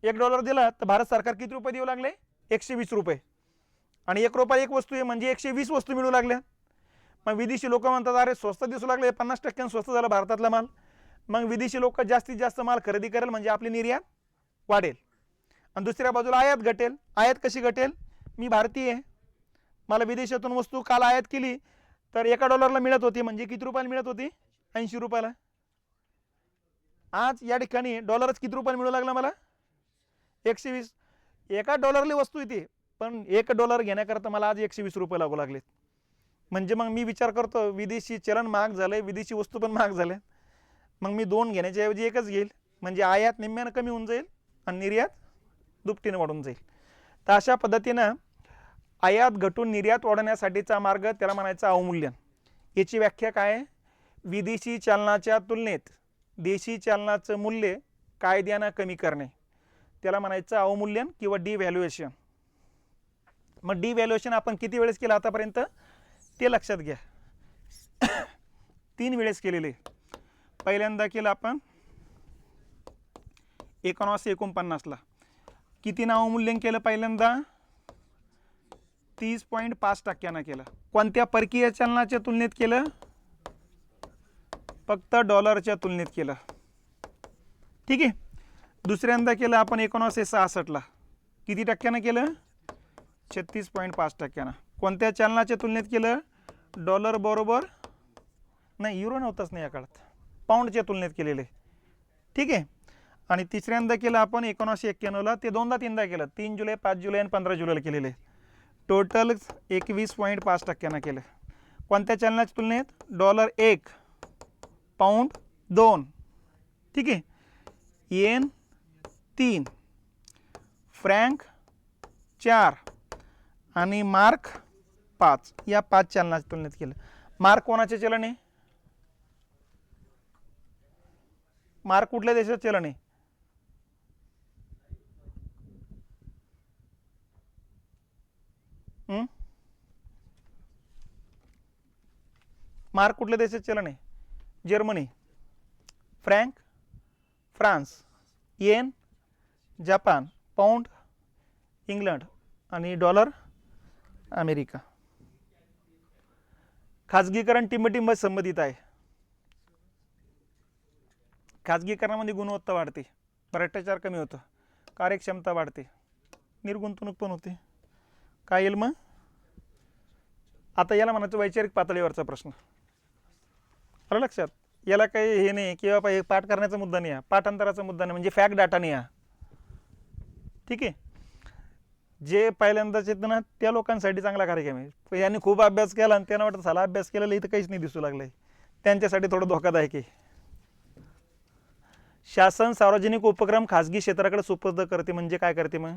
$1 दिला तर भारत सरकार किती रुपये देऊ लागले? 120 रुपये. आणि 1 रुपया 1 वस्तू आहे म्हणजे 120 वस्तू मिळू लागल्या. मग विदेशी लोक म्हणतात, अरे स्वस्त दिसू लागले, 50% स्वस्त झाला भारतातला माल. मग विदेशी लोक जास्तीत जास्त माल खरेदी करेल म्हणजे आपली निर्यात वाढेल. आणि दुसऱ्या बाजूला आयात घटेल. आयात कशी घटेल? मी भारतीय आहे, मला विदेशातून वस्तू काल आयात केली तर $1 मिळत होती, म्हणजे किती रुपयाला मिळत होती? 80 रुपयाला. आज या ठिकाणी डॉलरच किती रुपयाला मिळू लागला मला? 120. $1 वस्तू येते, पण $1 घेण्याकरता मला आज 120 रुपये लागू लागलेत. म्हणजे मग मी विचार करतो, विदेशी चलन महाग झाले, विदेशी वस्तू पण महाग झाल्या. मग मी 2 घेण्याच्या ऐवजी 1च घेईल, म्हणजे आयात निम्म्यानं कमी होऊन जाईल आणि निर्यात दुपटीने वाढून जाईल. तर अशा पद्धतीनं आयात घटून निर्यात वाढवण्यासाठीचा मार्ग त्याला म्हणायचं अवमूल्यन. याची व्याख्या काय आहे? विदेशी चलनाच्या तुलनेत देशी चलनाचं मूल्य कायद्यानं कमी करणे, त्याला म्हणायचं अवमूल्यन किंवा डिव्हॅल्युएशन. मग डिव्हॅल्युएशन आपण किती वेळेस केलं आतापर्यंत ते लक्षात घ्या. 3 वेळेस केलेले. पहिल्यांदा केलं आपण 1949ला. किती अवमूल्यन केलं? पहिल्यांदा 30.5% केलं. कोणत्या परकीय चलनाच्या तुलनेत केलं? फक्त डॉलरच्या तुलनेत केलं, ठीक आहे. दुसऱ्यांदा केलं आपण 1966ला. किती टक्क्यानं केलं? 36.5%. कोणत्या चलनाच्या तुलनेत केलं? डॉलर बरोबर नाही, युरो नव्हताच नाही या काळात, पाऊंडच्या तुलनेत केलेले, ठीक आहे. आणि तिसऱ्यांदा केलं आपण 1991ला. ते 2दा-3दा केलं, 3 जुलै, 5 जुलै आणि 15 जुलैला केलेले. टोटल 21.5% केलं. कोणत्या चलनाच्या तुलनेत? डॉलर 1, पाऊंड 2, ठीक आहे, येन 3, फ्रँक 4 आणि मार्क 5. या 5 चलनाच्या तुलनेत केलं. मार्क कोणाचे चलन आहे? मार्क कुठल्या देशाचं चलन आहे? मार्क कुठल्या देशाचं चलन आहे? जर्मनी, फ्रँक फ्रान्स, येन जपान, पाऊंड इंग्लंड आणि डॉलर अमेरिका. खाजगीकरण टिंबटिंब संबंधित आहे. खाजगीकरणामध्ये गुणवत्ता वाढते, भ्रष्टाचार कमी होतो, कार्यक्षमता वाढते, निर्गुंतवणूक पण होते. काय येईल मग? आता याला म्हणायचं वैचारिक पातळीवरचा प्रश्न. आलं लक्षात? याला काही हे नाही की बाबा हे पाठ करण्याचा मुद्दा नाही आहे, पाठांतराचा मुद्दा नाही, म्हणजे फॅक्ट डाटा नाही आहे, ठीक आहे. जे पहिल्यांदाच येतं ना त्या लोकांसाठी चांगला कार्यक्रम आहे. यांनी खूप अभ्यास केला आणि त्यांना वाटतं साला अभ्यास केलेला इथं काहीच नाही दिसू लागलंय, त्यांच्यासाठी थोडं धोकादायक आहे. शासन सार्वजनिक उपक्रम खाजगी क्षेत्राकडे सुपूर्द करते, म्हणजे काय करते? मग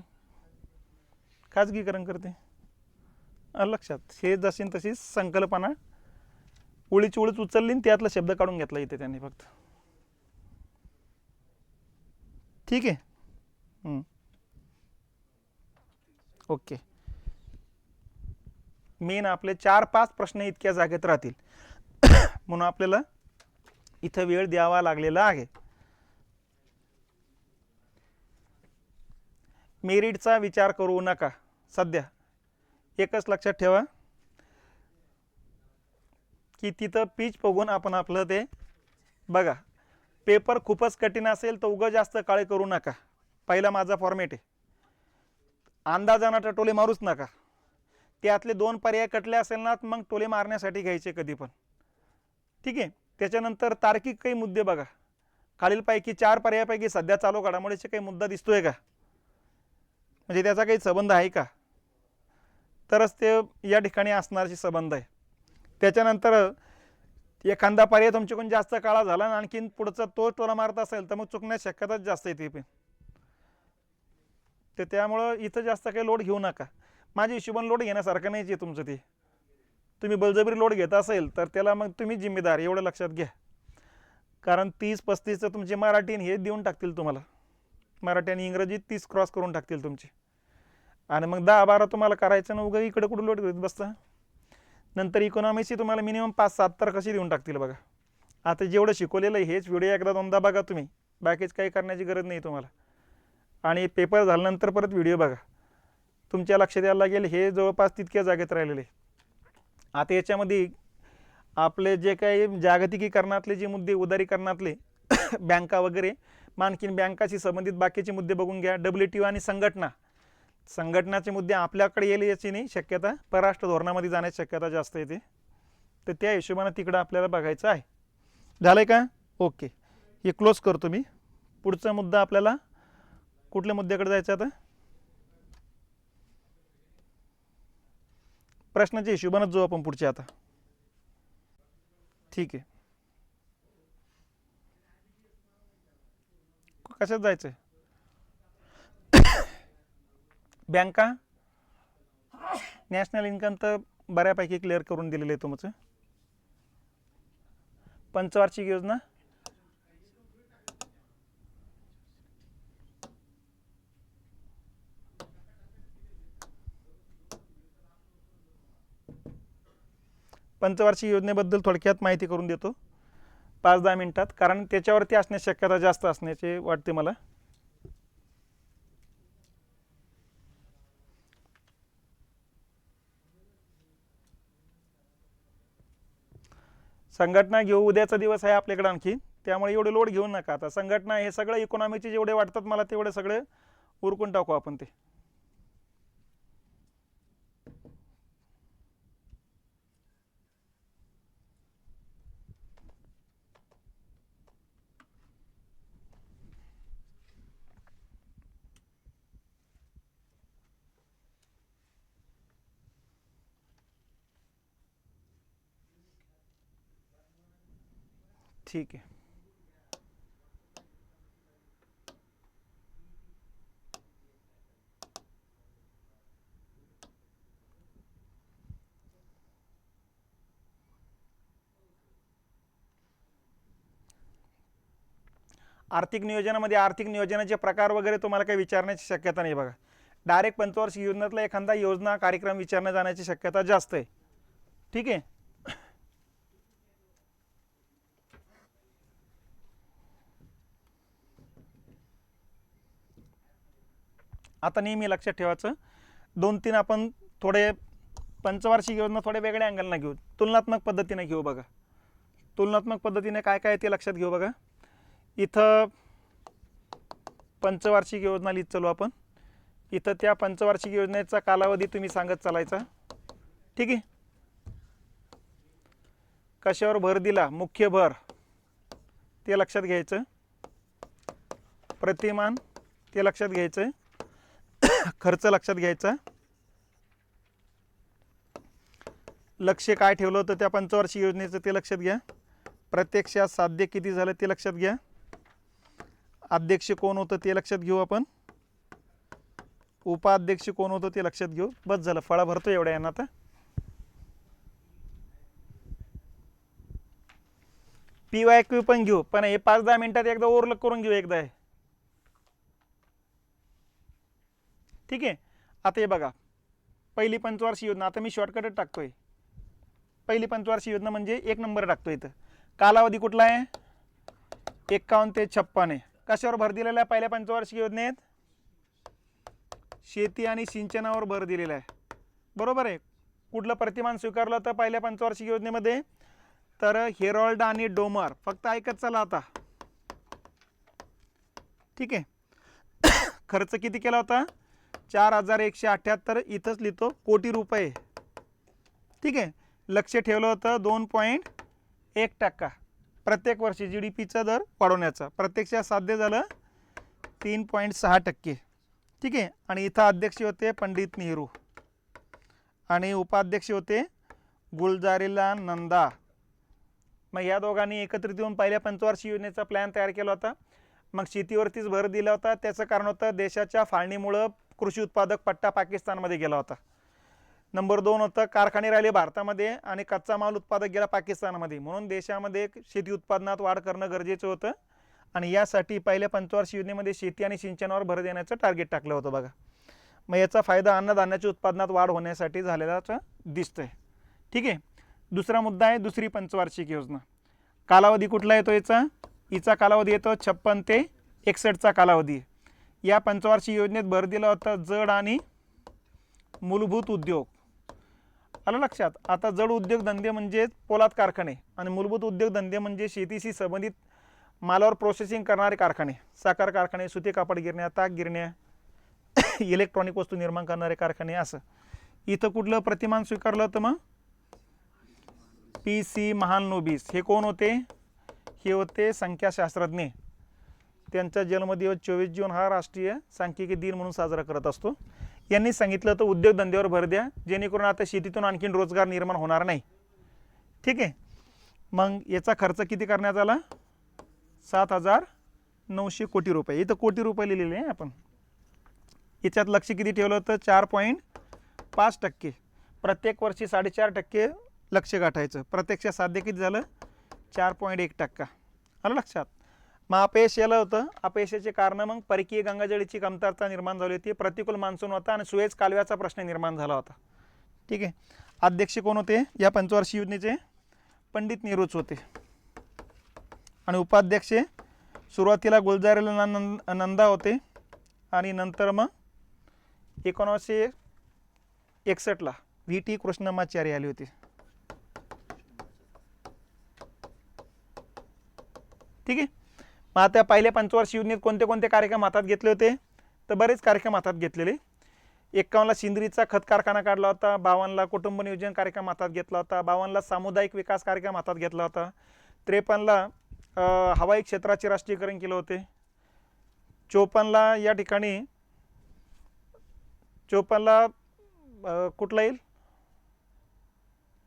खाजगीकरण करते. लक्षात? हे जशी तशी संकल्पना उळीची उळीच उचलली, त्यातला शब्द काढून घेतला इथे त्यांनी फक्त, ठीक आहे. ओके. मेन आपले 4-5 प्रश्न इतक्या जागेत राहतील म्हणून आपल्याला इथं वेळ द्यावा लागलेला आहे. मेरिटचा विचार करू नका सध्या, एकच लक्षात ठेवा, की तिथं पीच बघून आपण आपलं ते बघा. पेपर खूपच कठीण असेल तर उगाच जास्त काळे करू नका. पहिला माझा फॉर्मॅट आहे, अंदाजानं टोले मारूच नका. त्यातले 2 पर्याय कटले असेल ना मग टोले मारण्यासाठी घ्यायचे कधी पण. ठीक आहे. त्याच्यानंतर तार्किक काही मुद्दे बघा. खालीलपैकी 4 पर्यायापैकी सध्या चालू घडामोडीचे काही मुद्दा दिसतोय का, म्हणजे त्याचा काही संबंध आहे का, तरच ते या ठिकाणी असणारचे संबंध आहे. त्याच्यानंतर एखादा पर्याय तुमच्याकडून जास्त काळा झाला आणि आणखीन पुढचा तो टोला मारत असेल तर मग चुकण्याची शक्यता जास्त येते पण. तर त्यामुळं इथं जास्त काही लोड घेऊ नका. माझ्या हिशोबाने लोड घेण्यासारखं नाहीच आहे तुमचं ते. तुम्ही बळजबरी लोड घेत असेल तर त्याला मग तुम्ही जिम्मेदार, एवढं लक्षात घ्या. कारण 30-35चं तुमचे मराठी हे देऊन टाकतील तुम्हाला. मराठी आणि इंग्रजी 30 क्रॉस करून टाकतील तुमचे. आणि मग 10-12 तुम्हाला करायचं ना, उगा इकडे कुठं लोड घेत बसता. नंतर इकॉनॉमिक्सची तुम्हाला मिनिमम 5-7 तर कशी देऊन टाकतील बघा. आता जेवढं शिकवलेलं आहे हेच व्हिडिओ एकदा 2दा बघा तुम्ही, बाकीच काही करण्याची गरज नाही तुम्हाला. आणि पेपर झाल्यानंतर परत व्हिडिओ बघा, तुमच्या लक्षात यायला लागेल हे जवळपास तितक्या जागेत राहिलेले. आता याच्यामध्ये आपले जे काही जागतिकीकरणातले जे मुद्दे, उदारीकरणातले बँका वगैरे, आणखीन बँकाशी संबंधित बाकीचे मुद्दे बघून घ्या. WTO आणि संघटनाचे मुद्दे आपल्याकडे येईल याची नाही शक्यता, परराष्ट्र धोरणामध्ये जाण्याची शक्यता जास्त येते. तर त्या हिशोबाने तिकडं आपल्याला बघायचं आहे. झालंय का? ओके, हे क्लोज करतो मी. पुढचा मुद्दा आपल्याला कुठल्या मुद्द्याकडे जायचं आता? प्रश्नाच्या हिशोबानेच जाऊ आपण पुढचे आता. ठीक आहे, कशात जायचं आहे? बँका, नॅशनल इन्कम तर बऱ्यापैकी क्लिअर करून दिलेलं आहे तुमचं. पंचवार्षिक योजना, पंचवार्षिक योजनेबद्दल थोडक्यात माहिती करून देतो 5-10 मिनिटात, कारण त्याच्यावरती असण्याची शक्यता जास्त असण्याचे वाटते मला. संघटना घेऊ, उद्याचा दिवस आहे आपल्याकडे आणखी, त्यामुळे एवढे लोड घेऊ नका. आता संघटना हे सगळं इकॉनॉमीचे जेवढे वाटतात मला तेवढे सगळे उरकून टाकू आपण ते. ठीक आहे. आर्थिक नियोजनामध्ये आर्थिक नियोजनाचे प्रकार वगैरे तुम्हाला काही विचारण्याची शक्यता नाही बघा. डायरेक्ट पंचवार्षिक योजनेतला एखादा योजना कार्यक्रम विचारण्यात जाण्याची शक्यता जास्त आहे. ठीक आहे. आता नेहमी लक्षात ठेवायचं, 2-3 आपण थोडे पंचवार्षिक योजना थोडे वेगळ्या अँगलनं घेऊ, तुलनात्मक पद्धतीने घेऊ बघा. तुलनात्मक पद्धतीने काय काय ते लक्षात घेऊ बघा. इथं पंचवार्षिक योजना लिहित चालू आपण. इथं त्या पंचवार्षिक योजनेचा कालावधी तुम्ही सांगत चालायचा. ठीक आहे. कशावर भर दिला, मुख्य भर ते लक्षात घ्यायचं. प्रतिमान ते लक्षात घ्यायचं. खर्च लक्षात घ्यायचा. लक्ष काय ठेवलं होतं त्या पंचवार्षिक योजनेचं ते लक्षात घ्या. प्रत्यक्षात साध्य किती झालं ते लक्षात घ्या. अध्यक्ष कोण होतं ते लक्षात घेऊ आपण. उपाध्यक्ष कोण होतं ते लक्षात घेऊ. बस झालं, फळा भरतो एवढ्या यांना. आता PYQ पण घेऊ, पण हे 5-10 मिनिटात एकदा ओव्हरलक करून घेऊ एकदा हे. ठीक आहे. आता हे बघा, पहिली पंचवार्षिक योजना, आता मी शॉर्टकटच टाकतोय. पहिली पंचवार्षिक योजना म्हणजे 1 नंबर टाकतो इथं. कालावधी कुठला आहे? 51 ते 56 आहे. कशावर भर दिलेला आहे पहिल्या पंचवार्षिक योजनेत? शेती आणि सिंचनावर भर दिलेला आहे. बरोबर आहे. कुठलं प्रतिमान स्वीकारलं तर पहिल्या पंचवार्षिक योजनेमध्ये? तर हेरॉल्ड आणि डोमर फक्त ऐकत चला आता, ठीक आहे. खर्च किती केला होता? 4178. इथंच लिहितो कोटी रुपये, ठीक आहे. लक्ष ठेवलं होतं 2.1% प्रत्येक वर्षी GDPचा दर वाढवण्याचा. प्रत्यक्षात साध्य झालं 3.6%, ठीक आहे. आणि इथं अध्यक्ष होते पंडित नेहरू आणि उपाध्यक्ष होते गुलजारीलाल नंदा. मग या दोघांनी एकत्रित येऊन पहिल्या पंचवार्षिक योजनेचा प्लॅन तयार केला होता. मग शेतीवरतीच भर दिला होता. त्याचं कारण होतं देशाच्या फाळणीमुळं कृषी उत्पादक पट्टा पाकिस्तानमध्ये गेला होता. नंबर 2 होतं कारखाने राहिले भारतामध्ये आणि कच्चा माल उत्पादक गेला पाकिस्तानमध्ये, म्हणून देशामध्ये शेती उत्पादनात वाढ करणं गरजेचं होतं. आणि यासाठी पहिल्या पंचवार्षिक योजनेमध्ये शेती आणि सिंचनावर भर देण्याचं टार्गेट टाकलं होतं बघा. मग याचा फायदा अन्नधान्याच्या उत्पादनात वाढ होण्यासाठी झालेलाच दिसतोय, ठीक आहे. दुसरा मुद्दा आहे दुसरी पंचवार्षिक योजना. कालावधी कुठला येतो याचा? हिचा कालावधी येतो 56 ते 61चा कालावधी. या पंचवार्षिक योजनेत भर दिला होता जड आणि मूलभूत उद्योग. आलं लक्षात? आता जड उद्योगधंदे म्हणजे पोलाद कारखाने आणि मूलभूत उद्योगधंदे म्हणजे शेतीशी संबंधित मालावर प्रोसेसिंग करणारे कारखाने, साखर कारखाने, सुती कापड गिरण्या, ताग गिरण्या, इलेक्ट्रॉनिक वस्तू निर्माण करणारे कारखाने. असं इथं कुठलं प्रतिमान स्वीकारलं होतं? मग PC महालनोबिस. हे कोण होते? हे होते संख्याशास्त्रज्ञ. त्यांचा जन्मदिवस 24 जून हा राष्ट्रीय सांख्यिकी दिन म्हणून साजरा करत असतो. यांनी सांगितलं होतं उद्योगधंद्यावर भर द्या, जेणेकरून आता शेतीतून आणखीन रोजगार निर्माण होणार नाही, ठीक आहे. मग याचा खर्च किती करण्यात आला? 7,900 कोटी रुपये. इथं कोटी रुपये लिहिलेले आहे आपण. याच्यात लक्ष किती ठेवलं होतं? 4.5%. प्रत्येक वर्षी 4.5% लक्ष गाठायचं. प्रत्यक्षात साध्य किती झालं? 4.1%. आलं लक्षात? मग अपयश याला होतं. अपयशाचे कारण मग परकीय गंगाजळीची कमतरता निर्माण झाली होती, प्रतिकूल मान्सून होता आणि सुएझ कालव्याचा प्रश्न निर्माण झाला होता, ठीक आहे. अध्यक्ष कोण होते या पंचवार्षिक योजनेचे? पंडित नेहरूच होते. आणि उपाध्यक्ष सुरुवातीला गुलजारीलाल नंदा होते आणि नंतर मग 1961ला VT कृष्णमाचारी आली होती, ठीक आहे. मग आता पहिल्या पंचवार्षिक योजनेत कोणते कोणते कार्यक्रम हातात घेतले होते? तर बरेच कार्यक्रम हातात घेतलेले. 51ला सिंदरीचा खत कारखाना काढला होता. 52ला कुटुंब नियोजन कार्यक्रम हातात घेतला होता. 52ला सामुदायिक विकास कार्यक्रम हातात घेतला होता. 53ला हवाई क्षेत्राचे राष्ट्रीयकरण केले होते. 54ला या ठिकाणी 54ला कुठला येईल?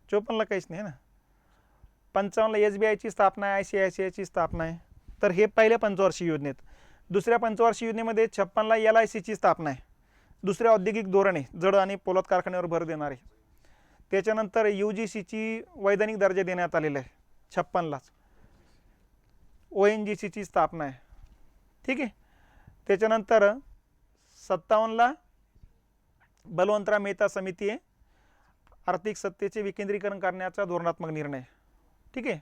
54ला काहीच नाही ना. 55ला SBIची स्थापना आहे, ICICIची स्थापना आहे. तर हे पहिल्या पंचवार्षिक योजनेत. दुसऱ्या पंचवार्षिक योजनेमध्ये 56ला LICची स्थापना आहे, दुसरे औद्योगिक धोरणे जड आणि पोलाद कारखान्यावर भर देणारे. त्याच्यानंतर UGCची वैधानिक दर्जा देण्यात आलेला आहे 56लाच. ONGCची स्थापना आहे, ठीक आहे. त्याच्यानंतर 57ला बलवंतराव मेहता समिती आहे, आर्थिक सत्तेचे विकेंद्रीकरण करण्याचा धोरणात्मक निर्णय, ठीक आहे.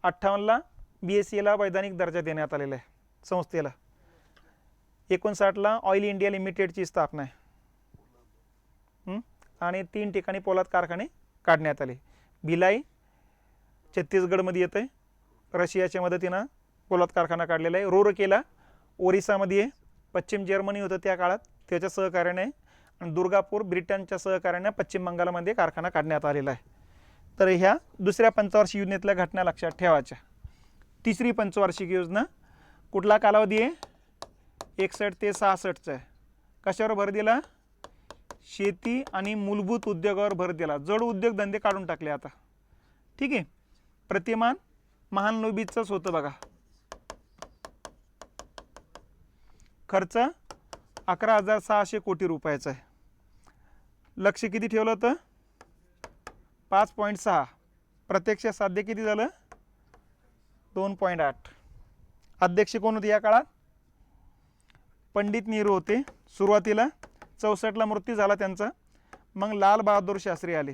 58ला BSEला वैधानिक दर्जा देण्यात आलेला आहे संस्थेला. 59ला ऑइल इंडिया लिमिटेडची स्थापना आहे आणि 3 ठिकाणी पोलाद कारखाने काढण्यात आले. भिलाई छत्तीसगडमध्ये येतं आहे, रशियाच्या मदतीनं पोलाद कारखाना काढलेला आहे. रूरकेला ओरिसामध्ये आहे, पश्चिम जर्मनी होतं त्या काळात, त्याच्या सहकार्याने. आणि दुर्गापूर ब्रिटनच्या सहकार्याने पश्चिम बंगालमध्ये कारखाना काढण्यात आलेला आहे. तर ह्या दुसऱ्या पंचवार्षिक योजनेतल्या घटना लक्षात ठेवायच्या. तिसरी पंचवार्षिक योजना कुठला कालावधी आहे? 61 ते 66चा आहे. कशावर भर दिला? शेती आणि मूलभूत उद्योगावर भर दिला. जड उद्योगधंदे काढून टाकले आता, ठीक आहे. प्रतिमान महालनोबिसचंच होतं बघा. खर्च 11,600 कोटी रुपयाचा आहे. लक्ष किती ठेवलं होतं? 5.6. प्रत्यक्षात साध्य किती झालं? 2.8. अध्यक्ष कोण होते या काळात? पंडित नेहरू होते. सुरुवातीला 64ला मृत्यू झाला त्यांचा. मग लाल बहादूर शास्त्री आले,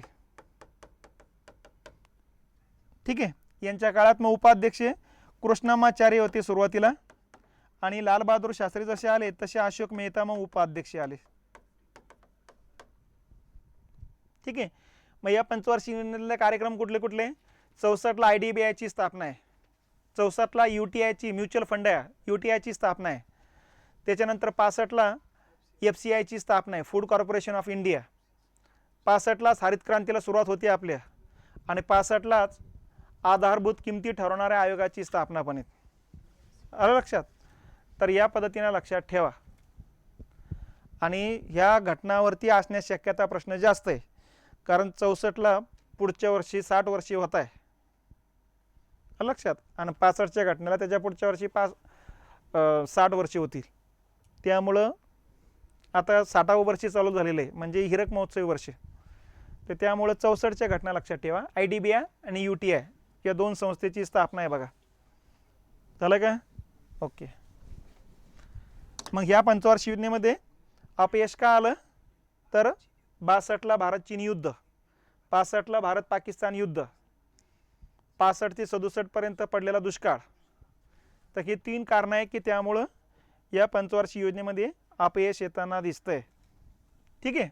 ठीक आहे. यांच्या काळात मग उपाध्यक्ष कृष्णमाचारी होते सुरुवातीला आणि लाल बहादूर शास्त्री जसे आले तसे अशोक मेहता मग उपाध्यक्ष आले, ठीक आहे. मग या पंचवार्षिक योजनेतले कार्यक्रम कुठले कुठले? 64ला IDBIची स्थापना आहे, 64ला UTIची म्युच्युअल फंड आहे UTIची स्थापना आहे, त्याच्यानंतर 65ला FCIची स्थापना आहे, फूड कॉर्पोरेशन ऑफ इंडिया, 65लाच हरित क्रांतीला सुरुवात होती आपल्या, आणि 65लाच आधारभूत किमती ठरवणाऱ्या आयोगाची स्थापना पण आहे. आलं लक्षात? तर या पद्धतीने लक्षात ठेवा. आणि ह्या घटनावरती असण्याची शक्यता प्रश्न जास्त आहे, कारण 64ला पुढच्या वर्षी 60 वर्षी होत आहे. लक्षात? आणि 65च्या घटनेला त्याच्या पुढच्या वर्षी 60 वर्षी होतील. त्यामुळं आता 60वं वर्षी चालू झालेलं आहे, म्हणजे हिरक महोत्सवी वर्ष. तर त्यामुळं 64च्या घटना लक्षात ठेवा. IDBI आणि UTI या दोन संस्थेची स्थापना आहे बघा. झालं का? ओके. मग ह्या पंचवार्षिक योजनेमध्ये अपयश का आलं? तर 62ला भारत चीन युद्ध, 65ला भारत पाकिस्तान युद्ध, 65 ते 67 पर्यंत पडलेला दुष्काळ. तर ही 3 कारणं आहे की त्यामुळं या पंचवार्षिक योजनेमध्ये अपयश येताना दिसतंय. ठीक आहे.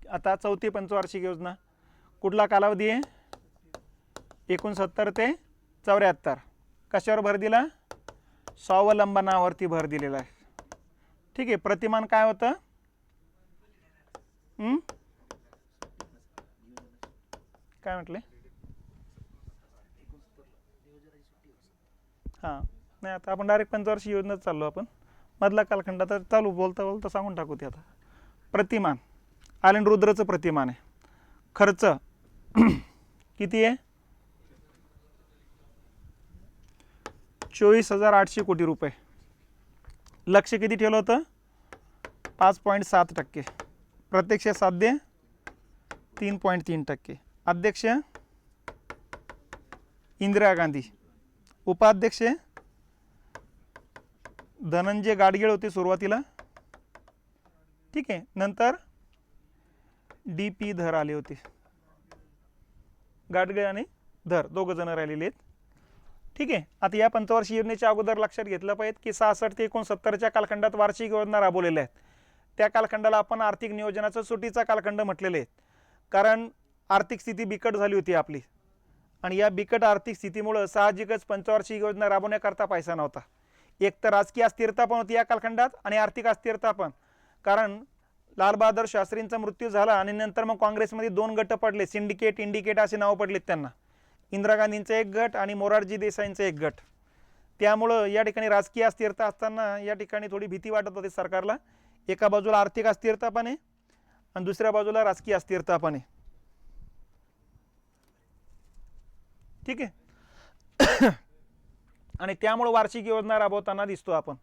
आता चौथी पंचवार्षिक योजना कुठला कालावधी आहे? 69 ते 74. कशावर भर दिला? स्वावलंबनावरती भर दिलेला आहे. ठीक आहे. प्रतिमान काय होतं? काय म्हटले? हां, नाही आता आपण डायरेक्ट पंचवार्षिक योजनेत चाललो. आपण मधला कालखंड आता चालू बोलता बोलता सांगून टाकू ते. आता प्रतिमान आलेन रुद्रचं प्रतिमान आहे. खर्च किती आहे? 24,800 कोटी रुपये. लक्ष किती ठेवलं होतं? 5.7%. प्रत्यक्ष साध्य 3.3%. अध्यक्ष इंदिरा गांधी, उपाध्यक्ष धनंजय गाडगीळ होते सुरुवातीला. ठीक आहे. नंतर DP धर आले होते. गाडगीळ आणि धर दोघं जण राहिलेले आहेत. ठीक आहे. आता या पंचवार्षिक योजनेच्या अगोदर लक्षात घेतलं पाहिजे की 66 ते 69च्या कालखंडात वार्षिक योजना राबवलेल्या आहेत. त्या कालखंडाला आपण आर्थिक नियोजनाचा सुटीचा कालखंड म्हटलेले आहेत, कारण आर्थिक स्थिती बिकट झाली होती आपली, आणि या बिकट आर्थिक स्थितीमुळे साहजिकच पंचवार्षिक योजना राबवण्याकरता पैसा नव्हता. एक तर राजकीय अस्थिरता पण होती या कालखंडात आणि आर्थिक अस्थिरता पण, कारण लालबहादूर शास्त्रींचा मृत्यू झाला आणि नंतर मग काँग्रेसमध्ये 2 गट पडले, सिंडिकेट इंडिकेट असे नाव पडलेत त्यांना. इंदिरा गांधींचा एक गट आणि मोरारजी देसाईंचा एक गट. त्यामुळं या ठिकाणी राजकीय अस्थिरता असताना या ठिकाणी थोडी भीती वाटत होती सरकारला. एका बाजूला आर्थिक अस्थिरता पण आहे आणि दुसऱ्या बाजूला राजकीय अस्थिरता पण आहे. ठीक आहे. आणि त्यामुळे वार्षिक योजना राबवताना दिसतो आपण.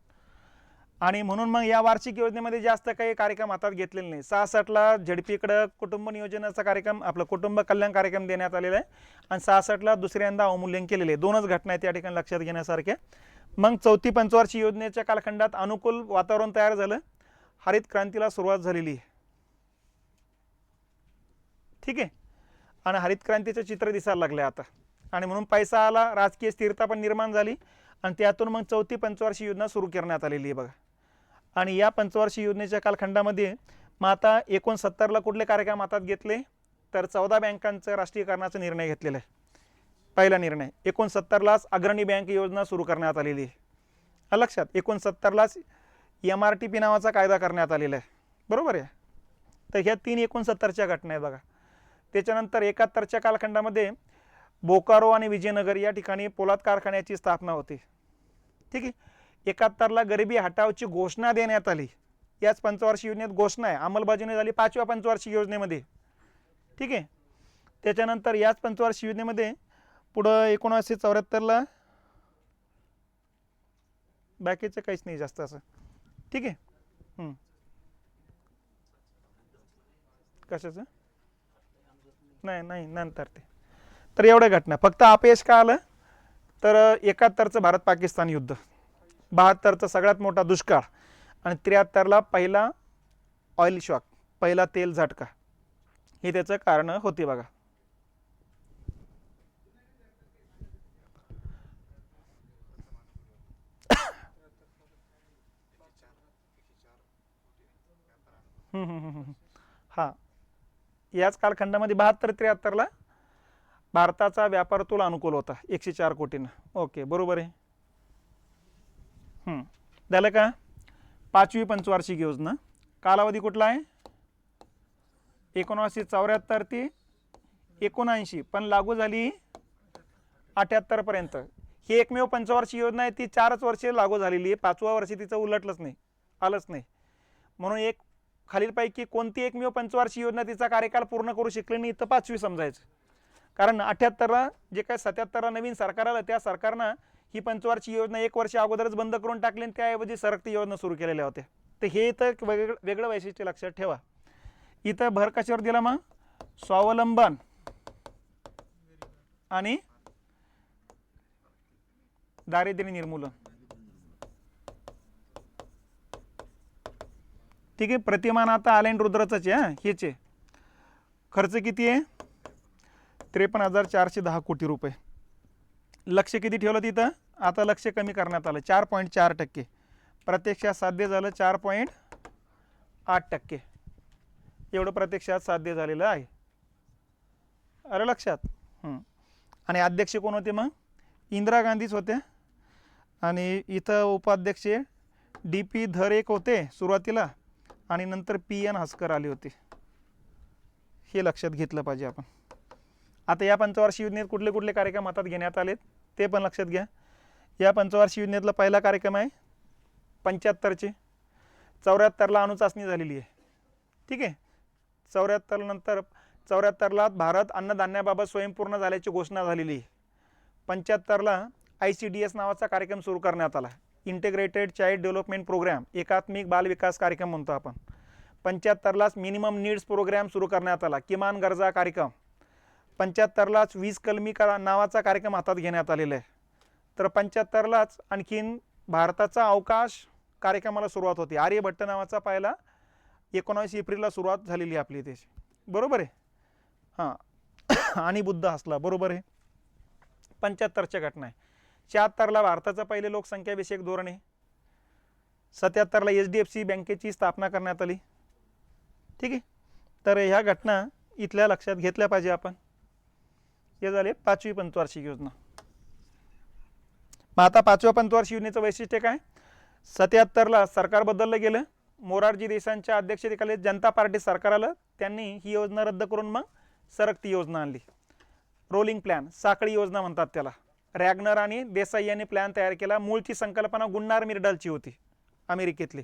आणि म्हणून मग या वार्षिक योजनेमध्ये जास्त काही कार्यक्रम हातात घेतलेले नाही. 66ला झडपीकडं कुटुंब नियोजनाचा कार्यक्रम, आपलं कुटुंब कल्याण कार्यक्रम देण्यात आलेला आहे, आणि 66ला दुसऱ्यांदा अवमूल्यन केलेले आहे. 2च घटना आहेत या ठिकाणी लक्षात घेण्यासारख्या. मग चौथी पंचवार्षिक योजनेच्या कालखंडात अनुकूल वातावरण तयार झालं, हरित क्रांतीला सुरुवात झालेली आहे. ठीक आहे. आणि हरित क्रांतीचं चित्र दिसायला लागले आता, आणि म्हणून पैसा आला, राजकीय स्थिरता पण निर्माण झाली, आणि त्यातून मग चौथी पंचवार्षिक योजना सुरू करण्यात आलेली आहे बघा. आणि या पंचवार्षिक योजनेच्या कालखंडामध्ये मग आता 69ला कुठले कार्यक्रम हातात घेतले? तर 14 बँकांचं राष्ट्रीयकरणाचा निर्णय घेतलेला आहे. पहिला निर्णय 69लाच अग्रणी बँक योजना सुरू करण्यात आलेली आहे. लक्षात? 69लाच MRTP नावाचा कायदा करण्यात आलेला आहे. बरोबर आहे. तर ह्या 3 69च्या घटना आहेत बघा. त्याच्यानंतर 71च्या कालखंडामध्ये बोकारो आणि विजयनगर या ठिकाणी पोलाद कारखान्याची स्थापना होती. ठीक आहे. 71ला गरिबी हटावची घोषणा देण्यात आली. याच पंचवार्षिक योजनेत घोषणा आहे, अंमलबजावणी झाली 5व्या पंचवार्षिक योजनेमध्ये. ठीक आहे. त्याच्यानंतर याच पंचवार्षिक योजनेमध्ये पुढं 1974ला बाकीचं काहीच नाही जास्त असं. ठीक आहे. कशाचं नाही नंतर ते. तर एवढ्या घटना. फक्त अपयश का आलं? तर 71चं भारत पाकिस्तान युद्ध, 72चा सगळ्यात मोठा दुष्काळ, आणि 73ला पहिला ऑइल शॉक, पहिला तेल झटका, हे त्याचं कारण होते बघा. हां, याच कालखंडामध्ये 72-73ला भारताचा व्यापार तुला अनुकूल होता 104 कोटीनं. ओके, बरोबर आहे. झालं का? 5वी पंचवार्षिक योजना कालावधी कुठला आहे? 1974 ते 79, पण लागू झाली 78 पर्यंत. ही एकमेव पंचवार्षिक योजना आहे, ती 4च वर्षे लागू झालेली आहे. 5व्या वर्षी तिचं उलटलंच नाही, आलंच नाही. म्हणून एक खालीलपैकी कोणती एकमेव पंचवार्षिक योजना तिचा कार्यकाल पूर्ण करू शकली नाही, तर 5वी समजायचं. कारण 78ला जे काय 77ला नवीन सरकार आलं, त्या सरकारनं ही पंचवार्षिक योजना 1 वर्ष अगोदरच बंद करून टाकली आणि त्याऐवजी सरकती योजना सुरू केलेल्या होत्या. तर हे तर वेगळं वैशिष्ट्य लक्षात ठेवा. इथं भर कशावर दिला मग? स्वावलंबन आणि दारिद्र्य निर्मूलन. ठीक आहे. प्रतिमान आता आलेन रुद्रचंच आहे. हेच आहे. खर्च किती आहे? 53,410 कोटी रुपये. लक्ष किती ठेवलं तिथं? आता लक्ष कमी करण्यात आलं, 4.4%. प्रत्यक्षात साध्य झालं 4.8%. एवढं प्रत्यक्षात साध्य झालेलं आहे. अरे लक्षात. आणि अध्यक्ष कोण होते मग? इंदिरा गांधीच होते. आणि इथं उपाध्यक्ष DP धर एक होते सुरुवातीला, आणि नंतर PN हस्कर आले होते. हे लक्षात घेतलं पाहिजे आपण. आता या पंचवार्षिक योजनेत कुठले कुठले कार्यक्रम हातात घेण्यात आलेत ते पण लक्षात घ्या. या पंचवार्षिक योजनेतला पहिला कार्यक्रम आहे 75चे. 74ला अणुचाचणी झालेली आहे. ठीक आहे. 74 नंतर 74ला भारत अन्नधान्याबाबत स्वयंपूर्ण झाल्याची घोषणा झालेली आहे. 75ला ICDS नावाचा कार्यक्रम सुरू करण्यात आला, इंटिग्रेटेड चाइल्ड डेव्हलपमेंट प्रोग्राम, एकात्मिक बाल विकास कार्यक्रम म्हणतो आपण. 75लाच मिनिमम नीड्स प्रोग्राम सुरू करण्यात आला, किमान गरजा कार्यक्रम. 75लाच वीज कलमी नावाचा कार्यक्रम हातात घेण्यात आलेला आहे. तर 75लाच आणखीन भारताचा अवकाश कार्यक्रमाला सुरुवात होती. आर्यभट्ट नावाचा पहिला 19 एप्रिलला सुरुवात झालेली आपली देश. बरोबर आहे. हां, आणि बुद्ध हसला. बरोबर आहे. 75च्या घटना आहे. 76ला भारताचं पहिले लोकसंख्या विषयक धोरण आहे. 77ला HDFC बँकेची स्थापना करण्यात आली. ठीक आहे. तर ह्या घटना इथल्या लक्षात घेतल्या पाहिजे आपण. हे झाले 5वी पंचवार्षिक योजना. मग आता 5व्या पंचवार्षिक योजनेचं वैशिष्ट्य काय? 77ला सरकार बदललं गेलं. मोरारजी देसाईंच्या अध्यक्षतेखाली जनता पार्टी सरकार आलं. त्यांनी ही योजना रद्द करून मग सरकती योजना आणली. रोलिंग प्लॅन, साखळी योजना म्हणतात त्याला. रॅगनर आणि देसाई यांनी प्लॅन तयार केला. मूळची संकल्पना गुन्नार मिर्डालची होती, अमेरिकेतली.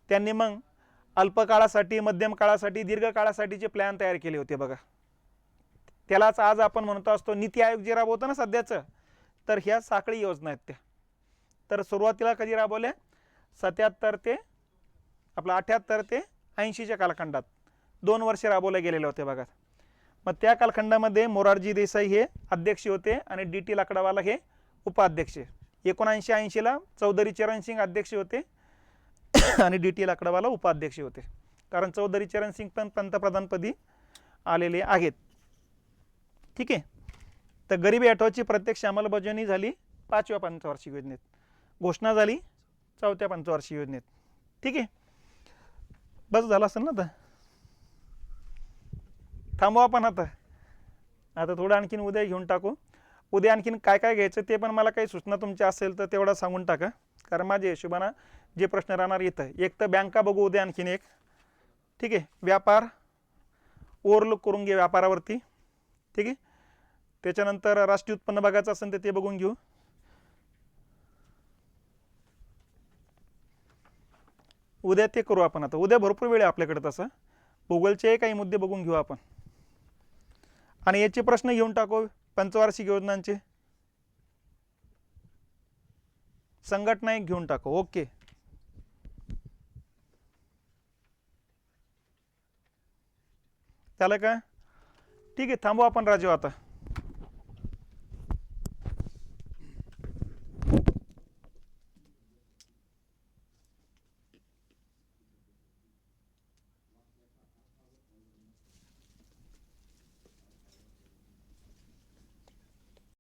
त्यांनी मग अल्पकाळासाठी, मध्यम काळासाठी, दीर्घ काळासाठीचे प्लॅन तयार केले होते बघा. त्यालाच आज आपण म्हणतो असतो नीती आयोग जे राबवतं ना सध्याचं, तर ह्या साखळी योजना आहेत त्या. तर सुरुवातीला कधी राबवल्या? 78 ते 80च्या कालखंडात 2 वर्षे राबवले गेलेले होते बघा. मग त्या कालखंडामध्ये मोरारजी देसाई हे अध्यक्ष होते आणि DT लाकडावाला हे उपाध्यक्ष. 1980ला चौधरी चरण सिंग अध्यक्ष होते आणि DT लाकडावाला उपाध्यक्ष होते. कारण चौधरी चरण सिंग पण पंतप्रधानपदी आलेले आहेत. ठीक आहे. तर गरिबी हटवाची प्रत्यक्ष अंमलबजावणी झाली 5व्या पंचवार्षिक योजनेत. घोषणा झाली 4थ्या पंचवार्षिक योजनेत. ठीक आहे. बस झालं असेल ना. आता थांबू आपण. आता थोडं आणखीन उद्या घेऊन टाकू. उद्या आणखीन काय काय घ्यायचं ते पण मला काही सूचना तुमच्या असेल तर तेवढा सांगून टाका. कारण माझ्या हिशोबानं जे प्रश्न राहणार येतं, एक तर बँका बघू उद्या आणखीन एक. ठीक आहे. व्यापार ओव्हरलुक करून घे व्यापारावरती. ठीक आहे. त्याच्यानंतर राष्ट्रीय उत्पन्न बघायचं असेल तर ते बघून घेऊ. उद्या ते करू आपण. आता उद्या भरपूर वेळ आहे आपल्याकडे. तसं भूगोलचे काही मुद्दे बघून घेऊ आपण. आणि याचे प्रश्न घेऊन टाकू पंचवार्षिक योजनांचे. संघटना एक घेऊन टाकू. ओके. झालं का? ठीक आहे. थांबू आपण राजू आता.